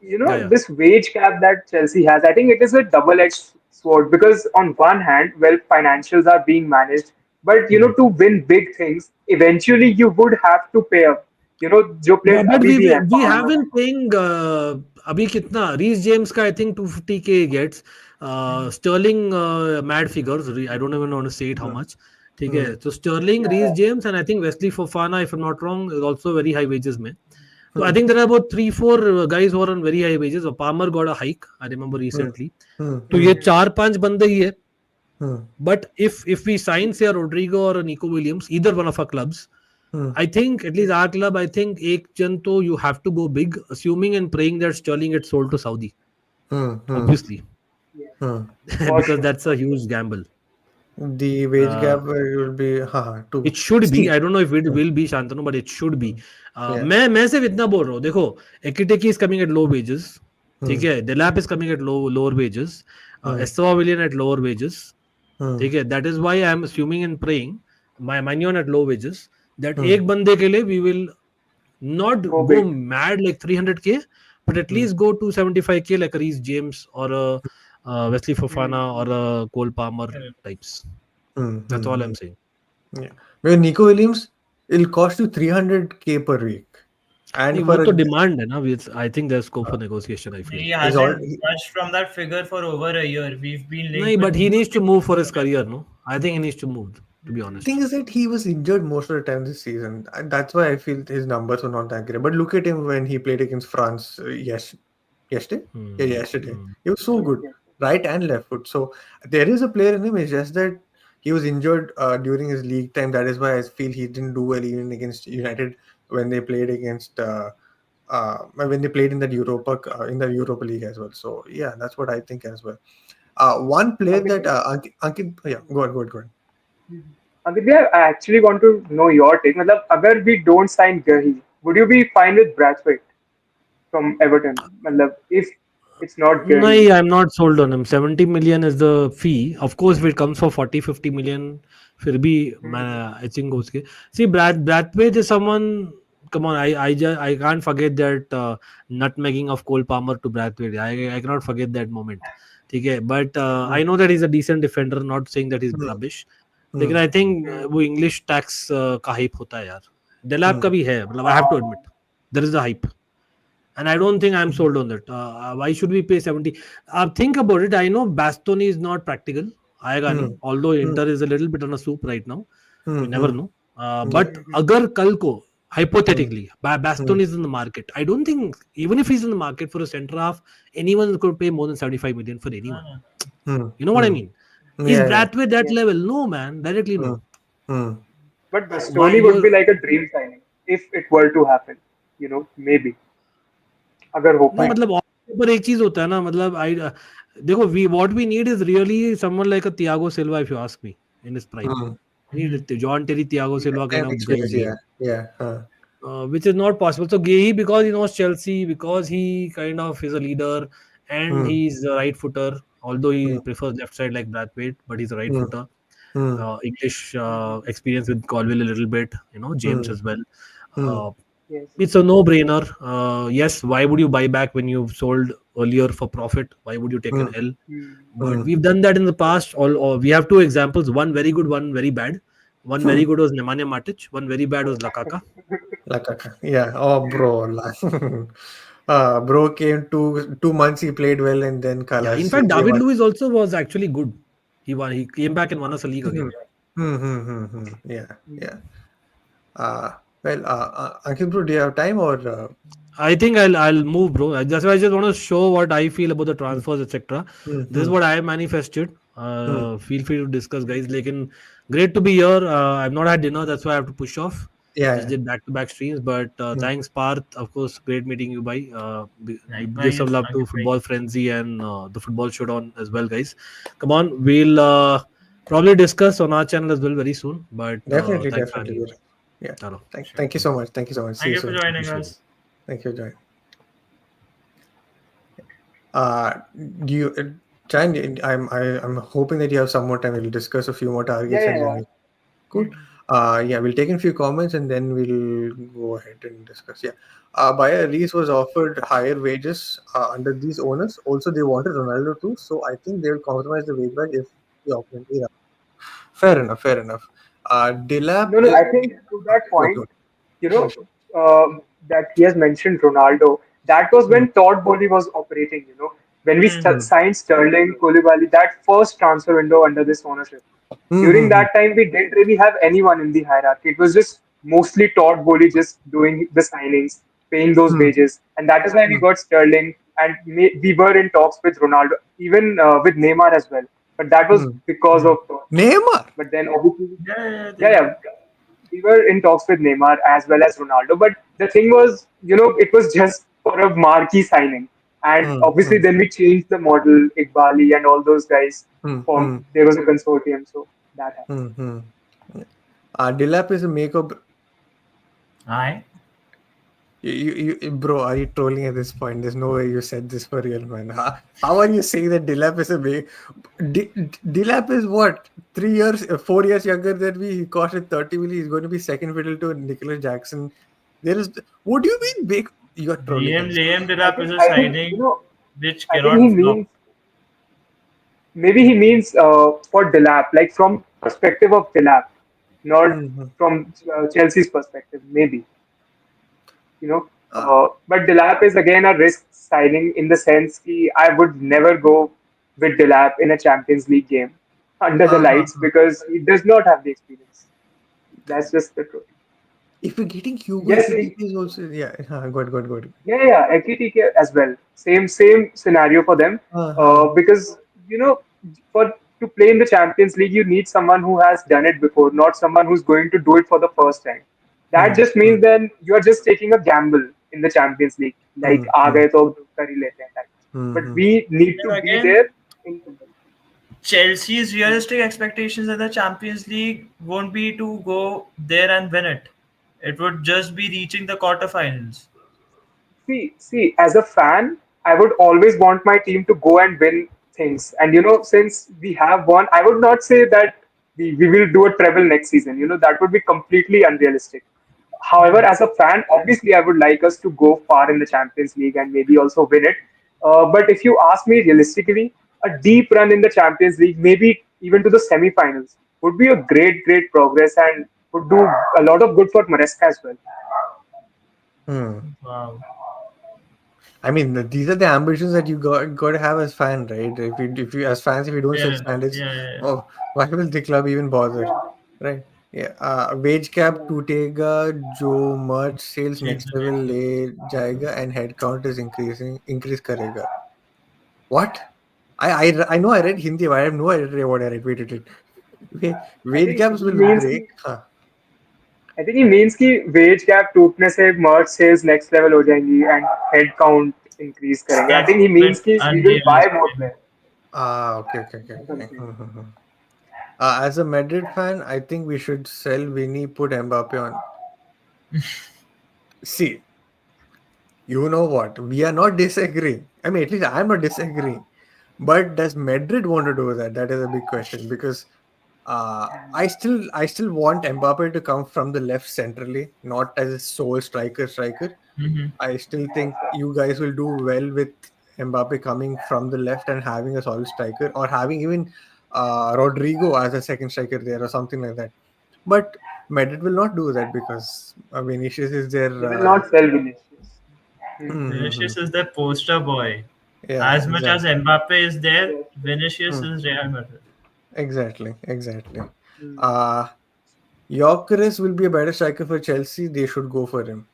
yeah. this wage cap that Chelsea has, I think it is a double-edged sword because on one hand, well, financials are being managed, but Hmm. to win big things, eventually you would have to pay up. जो Yeah, players but अभी भी हैं, we have Palmer. been paying अभी कितना Reece James का I think 250K gets Sterling mad figures. I don't even want to say it how Hmm. much. ठीक Hmm. है. So Sterling, Reece Yeah, James, and I think Wesley Fofana, if I'm not wrong, is also very high wages में. So I Hmm. think there are about 3-4 guys who are on very high wages. Palmer got a hike. I remember Hmm. recently. Hmm. तो Hmm. ये 4-5 बंदे ही है. Hmm. But if we sign say a Rodrigo or a Nico Williams, either one of our clubs, Hmm. I think at least our club, I think ek jan to you have to go big, assuming and praying that Sterling gets sold to Saudi, Hmm. Hmm. obviously, yeah, Hmm. for because sure, that's a for sure. huge gamble. The wage Uh, gap will be it too. should be. See. I don't know if it Hmm. will be Shantanu, but it should be. Hmm. Yeah. मैं सिर्फ इतना बोल रहा हूँ देखो Ekiteke is coming at low wages ठीक Hmm. है Delap is coming at lower wages Hmm. Esteva Willian at lower wages Hmm. ठीक है that is why I am assuming and praying my Mannion at low wages that Hmm. एक बंदे के लिए we will not Go go big. mad like 300K, but at Hmm. least go to 75K like a Reece James or a Wesley Fofana or Mm. a Cole Palmer Yeah. types. Hmm. That's Hmm. all Hmm. I'm saying. Yeah. With Nico Williams, it'll cost you 300K per week. नहीं And वो for तो a demand है ना I think there's scope for negotiation I feel. He he's all hasn't budged from that figure for over a year. We've been नहीं linked with but he Nico needs to move Williams for for his career no I think he needs to move to be the thing honest. is that he was injured most of the time this season. And that's why I feel his numbers were not that great. But look at him when he played against France yesterday. Yeah, Hmm. yesterday. Hmm. He was so Yes, good, yes. right and left foot. So there is a player in him. It's just that he was injured during his league time. That is why I feel he didn't do well even against United when they played against when they played in the Europa League as well. So yeah, that's what I think as well. One player Ankit, that Ankit, yeah, go ahead. Ankit bhai, I actually want to know your take. मतलब अगर we don't sign Gahi, would you be fine with Brathwaite from Everton? मतलब if it's not No, Gahi. I'm not sold on him. 70 million is the fee. Of course, if it comes for 40, 50 million, फिर भी I think उसके. See, Brathwaite is someone. Come on, I can't forget that nutmegging of Cole Palmer to Brathwaite. I cannot forget that moment. ठीक है, but Hmm, I know that he's a decent defender. Not saying that he's hmm, rubbish. लेकिन hmm, I think वो English tax का hype होता है यार. Delap का hmm, भी है. मतलब I have to admit, there is a hype. And I don't think I'm hmm, sold on that. Why should we pay 70? Think about it. I know Bastoni is not practical. आएगा नहीं. hmm, Although hmm, Inter is a little bit on a soup right now. hmm, You never hmm, know. yeah, But अगर कल को hmm, hypothetically hmm, Bastoni is in the market, I don't think even if he's in the market for a centre half, anyone could pay more than 75 million for anyone. No, hmm, You know what I hmm, mean? Is yeah, yeah, Brathwaite that Yeah. level? No, man. Directly hmm, no. hmm, But Why Bastoni would be you like a dream signing if it were to happen. Maybe. अगर हो No, पाए. मतलब पर एक चीज होता है ना मतलब आई देखो we what we need is really someone like a Thiago Silva if you ask me in his prime hmm. Need John Terry Thiago Silva Time kind of guys experience, need yeah, yeah, which is not possible. So Gehi, because he knows Chelsea, because he kind of is a leader, and hmm, he's a right footer. Although he hmm, prefers left side like Brathwaite, but he's a right hmm, footer. hmm, English experience with Colville a little bit, James hmm, as well. hmm, Uh, Yes. it's a no-brainer. Yes, why would you buy back when you've sold earlier for profit? Why would you take an hmm, L? But hmm. we've done that in the past. All we have two examples: one very good, one very bad. One very good was Nemanja Matic. One very bad was Lakaka. Lakaka. Yeah. Oh, bro. Bro came 2 months. He played well, and then Yeah, in Kalas. He fact, gave David up. Luiz also was actually good. He won. He came back and won us a league Hmm, again. Yeah. Yeah. Well, Ankit, bro, do you have time or? I think I'll move, bro. That's why I just want to show what I feel about the transfers, etc. Hmm, This is hmm, what I manifested. hmm. Feel free to discuss, guys. Like, great to be here. I've not had dinner, that's why I have to push off. Yeah. Just Yeah. did back-to-back streams, but Hmm. thanks, Parth. Of course, great meeting you, bye. Give some likewise, love to Ankit bhai. Football Frenzy and the Football Showdown as well, guys. Come on, we'll probably discuss on our channel as well very soon. But Definitely, thanks for definitely. having me. Bro. Yeah. Chalo. Sure. Thank you so much. Thank you so much. See Thank you you for soon. joining Appreciate it. us. Thank you, Joy. Uh, do you, Chayan, I'm hoping that you have some more time. We'll discuss a few more Yeah, targets yeah, and then yeah. we cool. Yeah, we'll take in a few comments and then we'll go ahead and discuss. Yeah. Bayer Reese was offered higher wages under these owners. Also, they wanted Ronaldo too, so I think they will compromise the wage back if the opponent. Yeah. Fair enough. Fair enough. Dilap No, no, is. I think to that Go, point, go. you Hmm, know, that he has mentioned Ronaldo, that was hmm, when Todd Bowley was operating. When we Hmm. hmm, signed Sterling, Koulibaly, that first transfer window under this ownership. hmm, During hmm, hmm, that time, we didn't really have anyone in the hierarchy. It was just mostly Todd Bowley just doing the signings, paying those hmm, wages. And that is why we hmm, got Sterling. And we were in talks with Ronaldo, even with Neymar as well. But that was hmm. because Hmm. of Todd. Neymar. But then obviously, Yeah, yeah, yeah, yeah, they were. yeah, we were in talks with Neymar as well as Ronaldo. But the thing was, it was just for a marquee signing. And Hmm, obviously, hmm, then we changed the model, Iqbali and all those guys. hmm, Formed, hmm, there was a consortium, so that happened. hmm, hmm. Dilap is a makeup. Aye. Bro, are you trolling at this point? There's no way you said this for real, man. How are you saying that Dilap is a big? Dilap is what? 3 years, 4 years younger than me. He costed 30 million. He's going to be second fiddle to Nicholas Jackson. There is. What do you mean big? You are trolling at this Liam point. I Delap is think, a I think, signing which I think he cannot flop. means maybe he means for Delap, like from perspective of Delap, not Hmm. from Chelsea's perspective. Maybe you know. Uh, But Delap is again a risk signing in the sense that I would never go with Delap in a Champions League game under the lights uh, because he does not have the experience. That's just the truth. if you're getting Hugo Yes, Ekitike is also yeah. Good. yeah, yeah, AKTK as well. Same scenario for them. Uh, uh, Because you know, for to play in the Champions League, you need someone who has done it before, not someone who's going to do it for the first time. That Hmm. just Hmm. means then you are just taking a gamble in the Champions League, like Hmm. aa Hmm. gaye to kar hi lete hain type. Hmm. But Hmm. we need to Then be again, there in competition. Chelsea's realistic expectations in the Champions League won't be to go there and win it. It would just be reaching the quarterfinals. See, as a fan, I would always want my team to go and win things. And since we have won, I would not say that we will do a treble next season. That would be completely unrealistic. However, Yeah. as a fan, obviously, I would like us to go far in the Champions League and maybe also win it. But if you ask me realistically, a deep run in the Champions League, maybe even to the semi-finals, would be a great, great progress and would do a lot of good for Maresca as well. Hmm. Wow. I mean, these are the ambitions that you got to have as fan, right? If you as fans, if you don't Yeah. set standards, Yeah. Yeah. oh, why will the club even bother, right? Yeah. Wage cap टूटेगा जो merch sales Yeah. next level ले जाएगा and headcount is increase करेगा. What? I know I read Hindi, but I have no idea what I repeated it. I Wage think gaps he will means break. कि I think he means कि wage gap टूटने से merch sales next level हो जाएंगी and head count increase करेंगे. I That's think he a bit means कि we will buy more unrealistic. players Okay. or something. As a Madrid fan, I think we should sell Vinny, put Mbappe on. See, you know what? We are not disagreeing. I mean, at least I'm not disagreeing. But does Madrid want to do that? That is a big question because I still want Mbappe to come from the left centrally, not as a sole striker. Hmm. I still think you guys will do well with Mbappe coming from the left and having a solid striker, or having even Rodrigo as a second striker there, or something like that. But Madrid will not do that because Vinicius is their. They will not sell Vinicius. Hmm. Vinicius is the poster boy. Yeah, As much as exactly, Mbappe is there, Yes, yes. Vinicius Hmm. is Real Madrid. exactly. Hmm. Uh Gyökeres will be a better striker for Chelsea. They should go for him.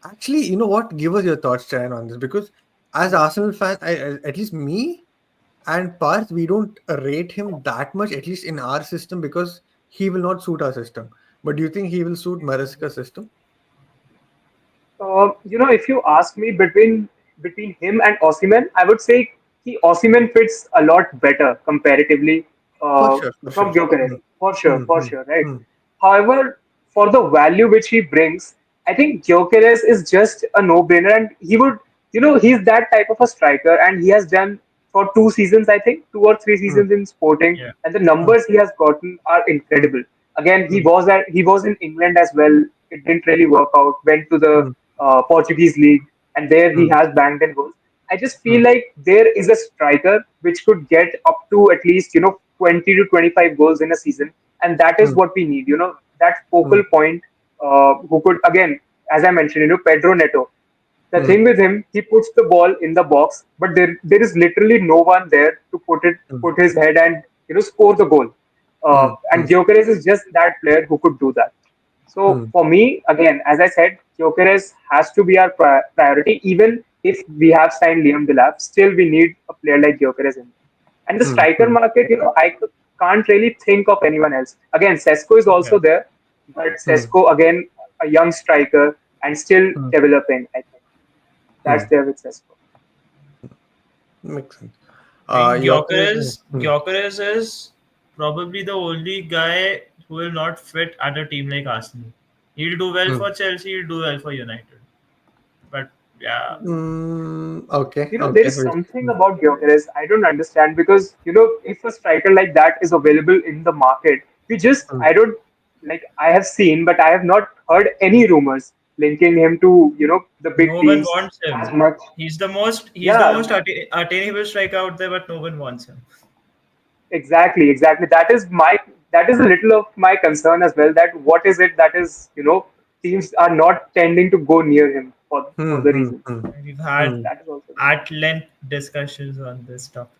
Actually, you know what? Give us your thoughts, Chayan, on this because as Arsenal fans, at least me and Parth, we don't rate him that much, at least in our system, because he will not suit our system. But do you think he will suit Maresca's system? If you ask me between him and Osimhen, I would say Osimhen fits a lot better comparatively For uh, sure, for from sure. Gyökeres, Hmm. for Hmm. sure, right? Hmm. However, for the value which he brings, I think Gyökeres is just a no-brainer, and he's that type of a striker, and he has done for 2 seasons, I think, 2 or 3 seasons in Sporting, Yeah. and the Hmm. numbers he has gotten are Hmm. incredible. Again, Hmm. he was in England as well. It didn't really work out. Went to the Hmm. Portuguese league, and there he Hmm. has banged in goals. I just Hmm. feel like there is a striker which could get up to at least 20 to 25 goals in a season, and that is Hmm. what we need. That Hmm. focal point who could, again, as I mentioned, Pedro Neto. The Hmm. thing with him, he puts the ball in the box, but there is literally no one there to Hmm. put his head and score the goal. Hmm. And Gyökeres is just that player who could do that. So Hmm. for me, again, as I said, Gyökeres has to be our priority. Even if we have signed Liam Delap, still we need a player like Gyökeres in there. And the Hmm. striker Hmm. market, can't really think of anyone else. Again, Sesko is Yeah. also there, but Hmm. Sesko again a young striker and still Hmm. developing. I think that's Hmm. there with Sesko. Makes sense. I think Gyökeres. Gyökeres is probably the only guy who will not fit at a team like Arsenal. He'll do well Hmm. for Chelsea, he'll do well for United. But yeah, Okay. There Okay. is something about Gyökeres I don't understand because if a striker like that is available in the market, we just Hmm. I don't like I have seen, but I have not heard any rumors linking him to the big no one teams wants as him. much. He's the most Yeah, attainable striker out there, but no one wants him. exactly. That is a little of my concern as well. That what is it that is teams are not tending to go near him for Hmm. the Hmm. reason. Hmm. We've had Hmm. That is also there. at length discussions on this topic.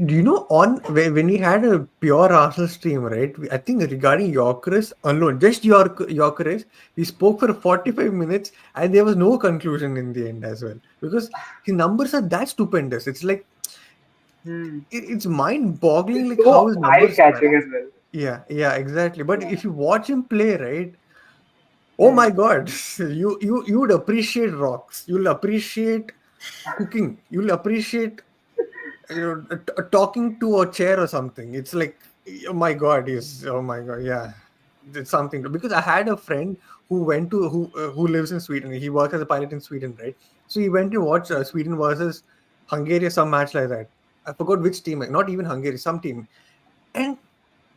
Do you know when we had a pure Arsenal stream, right? I think regarding Yorkeres alone, just Yorkeres, we spoke for 45 minutes and there was no conclusion in the end as well because his numbers are that stupendous. It's like It's mind-boggling, It's like how so his numbers are. eye-catching as well. Yeah, yeah, exactly. But Yeah. if you watch him play, right? Oh my Hmm. God, you would appreciate rocks. You'll appreciate cooking. You'll appreciate talking to a chair or something. It's like, oh my God, is oh my God, yeah, it's something because I had a friend who went to who lives in Sweden. He works as a pilot in Sweden, right? So he went to watch Sweden versus Hungary, some match like that. I forgot which team, like, not even Hungary, some team, and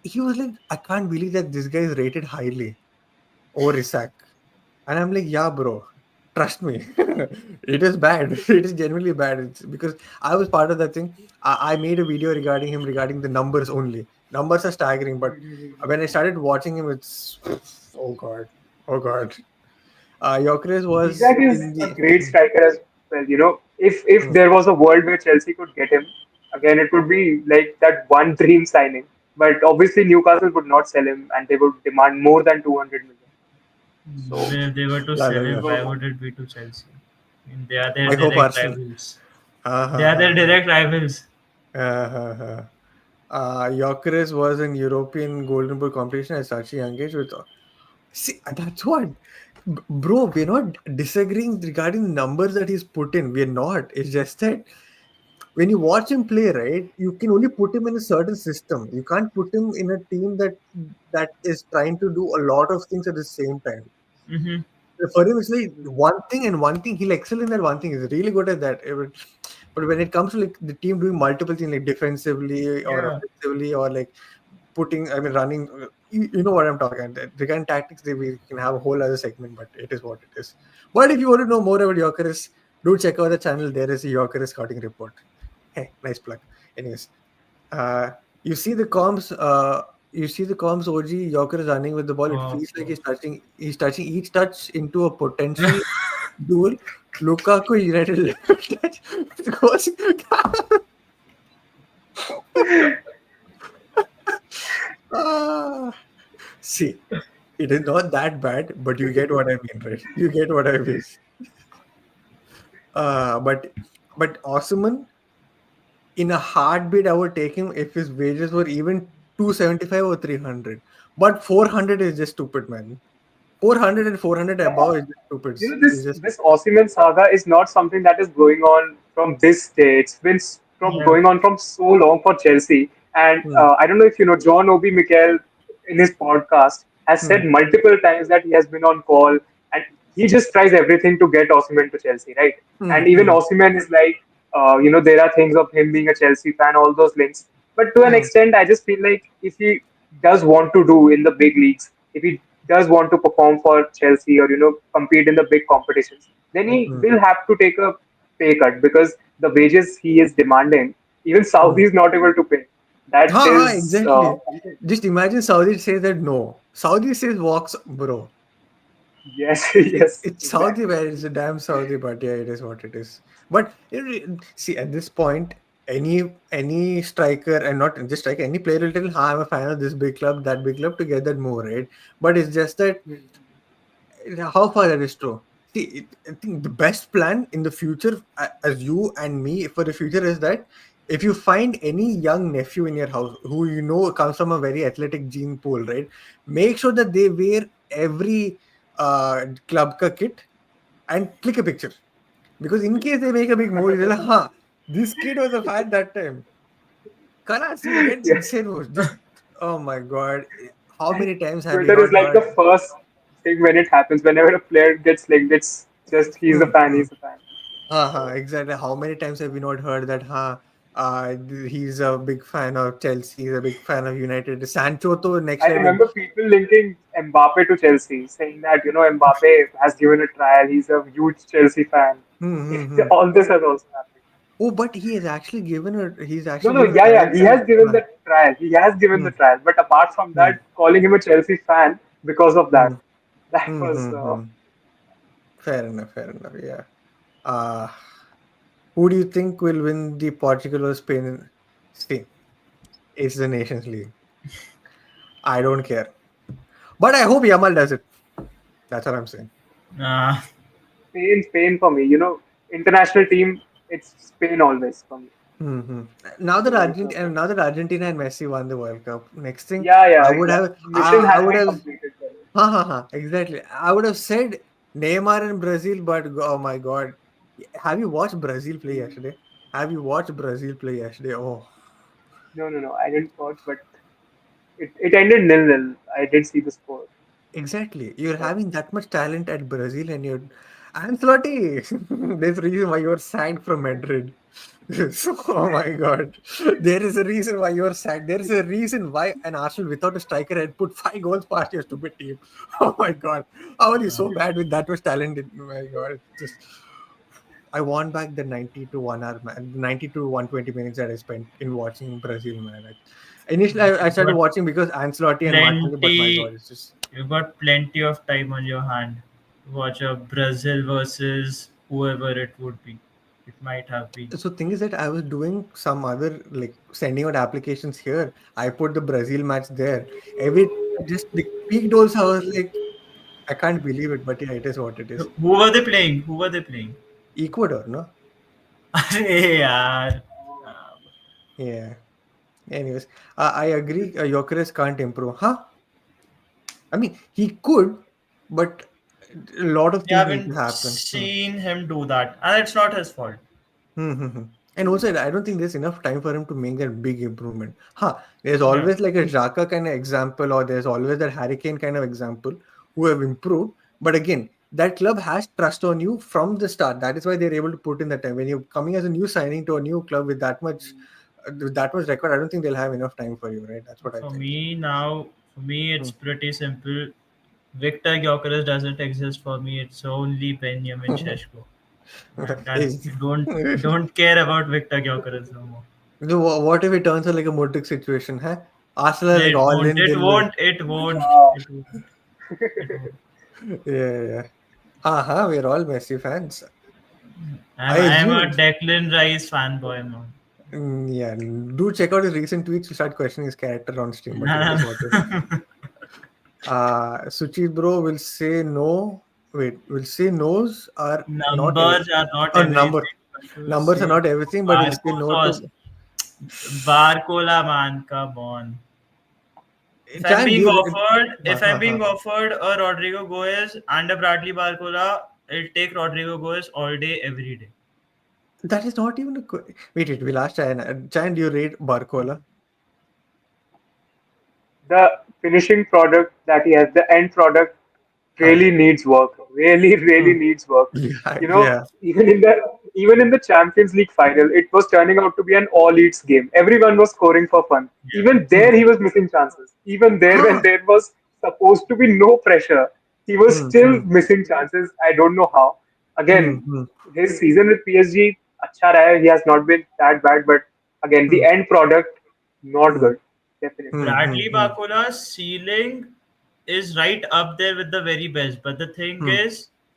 he was like, I can't believe that this guy is rated highly over Isaac. And I'm like, yeah, bro, trust me, it is bad. It is genuinely bad. It's because I was part of that thing. I made a video regarding him, regarding the numbers only. Numbers are staggering, but when I started watching him, it's oh god, oh god. Gyökeres was Isaac is in a the great striker as well. If mm, there was a world where Chelsea could get him, again, it would be like that one dream signing. But obviously, Newcastle would not sell him, and they would demand more than 200 million. So If they were to la, la, sell it him, la. why was. would it be to Chelsea? I mean, they are their I hope direct Arsenal. rivals. Ha, They ha, are ha, their direct rivals. ha. Ha. Gyökeres was in European Golden Boot competition at such a young age with. See, that's what, bro. We're not disagreeing regarding the numbers that he's put in. We're not. It's just that when you watch him play, right, you can only put him in a certain system. You can't put him in a team that is trying to do a lot of things at the same time. Mm-hmm. For him, it's like one thing and one thing. He'll excel in that one thing. He's really good at that. But when it comes to like the team doing multiple things, like defensively or Yeah. offensively, or like I mean, running. You know what I'm talking about. Regarding tactics, we can have a whole other segment, but it is what it is. But if you want to know more about Gyökeres, do check out the channel. There is a Gyökeres scouting report. Hey, nice plug. Anyways, uh, you see the comms. You see the comms. OG Gyökeres running with the ball. It Of feels like course. He's touching each touch into a potential duel. Lukaku United left touch. Goes- Ah, see, it is not that bad, but you get what I mean, right? You get what I mean. Uh, but but Osman, in a heartbeat, I would take him if his wages were even 275 or 300. But 400 is just stupid, man. 400 and 400 above is just stupid. It's just This Osimhen saga is not something that is going on from this day. It's been from Yeah. going on from so long for Chelsea. And hmm, I don't know if you know John Obi Mikel in his podcast has said hmm, multiple times that he has been on call and he just tries everything to get Osimhen to Chelsea, right? hmm, And even hmm, Osimhen is like, there are things of him being a Chelsea fan, all those links. But to an hmm, extent, I just feel like if he does want to do in the big leagues, if he does want to perform for Chelsea or compete in the big competitions, then he hmm, will have to take a pay cut because the wages he is demanding, even hmm. Saudi is not able to pay. That is Exactly. something. Just imagine Saudi says that no. Saudi says walks, bro. Yes, yes, It's Saudi, exactly. where it's a damn Saudi, but yeah, it is what it is. But see, at this point, any striker, and not just striker, any player will tell, "Ha, I'm a fan of this big club, that big club to get that move, right?" But it's just that how far that is true. See, I think the best plan in the future, as you and me, for the future, is that if you find any young nephew in your house who you know comes from a very athletic gene pool, right? Make sure that they wear every club ka kit and click a picture. Because in case they make a big movie, they're like, huh, this kid was a fan that time. Kalas, you'll get Yeah. insane moves. Just, oh my god. How many times have we Twitter is not like the heard? first thing when it happens. Whenever a player gets linked, it's just he's a Hmm, fan, hmm. he's a fan. Exactly. How many times have we not heard that, he's a big fan of Chelsea, he's a big fan of United. Sancho to next I level. remember people linking Mbappe to Chelsea, saying that Mbappe has given a trial. He's a huge Chelsea fan. Hmm, hmm, hmm. All this has also happened. Oh, but he's No, actually no, given a yeah, trial yeah, he to has given the trial. He has given hmm, the trial. But apart from hmm, that, calling him a Chelsea fan because of hmm, that, that hmm, was. hmm, hmm. Fair enough, fair enough. Yeah. Uh who do you think will win the Portugal or Spain? See, it's the Nations League. I don't care. But I hope Yamal does it. That's what I'm saying. Uh, Spain for me. International team, it's Spain always for me. Hmm. Now that Argentina and Messi won the World Cup, next thing Yeah, I yeah, would yeah. have, Mission I has would been have, completed for them. ha ha ha, exactly. I would have said Neymar in Brazil, but oh my God, have you watched Brazil play yesterday? Have you watched Brazil play yesterday? Oh, No, no, no. I didn't watch, but it ended nil-nil. I did see the score. exactly. You're But having that much talent at Brazil, and you're Ancelotti. There's a reason why you're sacked from Madrid. So, oh my God, there is a reason why you're sacked. There is a reason why an Arsenal without a striker had put 5 goals past your stupid team. Oh my God, how are you so bad with that much talent? Oh my God, just I want back the 90 to 1 hour, man, 90 to 120 minutes that I spent in watching Brazil, man. Initially, I You've started got watching because Ancelotti and Martinelli, but my God, plenty. it's just. You've got plenty of time on your hand to watch a Brazil versus whoever it would be. It might have been. So thing is that I was doing some other like sending out applications here. I put the Brazil match there. Every I just like peaked also. I was like, I can't believe it, but yeah, it is what it is. Who were they playing? Who were they playing? Ecuador, no? अरे यार. Yeah. Anyways, I agree. Jokeres can't improve, huh? I mean, he could, but a lot of You things need to haven't happen. Hmm. seen him do that, and it's not his fault. Mm-hmm. And also, I don't think there's enough time for him to make that big improvement. There's Yeah. always like a Xhaka kind of example, or there's always that Hurricane kind of example who have improved. But again, that club has trust on you from the start. That is why they're able to put in that time. When you're coming as a new signing to a new club with that much record, I don't think they'll have enough time for you, right? That's what I For think. me now, for me Hmm. it's pretty simple. Victor Gyökeres doesn't exist for me. It's only Benjamin Šeško. And that's Hey. don't care about Victor Gyökeres no more. So what if it turns out like a Modric situation, huh? Arsenal are like It all won't. in, It they'll won't. It won't. wow. It won't. It won't. yeah, yeah. We're all Messi fans. I I'm a assume. Declan Rice fanboy, man. Yeah, do check out his recent tweets to start questioning his character on stream, but it is what it is. Sucheet bro will say no. Wait, will say no's are not Numbers are not a everything. number. But to Numbers are say not everything, but he'll say no Barcola, to. Barcola, man, come on. Chan, do you? If I'm being offered a Rodrigo Goes and a Bradley Barcola, I'll take Rodrigo Goes all day, every day. That is not even a. Wait, we'll ask Chan. Chan, do you rate Barcola? The finishing product that he has, the end product Huh. really needs work. Really, really Hmm. needs work. Yeah, You know, yeah. even in the Champions League final, it was turning out to be an all eats game. Everyone was scoring for fun. Yeah. Even Hmm. there, he was missing chances. Even there, when Huh. there was supposed to be no pressure, he was Hmm. still Hmm. missing chances. I don't know how. Hmm. Again, Hmm. his season with PSG, अच्छा रहा है. He has not been that bad, but again, the Hmm. end product, not Hmm. good. Definitely. Hmm. Hmm. Bradley Hmm. Barcola's ceiling is right up there with the very best. But the thing Hmm. is,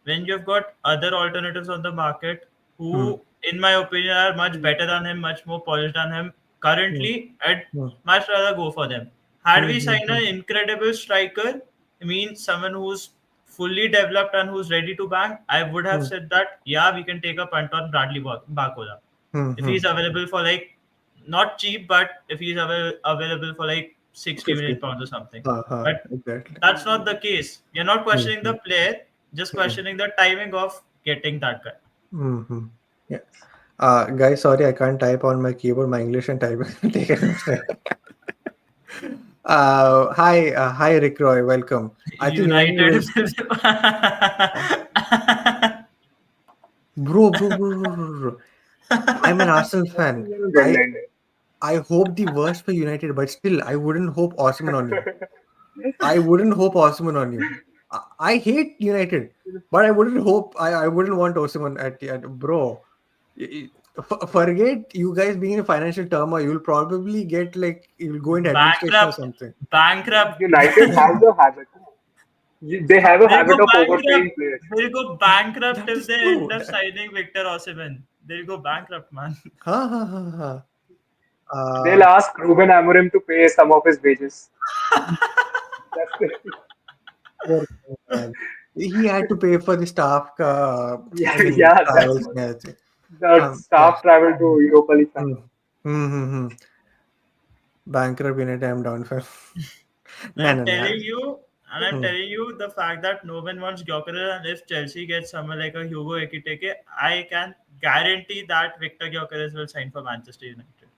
when you've got other alternatives on the market Hmm. who, in my opinion, are much better than him, much more polished than him, Hmm. currently, I'd Hmm. much rather go for them. Had Hmm. we Hmm. signed Hmm. an incredible striker, I mean, someone who's fully developed and who's ready to bang, I would have Hmm. said that, yeah, we can take a punt on Bradley Barcola Hmm. if Hmm. he's available for like not cheap, but if he's available for like 60 million 50. pounds or something. Uh-huh. But Exactly. that's not the case. You're not Hmm. questioning the Hmm. player, just Hmm. questioning the timing of getting that guy. Hmm. Yeah. Guys, sorry, I can't type on my keyboard. My English and typing. Take it. Hi, Rick Roy. Welcome. I think United United. will. Bro. I'm an Arsenal That's fan. a good I landing. I hope the worst for United, but still, I wouldn't hope Osman on you. I wouldn't hope Osman on you. I hate United, but I wouldn't want Osman at bro. Forget you guys being in financial turmoil. You'll probably get like you'll go into administration or Bankrupt. something. Bankrupt. United has a habit. They have a They'll habit go of bankrupt. overpaying players. They'll go bankrupt That if is they true. end up signing Victor Osimhen. They'll go bankrupt, man. Ha. They'll Uh, ask Ruben Amorim to pay some of his wages. That's it. poor man. He had to pay for the staff, Yeah, I mean, yeah, that's travels what. and everything. The Yeah. staff travel to Europa League Mm. final. Mm-hmm. Bankrupt United, I'm down for. No, I'm no, no. telling you, and I'm Mm. telling you the fact that no one wants Gyökeres, and if Chelsea gets someone like a Hugo Ekitike, I can guarantee that Victor Gyökeres will sign for Manchester United.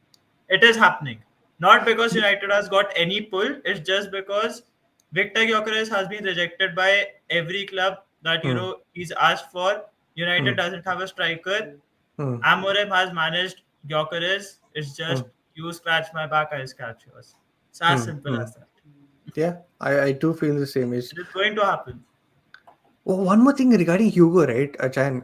It is happening. Not because United has got any pull, it's just because Victor Gyökeres has been rejected by every club that Mm. he's asked for. United Mm. doesn't have a striker. Mm. Mm. Amorim has managed Gyökeres. It's just Mm. you scratch my back, I scratch yours. It's as Mm. simple Mm. as that. Yeah, I too feel the same. Is It is going to happen. oh, one more thing regarding Hugo, right, Chayan?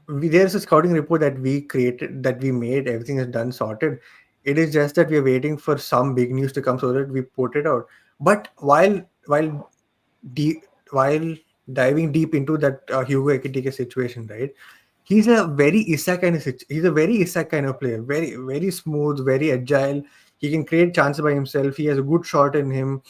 There's a scouting report that we created, that we made. Everything is done, sorted. It is just that we are waiting for some big news to come so that we put it out. But while deep while diving deep into that Hugo Ekitike situation, right? He's a very Isak kind of player. Very very smooth, very agile. He can create chances by himself. He has a good shot in him,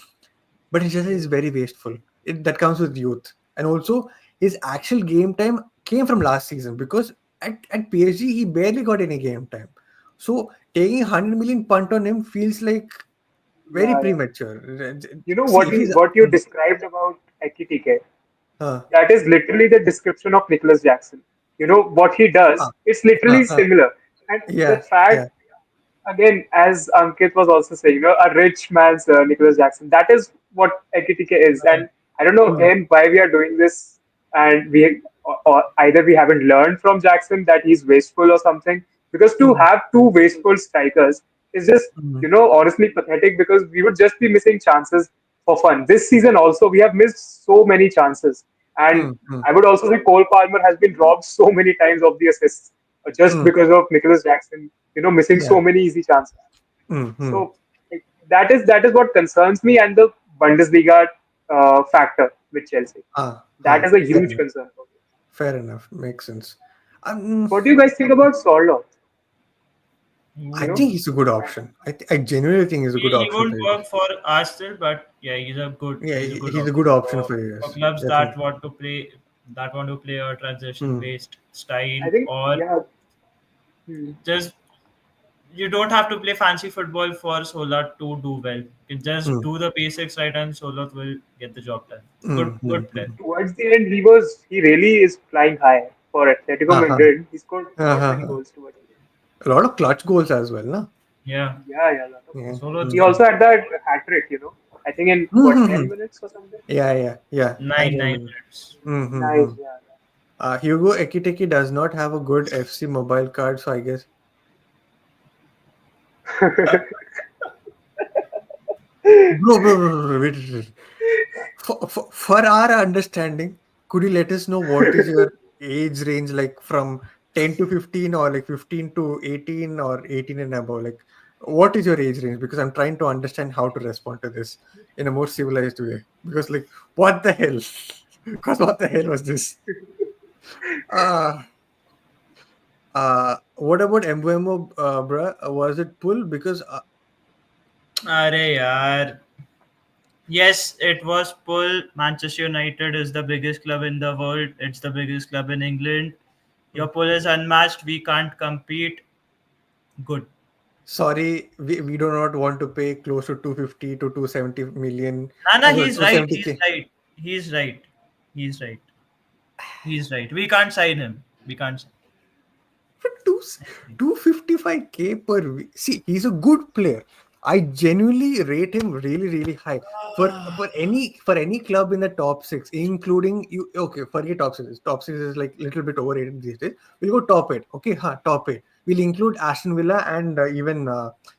but he just is very wasteful. That comes with youth, and also his actual game time came from last season because at PSG he barely got any game time. So taking 100 million punt on him feels like very Yeah, yeah. premature. You know See what if he's what you described about Ekitike? uh, That is literally the description of Nicholas Jackson. You know what he uh, does? It's literally uh, similar. And the yeah, yeah, fact, again, as Ankit was also saying, a rich man's Nicholas Jackson. That is what Ekitike is. Right. And I don't know mm, again why we are doing this, and or either we haven't learned from Jackson that he's wasteful or something. Because to mm, have two wasteful strikers is just, mm, honestly pathetic. Because we would just be missing chances for fun. This season also, we have missed so many chances, and mm, mm, I would also say Cole Palmer has been robbed so many times of the assists just mm, because of Nicholas Jackson, missing yeah, so many easy chances. mm, mm, So like, that is what concerns me, and the Bundesliga factor with Chelsea. That is a fair huge enough, concern for me. fair enough, makes sense. um, What do you guys think about Sorloth? I You Mm, know, think he's a good option. I genuinely think he's a good he option won't for you. work for Arsenal, but yeah, Yeah, he's a good he's a good option option for you, for yes, clubs definitely. that want to play a transition Hmm. based style, I think or yeah. Hmm. just you don't have to play fancy football for Solar to do well. You just Hmm. do the basics right, and Solar will get the job done. Hmm. Hmm. Good player. Hmm. Towards the end, he really is flying high for Atletico Uh-huh. Madrid. He scored not many Uh-huh. goals towards the end. A lot of clutch goals as well, no? Yeah, Yeah, yeah, lot of Yeah. goals. Solo's He Hmm. also good. had that hat trick. I think in what, Hmm. 10 minutes or something. Yeah, yeah, yeah. I Nine remember. minutes. Mm-hmm. Nice, yeah. Hugo Ekiteke does not have a good FC mobile card, so I guess. Uh, wait. For our understanding, could you let us know what is your age range, like from 10 to 15, or like 15 to 18, or 18 and above? Like, what is your age range? Because I'm trying to understand how to respond to this in a more civilized way. Because, like, what the hell? Because what the hell was this? Uh, what about Mbuemo, bruh? Was it pull? Because Arey yaar. Yes, it was pull. Manchester United is the biggest club in the world. It's the biggest club in England. Your pull is unmatched. We can't compete. Good. sorry, we do not want to pay close to 250 to 270 million. Nana, Sorry, he's right. 270K. He's right. He's right. He's right. We can't sign him. We can't sign For 255K per week. See, he's a good player. I genuinely rate him really, really high. For any club in the top six, including you. Okay, forget top six. Top six is like little bit overrated these days. We'll go top eight. Okay, top eight. We'll include Aston Villa and even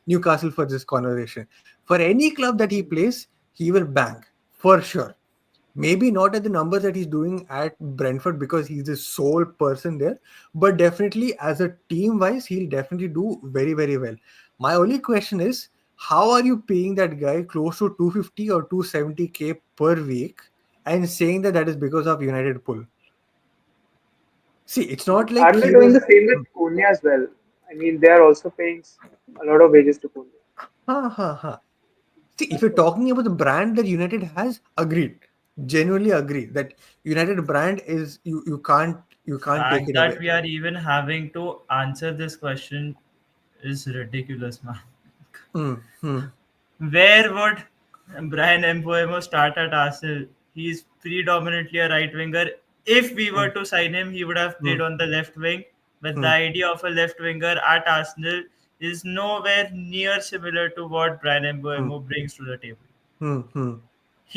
Newcastle for this conversation. For any club that he plays, he will bang for sure. Maybe not at the numbers that he's doing at Brentford because he's the sole person there, but definitely as a team wise, he'll definitely do very, very well. My only question is, how are you paying that guy close to 250 or 270K per week and saying that that is because of United pull? See, it's not like Aren't they he doing was. the same with Konya as well? I mean, they are also paying a lot of wages to Konya. Ha ha ha. See, if That's you're what I talking about the brand that United has, agreed. Genuinely agree that United brand is you can't You can't take Fact it that away. we are even having to answer this question is ridiculous, man. Hmm. Hmm. Where would Brian Mbuemo start at Arsenal? He's predominantly a right winger. If we Hmm. were to sign him, he would have Hmm. played on the left wing. But the Hmm. idea of a left winger at Arsenal is nowhere near similar to what Brian Hmm. Mbuemo brings to the table. Hmm. Hmm.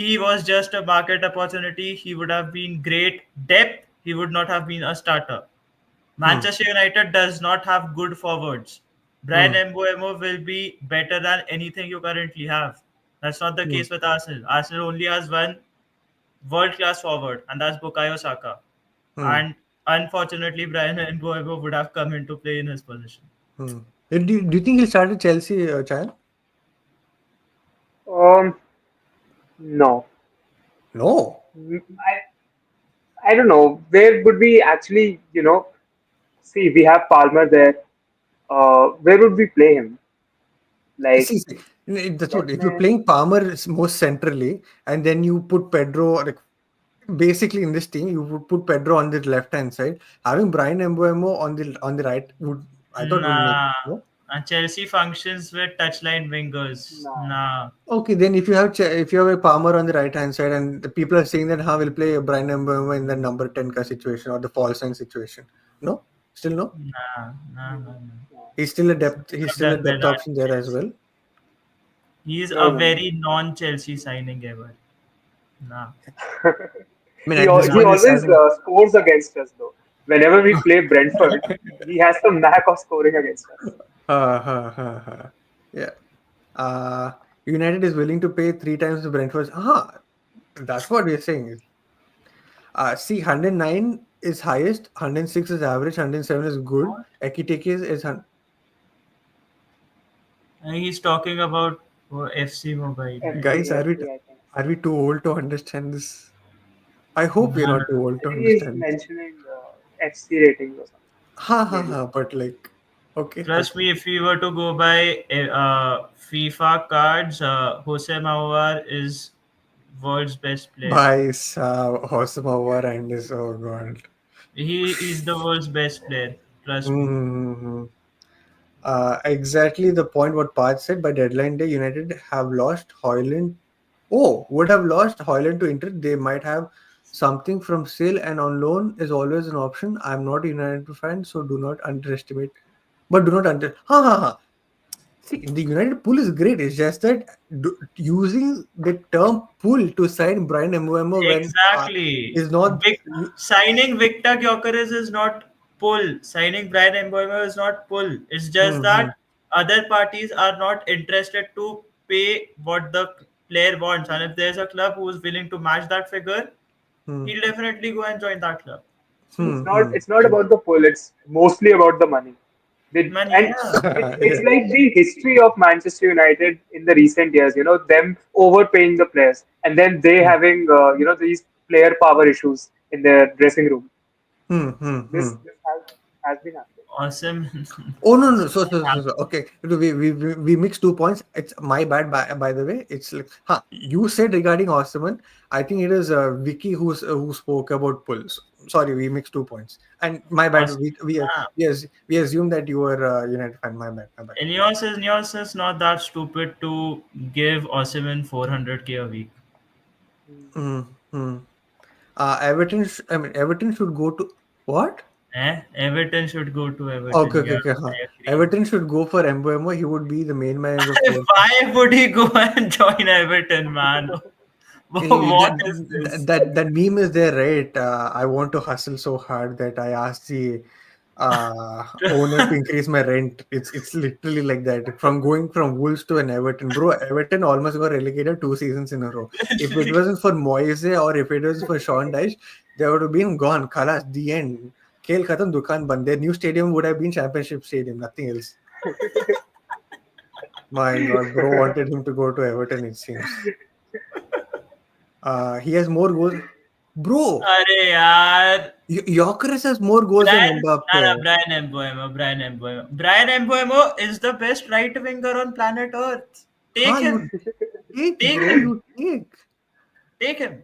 He was just a market opportunity. He would have been great depth. He would not have been a starter. Hmm. Manchester United does not have good forwards. Brian Hmm. Mbuemo will be better than anything you currently have. That's not the Hmm. case with Arsenal. Arsenal only has one world class forward, and that's Bukayo Saka. Hmm. And unfortunately, Brian Mbuemo would have come into play in his position. Hmm. Do you think he'll start at Chelsea, Chayan? Um, no. No. I don't know. Where would we actually, see, we have Palmer there. Where would we play him? Like, See, that's what. left If you're mid? playing Palmer most centrally, and then you put Pedro, like basically in this team, you would put Pedro on the left hand side. Having Brian Embuemo on the right would, I thought, would make Nah. no. Chelsea functions with touchline wingers. No. Nah. Okay, then if you have a Palmer on the right hand side, and the people are saying that how will play Brian Embuemo in the number 10 situation or the false nine situation. No, still no. Nah. Nah. Nah. No. Nah. No. He's still a He depth. could He's have still a done depth better at option there as Chelsea. well. He's No, a no, no. very non-Chelsea signing ever. Nah. I mean, He at this Nah. he point, he's always having. scores against us though. Whenever we play Brentford, he has the knack of scoring against us. Ha. Yeah. Uh, United is willing to pay three times the Brentford's. That's what we're saying. See, 109 is highest, 106 is average, 107 is good. Ekiteke is And he's talking about FC Mobile, I FC, guess. guys. FC, I think. Are we too old to understand this? I hope we're Nah. not too old I to think he's understand this. mentioning FC ratings or something. Maybe. But like, okay, Trust okay. me, if we were to go by FIFA cards, Jose Mauer is world's best player. Bye, awesome over and this. Oh god. He is the world's best player. Trust me. Hmm. Exactly the point what Parth said. By deadline day, United have lost Hoyland. Oh, would have lost Hoyland to Inter. They might have something from sale and on loan is always an option. I'm not a United fan, so do not underestimate. But do not under. Ha. See, the United pool is great. It's just that using the term pool to sign Brian Mbeumo when Exactly. is not. Signing Victor Gyökeres is not pull. Signing Brian Mbeumo is not pull. It's just Hmm. that other parties are not interested to pay what the player wants. And if there's a club who is willing to match that figure, Hmm. he'll definitely go and join that club. See, Hmm. Hmm. it's not about the pull. It's mostly about the money. Man, And yeah. it's Yeah. like the history of Manchester United in the recent years. Them overpaying the players, and then they Hmm. having these player power issues in their dressing room. Hmm. Hmm. Hmm. This has been happening. Awesome. Oh no no It's so okay we mixed 2 points. It's my bad by the way. It's like you said regarding Osman. I think it is Vicky who spoke about pulls. Sorry, we mixed 2 points and my bad. awesome. We assume that you were United fan. My bad. Ineos is not that stupid to give Osimhen 400k a week. Hmm. Hmm. Hmm. I mean Everton should go to what? Everton should go to Okay, Everton. okay, Yeah, okay. I agree. Everton should go for Mbeumo. He would be the main man in the fourth. Why would he go and join Everton, man? What is this? That meme is there, right? I want to hustle so hard that I asked the owner to increase my rent. It's literally like that. From going from Wolves to an Everton, bro. Everton almost got relegated 2 seasons in a row. If it wasn't for Moise or if it was for Sean Dyche, they would have been gone. Khalas, the end. Khel khatam, dukan band. Their new stadium would have been Championship Stadium, nothing else. My God, bro wanted him to go to Everton. It seems. He has more goals. Bro, अरे यार Gyökeres has more goals than Brian, no, Mbappe. Brian Mbuemo is the best right winger on planet Earth. Take him. You take, Take bro, him. you take. Take him.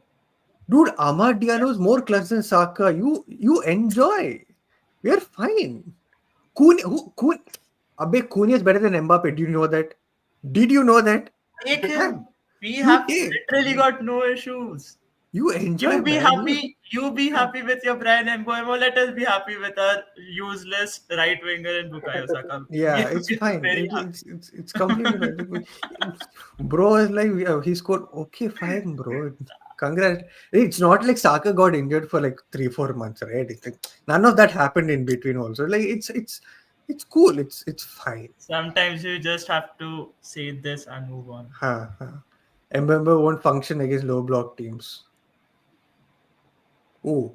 Dude, Amad Diallo is more clutch than Saka. You enjoy. We're fine. Kun, Abe Kun is better than Mbappe. Do you know that? Did you know that? Take Man, him. We you have take. literally got no issues. You enjoy, man. You. You be Yeah. happy with your Brian Mboimo. Let us be happy with our useless right winger in Bukayo Saka. Yeah, it's We are fine. very It's completely fine. Bro is like he scored. Okay, fine, bro. Congrats. It's not like Saka got injured for like 3 4 months, right? It's like, none of that happened in between. Also, like it's cool. It's fine. Sometimes you just have to say this and move on. Huh, huh. Mbembe won't function against low block teams. Oh,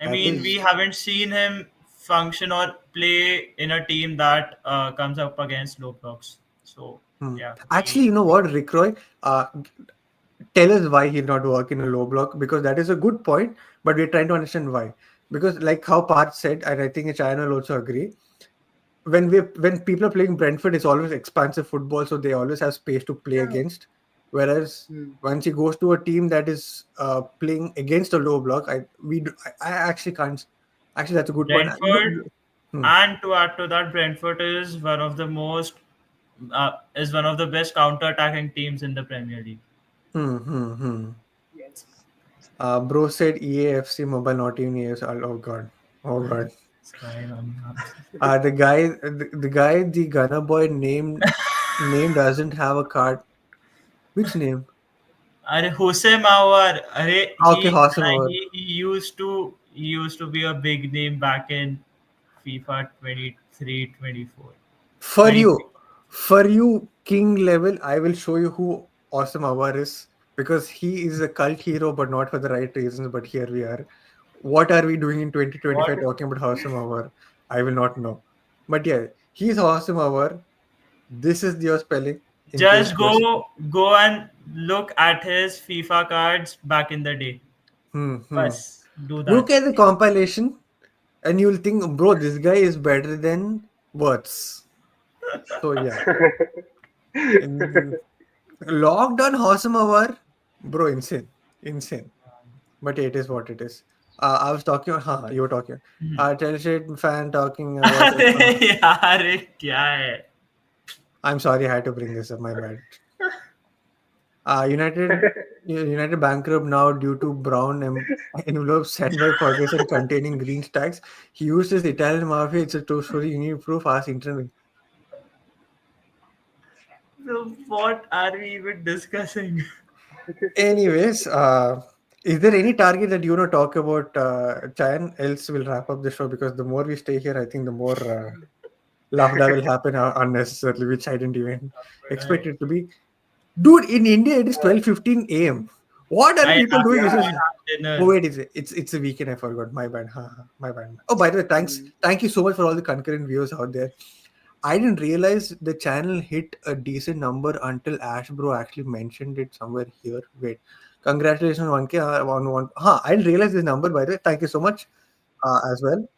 I that mean, we is. haven't seen him function or play in a team that comes up against low blocks. So, Hmm. yeah, Actually, we. you know what, Rick Roy? Tell us why he'll not work in a low block, because that is a good point, but we're trying to understand why. Because like how Parth said, and I think Chayan will also agree, when people are playing Brentford, it's always expansive football, so they always have space to play Yeah. against. Whereas Hmm. once he goes to a team that is playing against a low block, I actually can't. Actually, that's a good point. Brentford, Hmm, and to add to that, Brentford is one of the most is one of the best counter-attacking teams in the Premier League. hmm. Yes. Bro said EAFC mobile, not even EAFC. Oh god, oh god. What's going on, man? The Gunner boy name doesn't have a card. Which name? अरे Jose Mauer, अरे Okay, Hassan over. he used to be a big name back in FIFA 23, 24, For 23. you, for you, king level, I will show you who Awesome Awar is, because he is a cult hero, but not for the right reasons. But here we are. What are we doing in What? 2025 talking about Awesome Awar? I will not know. But yeah, he's Awesome Awar. This is your spelling in case Just just. go and look at his FIFA cards back in the day. Hmm. Bas, do Look that. at the compilation, and you'll think, bro, this guy is better than words. So yeah, and lockdown awesome hour, bro, insane, insane. But it is what it is. I was talking. You were talking. Chelsea fan talking about. अरे यार ये क्या है? I'm sorry, I had to bring this up. My bad. United bankrupt now due to brown envelopes sent by Ferguson containing green stacks. He used his Italian mafia. It's a true story. You need proof. Ask internet. So what are we even discussing? Anyways, is there any target that you want to talk about, Chayan? Else we'll wrap up the show, because the more we stay here, I think the more laugh that will happen unnecessarily, which I didn't even expect Right. it to be. Dude, in India it is 12:15 a.m. What are people doing? I Yeah. have Oh dinner. wait, it's a weekend. I forgot. My bad. My bad. Oh, by the way, thank you so much for all the concurrent viewers out there. I didn't realize the channel hit a decent number until Ash Bro actually mentioned it somewhere here. Wait, congratulations 1K on one. I didn't realize this number, by the way. Thank you so much as well.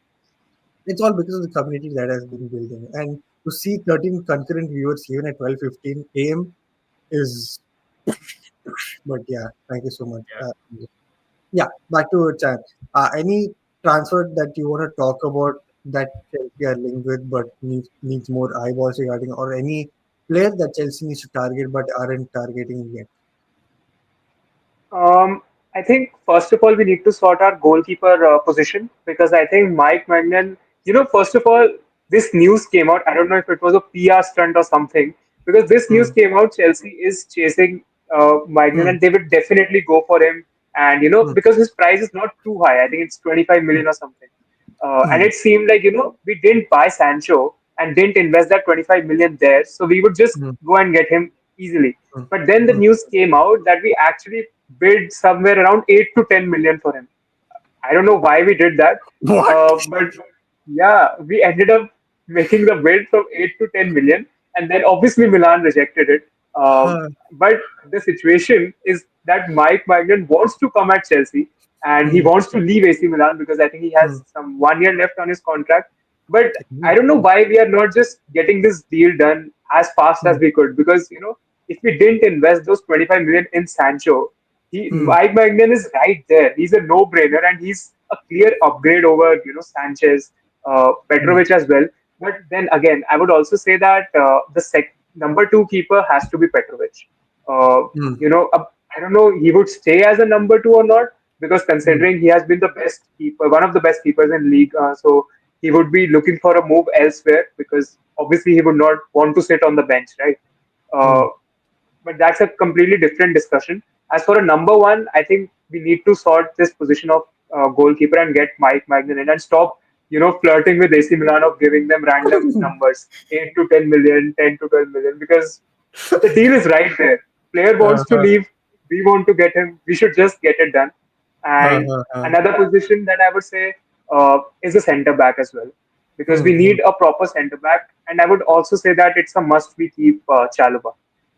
It's all because of the community that has been building, and to see 13 concurrent viewers even at 12:15 a.m. is. But yeah, thank you so much. Yeah. Yeah, back to Chan. Any transfer that you want to talk about that Chelsea are linked with but needs more eyeballs regarding, or any player that Chelsea needs to target but aren't targeting yet? I think first of all we need to sort our goalkeeper position, because I think Mike Magnan. First of all, this news came out. I don't know if it was a PR stunt or something, because this news Hmm. came out. Chelsea is chasing Magnan, Hmm. and they would definitely go for him. And Hmm. because his price is not too high, I think it's 25 Hmm. million or something. And Hmm. it seemed like we didn't buy Sancho and didn't invest that 25 million there, so we would just Hmm. go and get him easily. Hmm. But then the Hmm. news came out that we actually bid somewhere around 8 to 10 million for him. I don't know why we did that, What? but yeah, we ended up making the bid from 8 to 10 million, and then obviously Milan rejected it. Huh. But the situation is that Mike Magnan wants to come at Chelsea, and he Hmm. wants to leave AC Milan because I think he Hmm. has some 1 year left on his contract. But I Hmm. don't know why we are not just getting this deal done as fast as Hmm. we could, because if we didn't invest those 25 million in Sancho, Hmm. Mike Magnan is right there. He's a no-brainer, and he's a clear upgrade over Sanchez, Hmm. Petrovic as well. But then again, I would also say that number two keeper has to be Petrovic. Uh, Hmm. I don't know he would stay as a number two or not, because Hmm. considering he has been the best keeper, one of the best keepers in league, so he would be looking for a move elsewhere because obviously he would not want to sit on the bench, right? Hmm. Uh, but that's a completely different discussion. As for a number one, I think we need to sort this position of goalkeeper and get Mike Magnan in and stop, flirting with AC Milan of giving them random numbers, 8 to 10 million, 10 to 12 million, because the deal is right there. Player wants to Uh-huh. leave. We want to get him. We should just get it done. And Uh-huh. another position that I would say is a centre back as well, because we Hmm. Hmm. need a proper centre back. And I would also say that it's a must we keep Chalobah.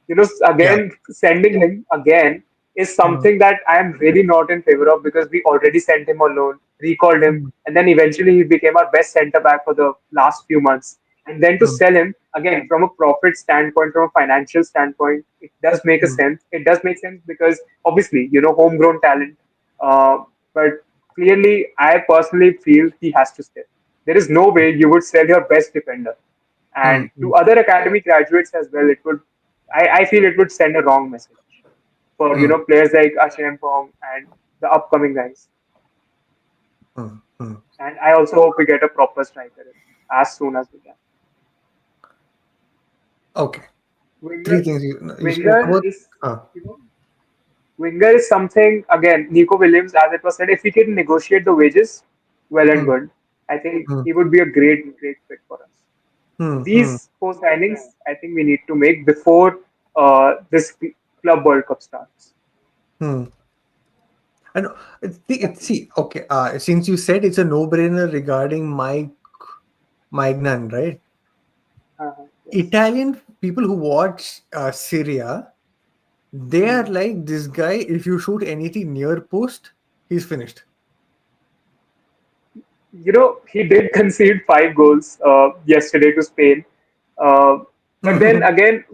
Yeah. Again, sending him again is Hmm. something that I am really not in favor of because we already sent him on loan, recalled him, Hmm. and then eventually he became our best centre back for the last few months. And then to Hmm. sell him again from a profit standpoint, from a financial standpoint, it does make a Hmm. sense. It does make sense because obviously, homegrown talent. Uh, but clearly, I personally feel he has to stay. There is no way you would sell your best defender. Hmm. And Hmm. to other academy graduates as well, it would. I feel it would send a wrong message for Hmm. players like Chayan and the upcoming guys. Hmm. Hmm. And I also hope we get a proper striker as soon as we can. Okay. Three Winger, things you spoke winger about. is Huh. you know winger is something again. Nico Williams, as it was said, if we can negotiate the wages, well and Hmm. good. I think Hmm. he would be a great fit for us. Hmm. Hmm. These four signings, I think we need to make before this Club World Cup starts. Hmm. And see, okay. Since you said it's a no-brainer regarding Magnan, right? Yes. Italian people who watch Syria, they are Hmm. like this guy. If you shoot anything near post, he's finished. He did concede 5 goals yesterday to Spain. Uh, but then Hmm. again,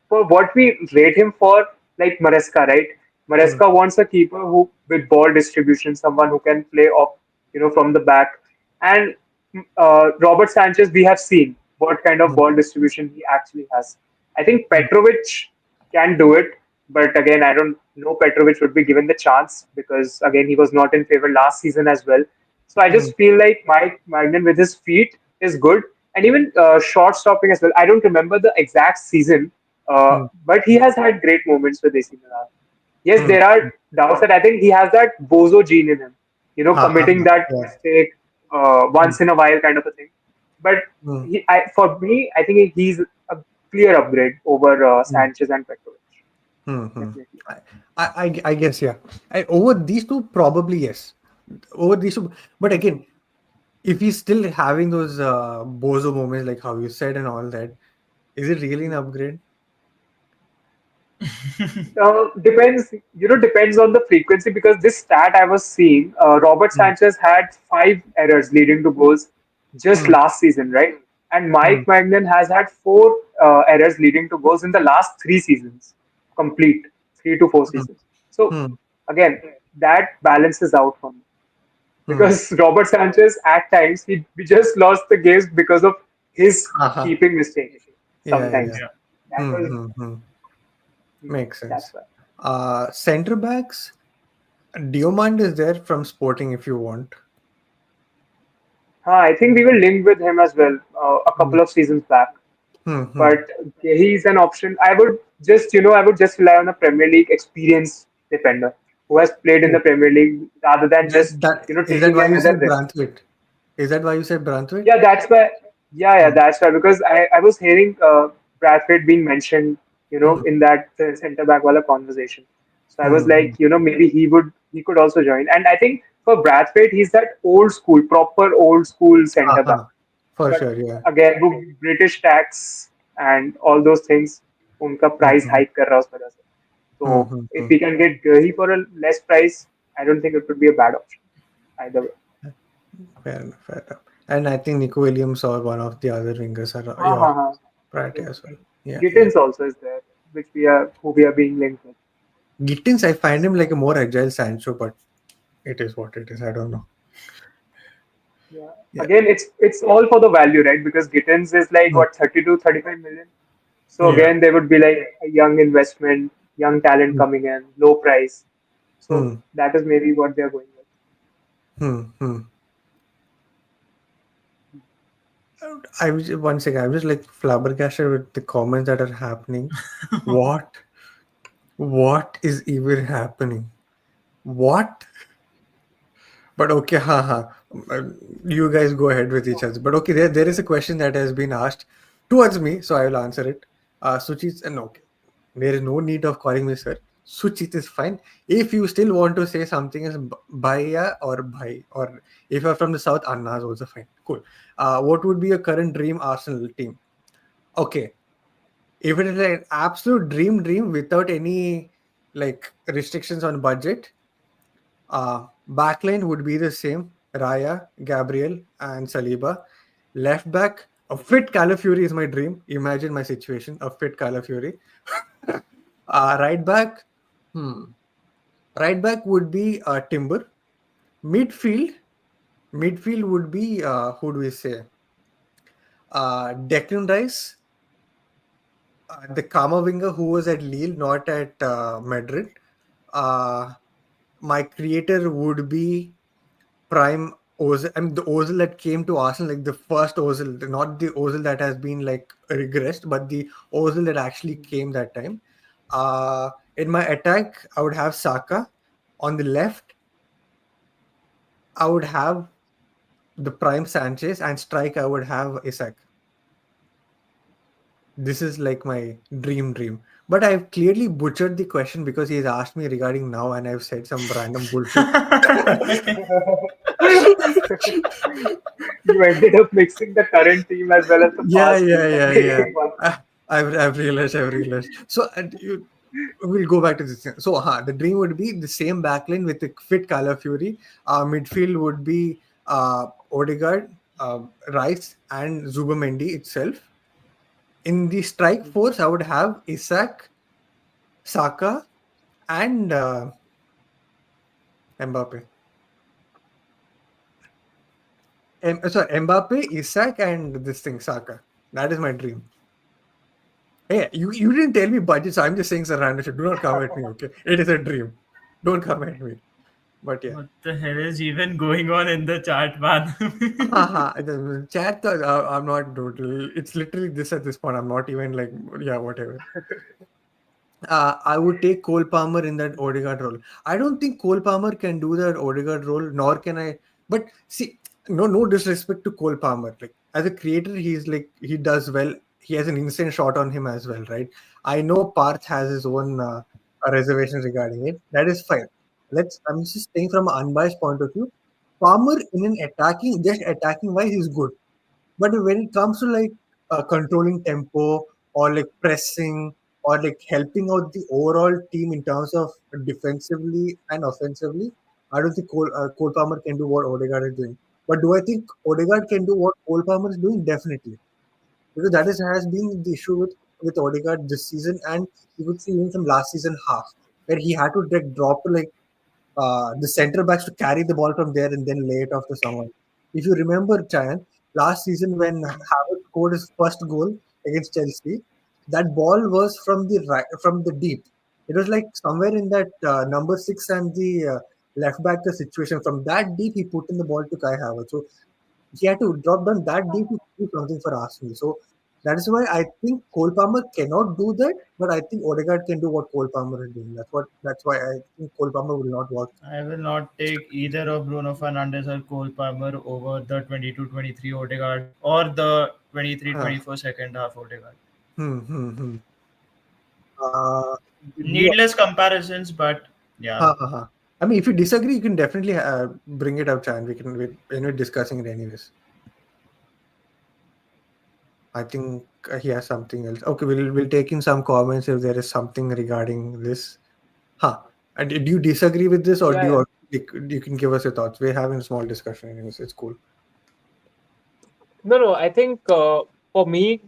for what we rate him for, like Maresca, right? Hmm. Maresca wants a keeper who with ball distribution, someone who can play off, from the back. And Robert Sanchez, we have seen what kind of Hmm. ball distribution he actually has. I think Hmm. Petrovic can do it, but again, I don't know Petrovic would be given the chance because again, he was not in favor last season as well. So I Hmm. just feel like Mike Magnan with his feet is good, and even short stopping as well. I don't remember the exact season, Hmm. but he has had great moments with AC Milan. Yes, Hmm. there are doubts that I think he has that bozo gene in him, Ha, ha, committing ha. that Yeah. mistake Hmm. once in a while kind of a thing. But Hmm. for me, I think he's a clear upgrade over Hmm. Sanchez and Petrovic. Hmm. Hmm. Definitely. I guess, yeah. Over these two, probably yes. Over these two, but again, if he's still having those bozo moments, like how you said and all that, is it really an upgrade? Depends on the frequency because this stat I was seeing, Robert Hmm. Sanchez had 5 errors leading to goals just Hmm. last season, right? And Hmm. Mike Magnan has had 4 errors leading to goals in the last 3 seasons, complete 3 to 4 seasons. So Hmm. again, that balances out for me Hmm. because Robert Sanchez at times we just lost the games because of his Haha. keeping mistakes. Yeah, yeah, yeah. Sometimes that was Hmm. Hmm. Makes that's sense. why. Center backs, Diomand is there from Sporting if you want. I think we were linked with him as well a Hmm. couple of seasons back. Hmm. Hmm. But he's an option. I would just rely on a Premier League experienced defender who has played in the Oh, Premier League rather than just, that is that taking why you another said risk. Branthwaite? Is that why you said Branthwaite? Yeah, that's why. Yeah, Hmm. that's why. Because I was hearing Bradford being mentioned, Hmm. in that centre back wala conversation. So I was Hmm. like, maybe he could also join. And I think for Bradford, he's that old school, proper old school centre back. Uh-huh. For But sure, yeah. again, वो British tax and all those things, उनका price Hmm. hike कर रहा है उस वजह से. Hmm. So Hmm. if Hmm. we can get Gurley for a less price, I don't think it would be a bad option either way. Fair enough, fair enough. And I think Nico Williams or one of the other wingers are हाँ your हाँ हाँ. priority as well. Yeah, yeah. Gittins also is there, who we are being linked with. Gittins, I find him like a more agile Sancho, but it is what it is. I don't know. Yeah. Yeah. Again, it's all for the value, right? Because Gittins is like Hmm. what 32, 35 million. So Hmm. Yeah. again, they would be like a young investment, young talent Hmm. coming in, low price. So Hmm. that is maybe what they're going with. Hmm. Hmm. I was one second. I'm just like flabbergasted with the comments that are happening. What? What is even happening? What? But okay, haha. You guys go ahead with each other. But okay, there is a question that has been asked towards me, so I will answer it. Suchit, and okay, there is no need of calling me sir. Suchit is fine. If you still want to say something as bhaiya or bhai, or if you're from the south, Anna is also fine. Cool. What would be your current dream Arsenal team? Okay, if it is an absolute dream without any like restrictions on budget, backline would be the same: Raya, Gabriel, and Saliba. Left back, a fit Calafiori is my dream. Imagine my situation: a fit Calafiori. Right back, hmm. Right back would be Timber. Midfield, midfield would be who do we say? Declan Rice, the Kamavinga who was at Lille, not at Madrid. Uh, my creator would be prime Ozil. I mean, the Ozil that came to Arsenal, like the first Ozil, not the Ozil that has been like regressed, but the Ozil that actually came that time. In my attack, I would have Saka. On the left, I would have the prime Sanchez, and strike, I would have Isak. This is like my dream. But I've clearly butchered the question because he's asked me regarding now, and I've said some random bullshit. You ended up mixing the current team as well as the Yeah, past yeah, team and yeah, yeah. making one. I've realized. I've realized. So we'll go back to this thing. So, the dream would be the same backline with the fit Fury. Midfield would be Odegaard, Rice, and Zubamendi itself. In the strike force, I would have Isak, Saka, and Mbappe. Sorry, Mbappe, Isak, and this thing, Saka. That is my dream. Hey, you didn't tell me budget, so I'm just saying some random shit. Do not come at me, okay? It is a dream. Don't come at me. But yeah. What the hell is even going on in the chat, man? Haha, the chat, I'm not, dude. It's literally this at this point. I'm not even like, yeah, whatever. I would take Cole Palmer in that Odegaard role. I don't think Cole Palmer can do that Odegaard role, nor can I. But see, no disrespect to Cole Palmer. Like as a creator, he's like he does well. He has an insane shot on him as well, right? I know Parth has his own reservations regarding it. That is fine. I'm just saying from an unbiased point of view. Palmer in an attacking, just attacking wise, is good. But when it comes to like controlling tempo or like pressing or like helping out the overall team in terms of defensively and offensively, I don't think Cole Palmer can do what Odegaard is doing. But do I think Odegaard can do what Cole Palmer is doing? Definitely, because that is has been the issue with Odegaard this season, and you could see even from last season half where he had to like drop to like the centre backs to carry the ball from there and then lay it off to someone. If you remember, Chayan, last season when Havertz scored his first goal against Chelsea, that ball was from the right, from the deep. It was like somewhere in that number six and the left back situation. From that deep, he put in the ball to Kai Havertz. So he had to drop down that deep to do something for Arsenal. So that is why I think Cole Palmer cannot do that, but I think Odegaard can do what Cole Palmer is doing. That's why I think Cole Palmer will not work. I will not take either of Bruno Fernandes or Cole Palmer over the 22-23 Odegaard or the 23-24 second half Odegaard. Hmm, hmm, hmm. Uh, you, Needless comparisons, but yeah. ha, ha, ha. I mean, if you disagree, you can definitely bring it up, Chan. We're discussing it anyways. I think he has something else. Okay, we'll take in some comments if there is something regarding this. Huh. And do you disagree with this, or Yeah, do yeah. you can give us your thoughts? We're having a small discussion anyways. It's cool. No, no. I think for me,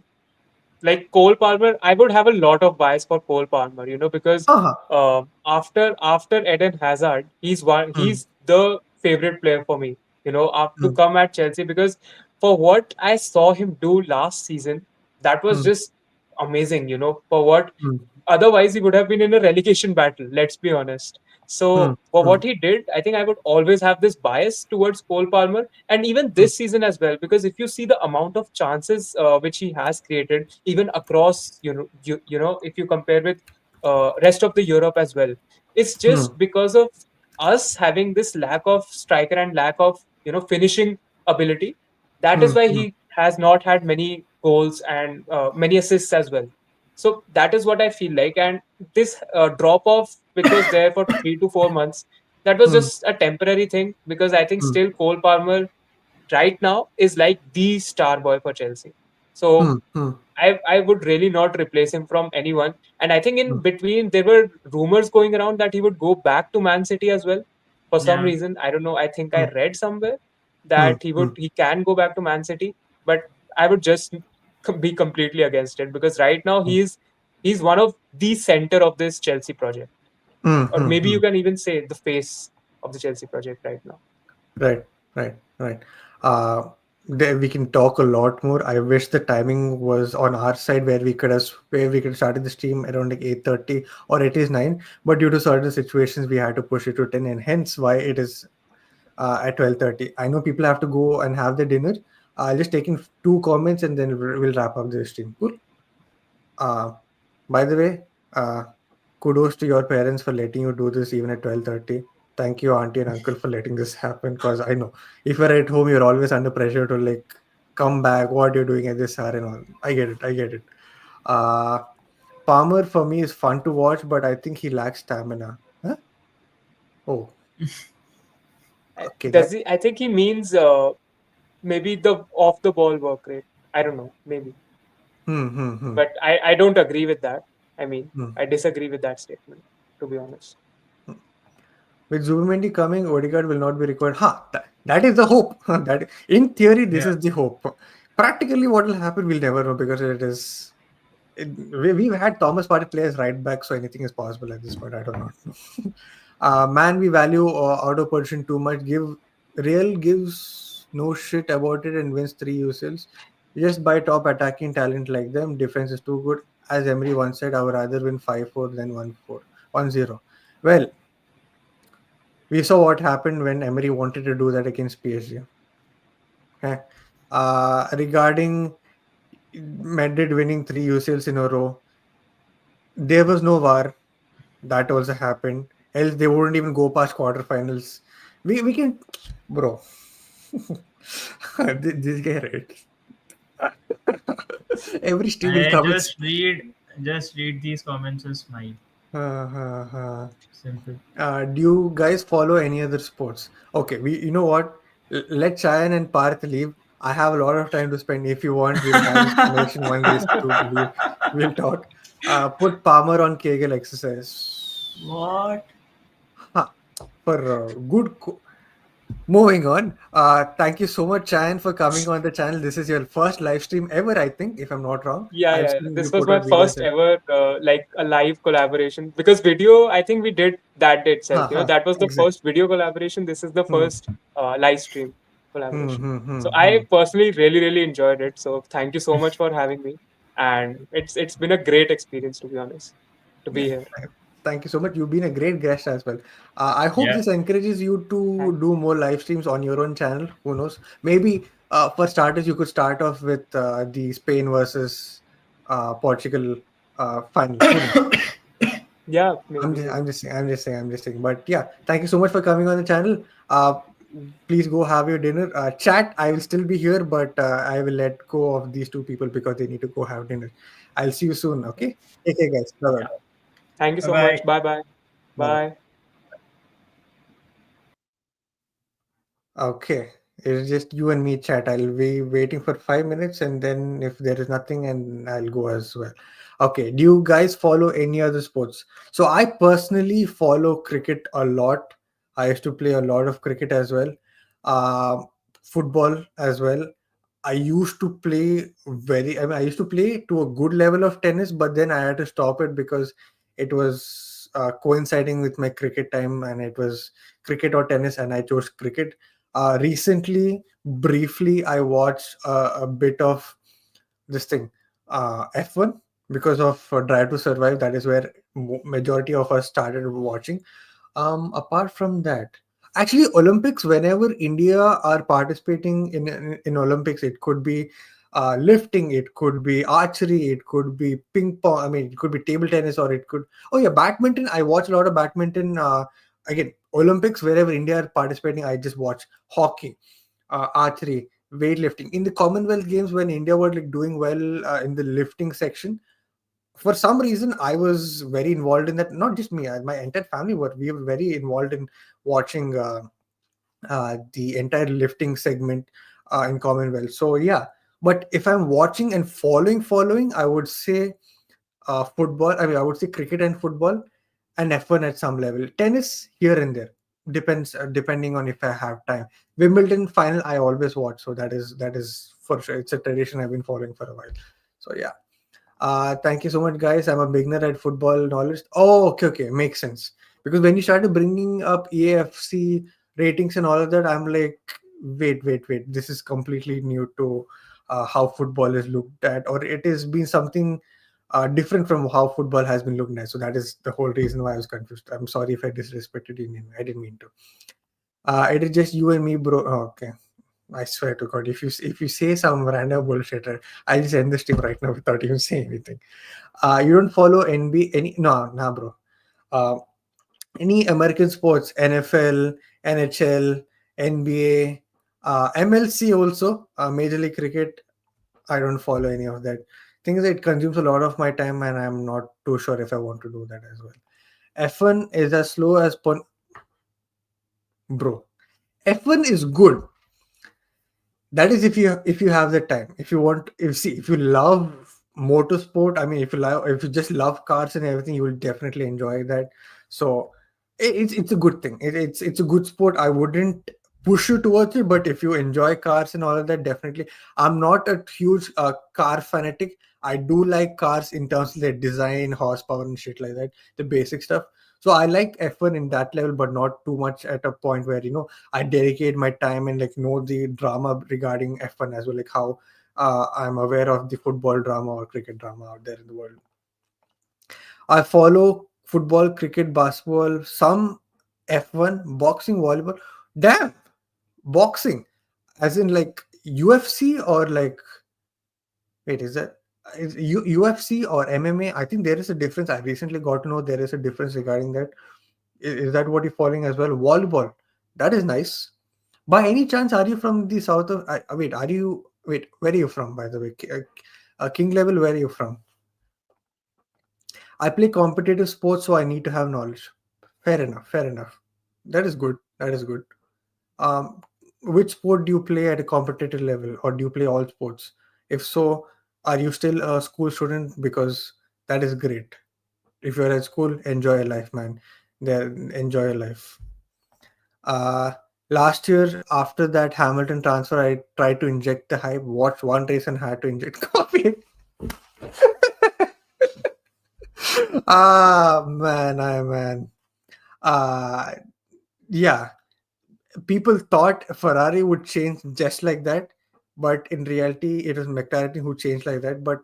like Cole Palmer, I would have a lot of bias for Cole Palmer, because Uh-huh. after Eden Hazard, Hmm. he's the favorite player for me, to Hmm. come at Chelsea, because for what I saw him do last season, that was Hmm. just amazing, for what Hmm. otherwise he would have been in a relegation battle, let's be honest. Hmm. So for Hmm. what he did, I think I would always have this bias towards Cole Palmer, and even Hmm. this season as well, because if you see the amount of chances which he has created, even across, if you compare with rest of the Europe as well, it's Hmm. just because of us having this lack of striker and lack of finishing ability. That is Hmm. why Hmm. he has not had many goals and many assists as well. So that is what I feel like. And this drop off, which was there for 3 to 4 months, that was Hmm. just a temporary thing, because I think Hmm. still Cole Palmer right now is like the star boy for Chelsea. So Hmm. Hmm. I would really not replace him from anyone. And I think Hmm. in between there were rumors going around that he would go back to Man City as well. For some Yeah. reason, I don't know. I think Hmm. I read somewhere Hmm. that Hmm. he can go back to Man City, but I would just be completely against it, because right now he's one of the center of this Chelsea project, Hmm. or Hmm. maybe Hmm. you can even say the face of the Chelsea project right now. Right, right, right. Uh, there we can talk a lot more. I wish the timing was on our side where we could started the stream around like 8:30 or at least 9. But due to certain situations, we had to push it to 10, and hence why it is at 12:30. I know people have to go and have their dinner. I'll just take in two comments and then we'll wrap up the stream. Cool. Uh, by the way, kudos to your parents for letting you do this even at 12:30. Thank you, auntie and uncle, for letting this happen. Because I know if you're at home, you're always under pressure to like come back. What you're doing at this hour and all. I get it. I get it. Uh, Palmer for me is fun to watch, but I think he lacks stamina. Huh? Oh, okay. Does That. he? I think he means maybe the off the ball work rate. I don't know, maybe, Hmm. Hmm. Hmm. but I don't agree with that. I mean, Hmm. I disagree with that statement, to be honest. Hmm. With Zubimendi coming, Odegaard will not be required. That is the hope. That in theory, this Yeah. is the hope. Practically, what will happen, we'll never know because we've had Thomas Partey play as right back, so anything is possible at this point. I do not know. Man, we value auto position too much. Real gives no shit about it and wins three UCLs. Just by top attacking talent like them, defense is too good. As Emery once said, I would rather win 5-4 than 1-4, 1-0. Well, we saw what happened when Emery wanted to do that against PSG. Okay. Regarding Madrid winning three UCLs in a row, there was no VAR. That also happened. Else they wouldn't even go past quarterfinals. We can, bro. This guy, right? Every stream will I come with. just read these comments and smile. Uh, uh, Simple. do you guys follow any other sports? Okay, you know what? Let Chayan and Parth leave. I have a lot of time to spend. If you want, we'll have this conversation when these two leave. We'll talk. Put Palmer on Kegel exercise. What? Huh. For moving on. Thank you so much, Chayan, for coming on the channel. This is your first live stream ever, I think, if I'm not wrong. Yeah, I've yeah, yeah. seen you This was put my out videos. first ever like a live collaboration, because video, I think we did that day itself. Ha ha. That was the Exactly. first video collaboration. This is the Hmm. first live stream Hmm. collaboration. Hmm. So Hmm. Hmm. I personally really really enjoyed it. So thank you so much for having me, and it's been a great experience, to be honest, to be Yeah. here. Thank you so much. You've been a great guest as well. I hope Yeah. this encourages you to Thank do more live streams on your own channel. Who knows? Maybe for starters, you could start off with the Spain versus Portugal final. Who knows? Yeah, I'm maybe just, I'm maybe. just saying, I'm just saying, I'm just saying. But yeah, thank you so much for coming on the channel. Please go have your dinner. Chat, I will still be here, but I will let go of these two people because they need to go have dinner. I'll see you soon. Okay. Take care, guys. Bye bye. Yeah. Thank you Bye so much. bye. Bye bye. Bye bye. Bye. Okay. It's just you and me chat. I'll be waiting for 5 minutes and then if there is nothing and I'll go as well. Okay. Do you guys follow any other sports? So I personally follow cricket a lot. I used to play a lot of cricket as well. Uh, Football as well. I used to play very. I mean, I used to play to a good level of tennis, but then I had to stop it because it was coinciding with my cricket time, and it was cricket or tennis, and I chose cricket. Recently, briefly, I watched a bit of this thing, F1, because of Drive to Survive. That is where majority of us started watching. Apart from that, actually, Olympics. Whenever India are participating in Olympics, it could be lifting, it could be archery, it could be ping pong. I mean, it could be table tennis, or it could. Oh yeah, badminton. I watch a lot of badminton. Again, Olympics. Wherever India are participating, I just watch hockey, archery, weightlifting. In the Commonwealth Games, when India were like doing well in the lifting section, for some reason I was very involved in that. Not just me, my entire family were. We were very involved in watching the entire lifting segment in Commonwealth. So yeah, but if I'm watching and following, I would say football. I mean, I would say cricket and football, and F1 at some level. Tennis here and there, depends depending on if I have time. Wimbledon final I always watch, so that is for sure. It's a tradition I've been following for a while. So yeah. Thank you so much, guys. I'm a beginner at football knowledge. Oh, okay, okay, makes sense. Because when you started bringing up EAFC ratings and all of that, I'm like, wait. This is completely new to how football is looked at, or it has been something different from how football has been looked at. So that is the whole reason why I was confused. I'm sorry if I disrespected you. In any way. I didn't mean to. It is just you and me, bro. Oh, okay. I swear to God, if you say some random bullshit, I'll just end the stream right now without even saying anything. You don't follow NBA any no, nah, bro. Uh, any American sports, NFL, NHL, NBA, MLC also, Major League Cricket. I don't follow any of that. Thing is, it consumes a lot of my time, and I'm not too sure if I want to do that as well. F1 is as slow as bro. F1 is good. That is if you have the time. If you want, if you love motorsport, I mean, if you just love cars and everything, you will definitely enjoy that. So it's a good thing. It's a good sport. I wouldn't push you towards it, but if you enjoy cars and all of that, definitely. I'm not a huge car fanatic. I do like cars in terms of their design, horsepower, and shit like that, the basic stuff. So I like F1 in that level, but not too much at a point where I dedicate my time and like know the drama regarding F1 as well, like how I'm aware of the football drama or cricket drama out there in the world. I follow football, cricket, basketball, some F1, boxing, volleyball. Damn, boxing, as in like UFC or like wait, is UFC or MMA? I think there is a difference. I recently got to know there is a difference regarding that. Is that what you're following as well? Volleyball, that is nice. By any chance, are you from the south of? Wait, are you? Wait, where are you from? By the way, King level. Where are you from? I play competitive sports, so I need to have knowledge. Fair enough. Fair enough. That is good. That is good. Um, which sport do you play at a competitive level, or do you play all sports? If so, are you still a school student? Because that is great. If you're at school, enjoy your life, man. There, enjoy your life. Uh, Last year, after that Hamilton transfer, I tried to inject the hype. Watched one race and had to inject coffee. Man, man. Uh, yeah, people thought Ferrari would change just like that, but in reality, it was McLaren who changed like that. But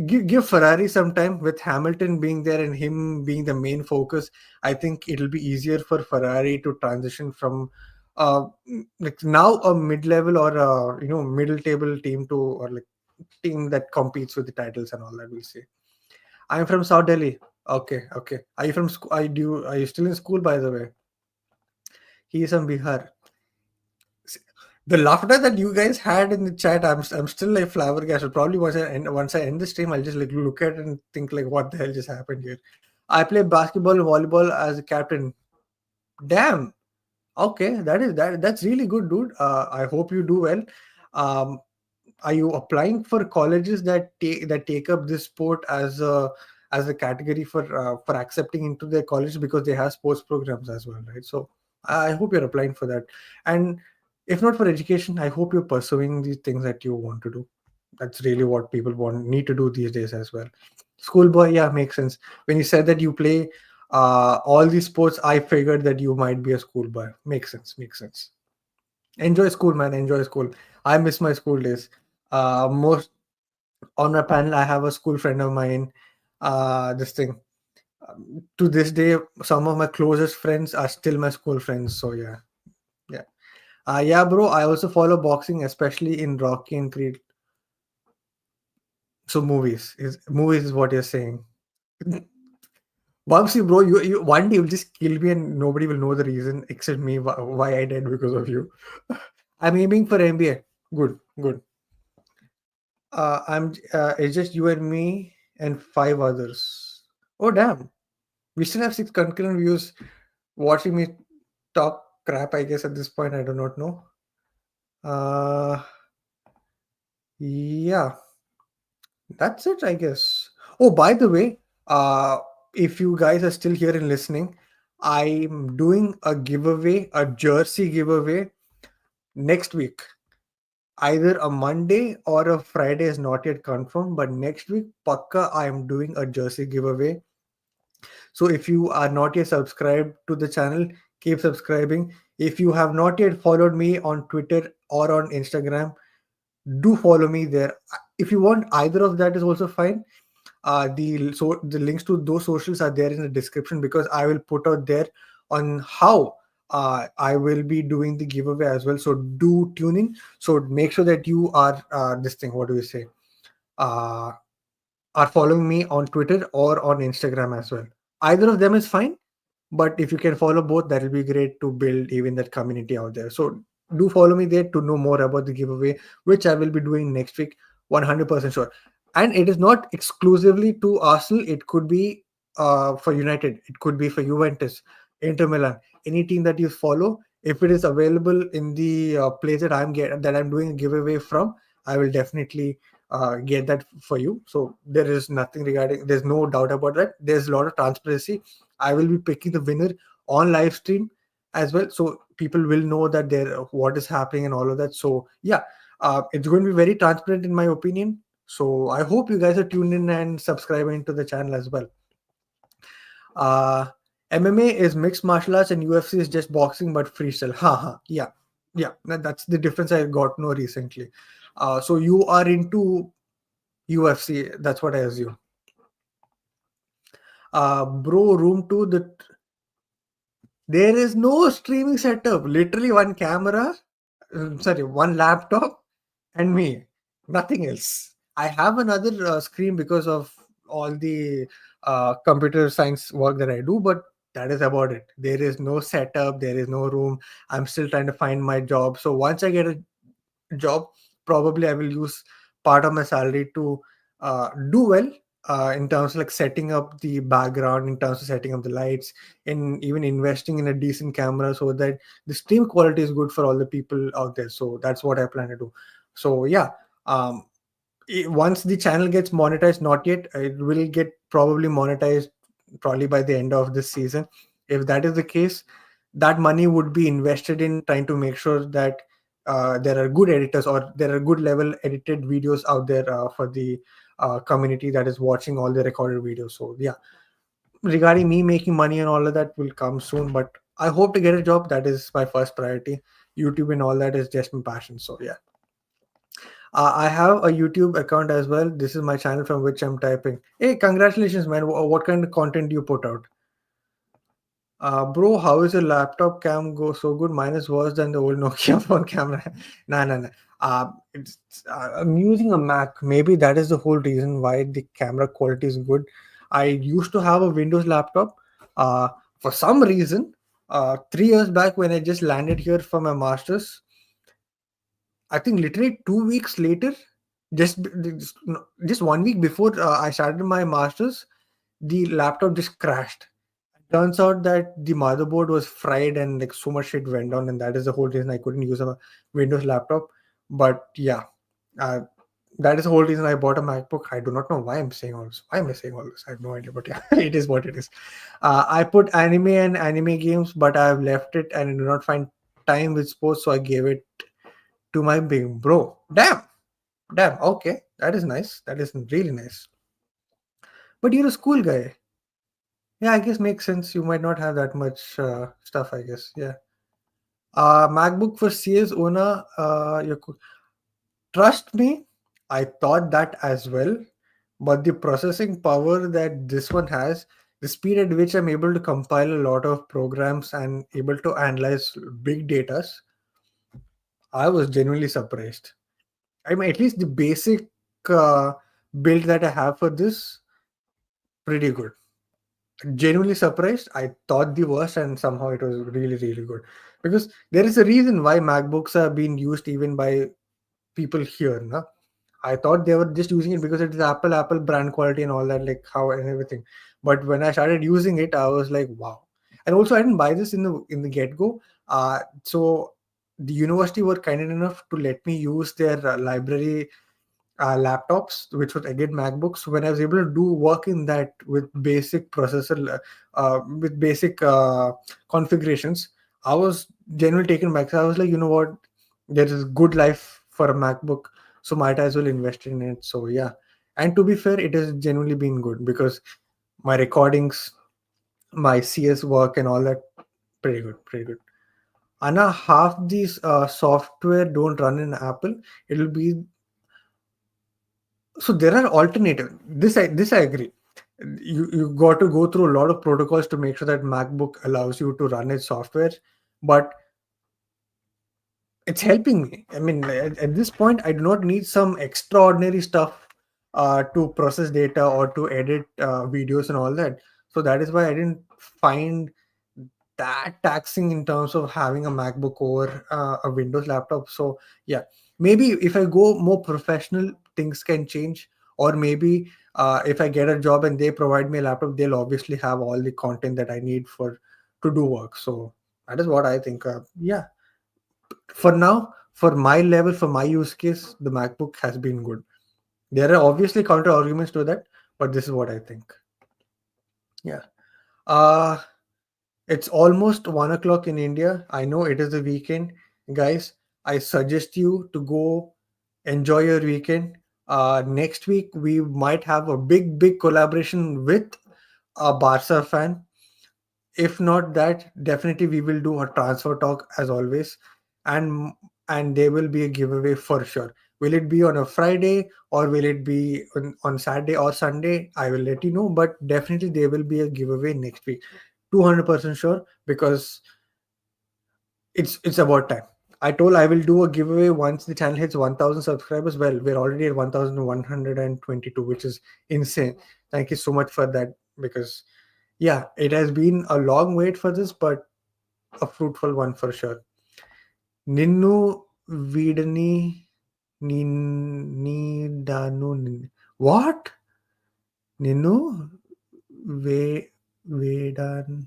give Ferrari some time with Hamilton being there and him being the main focus. I think it'll be easier for Ferrari to transition from like now a mid-level or a middle table team to or like team that competes with the titles and all that. We'll see. I'm from South Delhi. Okay, okay. Are you from school? Are you still in school, by the way? He is from Bihar. The laughter that you guys had in the chat, I'm still like flabbergasted. Probably once I end the stream, I'll just like look at it and think like, what the hell just happened here? I play basketball and volleyball as a captain. Damn. Okay, that's really good, dude. I hope you do well. Um, are you applying for colleges that take up this sport as a category for accepting into their college because they have sports programs as well, right? So I hope you're applying for that. And If not for education, I hope you're pursuing the things that you want to do. That's really what people want need to do these days as well. Schoolboy, yeah, makes sense. When you said that you play all these sports, I figured that you might be a schoolboy. Makes sense. Makes sense. Enjoy school, man. Enjoy school. I miss my school days. Most on my panel, I have a school friend of mine. This thing to this day, some of my closest friends are still my school friends. So yeah, yeah. Yeah, bro. I also follow boxing, especially in Rocky and Creed. So movies is what you're saying. Bubsy, bro, you one day you'll just kill me and nobody will know the reason except me why I died because of you. I'm aiming for NBA. Good, good. It's just you and me and five others. Oh damn, we still have six concurrent views watching me talk crap. I guess at this point I do not know. Uh, yeah, that's it. I guess. Oh, by the way, if you guys are still here and listening, I'm doing a giveaway, a jersey giveaway next week. Either a Monday or a Friday is not yet confirmed, but next week, Pakka, I am doing a jersey giveaway. So if you are not yet subscribed to the channel, keep subscribing. If you have not yet followed me on Twitter or on Instagram, do follow me there. If you want either of that is also fine. The links to those socials are there in the description because I will put out there on how I will be doing the giveaway as well. So do tune in. So make sure that you are this thing. What do we say? Uh, are following me on Twitter or on Instagram as well. Either of them is fine, but if you can follow both, that will be great to build even that community out there. So do follow me there to know more about the giveaway, which I will be doing next week, 100% sure. And it is not exclusively to Arsenal. It could be for United. It could be for Juventus, Inter Milan, any team that you follow. If it is available in the place that I'm doing a giveaway from, I will definitely get that for you. So there is nothing regarding. There's no doubt about that. There's a lot of transparency. I will be picking the winner on live stream as well, so people will know that there what is happening and all of that. So yeah, it's going to be very transparent in my opinion. So I hope you guys are tuned in and subscribing to the channel as well. Uh, MMA is mixed martial arts and UFC is just boxing but freestyle. Haha, yeah, yeah. That's the difference I got no recently. So you are into UFC. That's what I assume. Bro, room 2, there is no streaming setup. Literally one camera, sorry, one laptop, and me. Nothing else. I have another screen because of all the computer science work that I do, but that is about it. There is no setup. There is no room. I'm still trying to find my job. So once I get a job, probably I will use part of my salary to do well in terms of like setting up the background, in terms of setting up the lights, and even investing in a decent camera so that the stream quality is good for all the people out there. So that's what I plan to do. So yeah, um, once the channel gets monetized, not yet, it will get probably monetized probably by the end of this season. If that is the case, that money would be invested in trying to make sure that there are good editors or there are good level edited videos out there for the community that is watching all the recorded videos. So yeah, regarding me making money and all of that will come soon, but I hope to get a job. That is my first priority. YouTube and all that is just my passion. So yeah. I have a YouTube account as well. This is my channel from which I'm typing. Hey, congratulations, man. What kind of content do you put out? Bro, how is your laptop cam go so good? Mine is worse than the old Nokia phone camera. Nah, nah, nah. I'm using a Mac. Maybe that is the whole reason why the camera quality is good. I used to have a Windows laptop. For some reason, 3 years back when I just landed here for my masters, I think literally 2 weeks later, just 1 week before I started my masters, the laptop just crashed. Turns out that the motherboard was fried and like so much shit went down, and that is the whole reason I couldn't use a Windows laptop. But yeah, uh, that is the whole reason I bought a MacBook. I do not know why I'm saying all this. Why am I saying all this? I have no idea. But yeah, it is what it is. I put anime and anime games, but I've left it and I do not find time with sports, so I gave it to my big bro. Damn. Okay, that is nice. That is really nice. But you're a school guy. Yeah, I guess makes sense. You might not have that much stuff. I guess. Yeah. MacBook for CS owner. Trust me, I thought that as well. But the processing power that this one has, the speed at which I'm able to compile a lot of programs and able to analyze big data, I was genuinely surprised. I mean, at least the basic uh, build that I have for this, pretty good. Genuinely surprised. I thought the worst, and somehow it was really, really good. Because there is a reason why MacBooks are being used even by people here. No? I thought they were just using it because it is Apple brand quality and all that, like how and everything. But when I started using it, I was like, wow. And also, I didn't buy this in the get go. So the university were kind enough to let me use their library laptops, which was again MacBooks. When I was able to do work in that with basic processor, with basic configurations, I was genuinely taken back. So I was like, you know what, there is good life for a MacBook, so might as well invest in it. So yeah, and to be fair, it has genuinely been good because my recordings, my CS work, and all that, pretty good, pretty good. Anna, half these software don't run in Apple. It'll be so there are alternative. This I agree. You got to go through a lot of protocols to make sure that MacBook allows you to run its software, but it's helping me. I mean, at this point, I do not need some extraordinary stuff to process data or to edit videos and all that. So that is why I didn't find that taxing in terms of having a MacBook over a Windows laptop. So yeah, maybe if I go more professional, things can change. Or maybe if I get a job and they provide me a laptop, they'll obviously have all the content that I need for to do work. So that is what I think. Yeah, for now, for my level, for my use case, the MacBook has been good. There are obviously counter arguments to that, but this is what I think. Yeah. Uh It's almost 1 o'clock in India. I know it is the weekend. Guys, I suggest you to go enjoy your weekend. Next week, we might have a big collaboration with a Barca fan. If not that, definitely we will do a transfer talk as always. And there will be a giveaway for sure. Will it be on a Friday or will it be on Saturday or Sunday? I will let you know, but definitely there will be a giveaway next week. 200% sure, because it's about time. I told I will do a giveaway once the channel hits 1,000 subscribers. Well, we're already at 1,122, which is insane. Thank you so much for that, because yeah, it has been a long wait for this, but a fruitful one for sure. Ninnu Vidani Nidanu what? Ninnu Vedan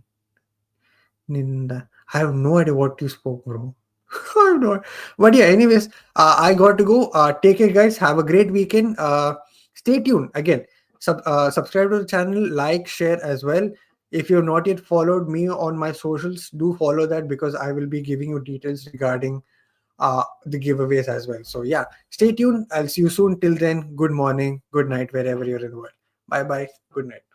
Ninda. I have no idea what you spoke, bro. I have no. But yeah, anyways, I got to go. Take care, guys. Have a great weekend. Stay tuned. Again, subscribe to the channel, like, share as well. If you have not yet followed me on my socials, do follow that, because I will be giving you details regarding the giveaways as well. So yeah, stay tuned. I'll see you soon. Till then, good morning, good night, wherever you're in the world. Bye bye. Good night.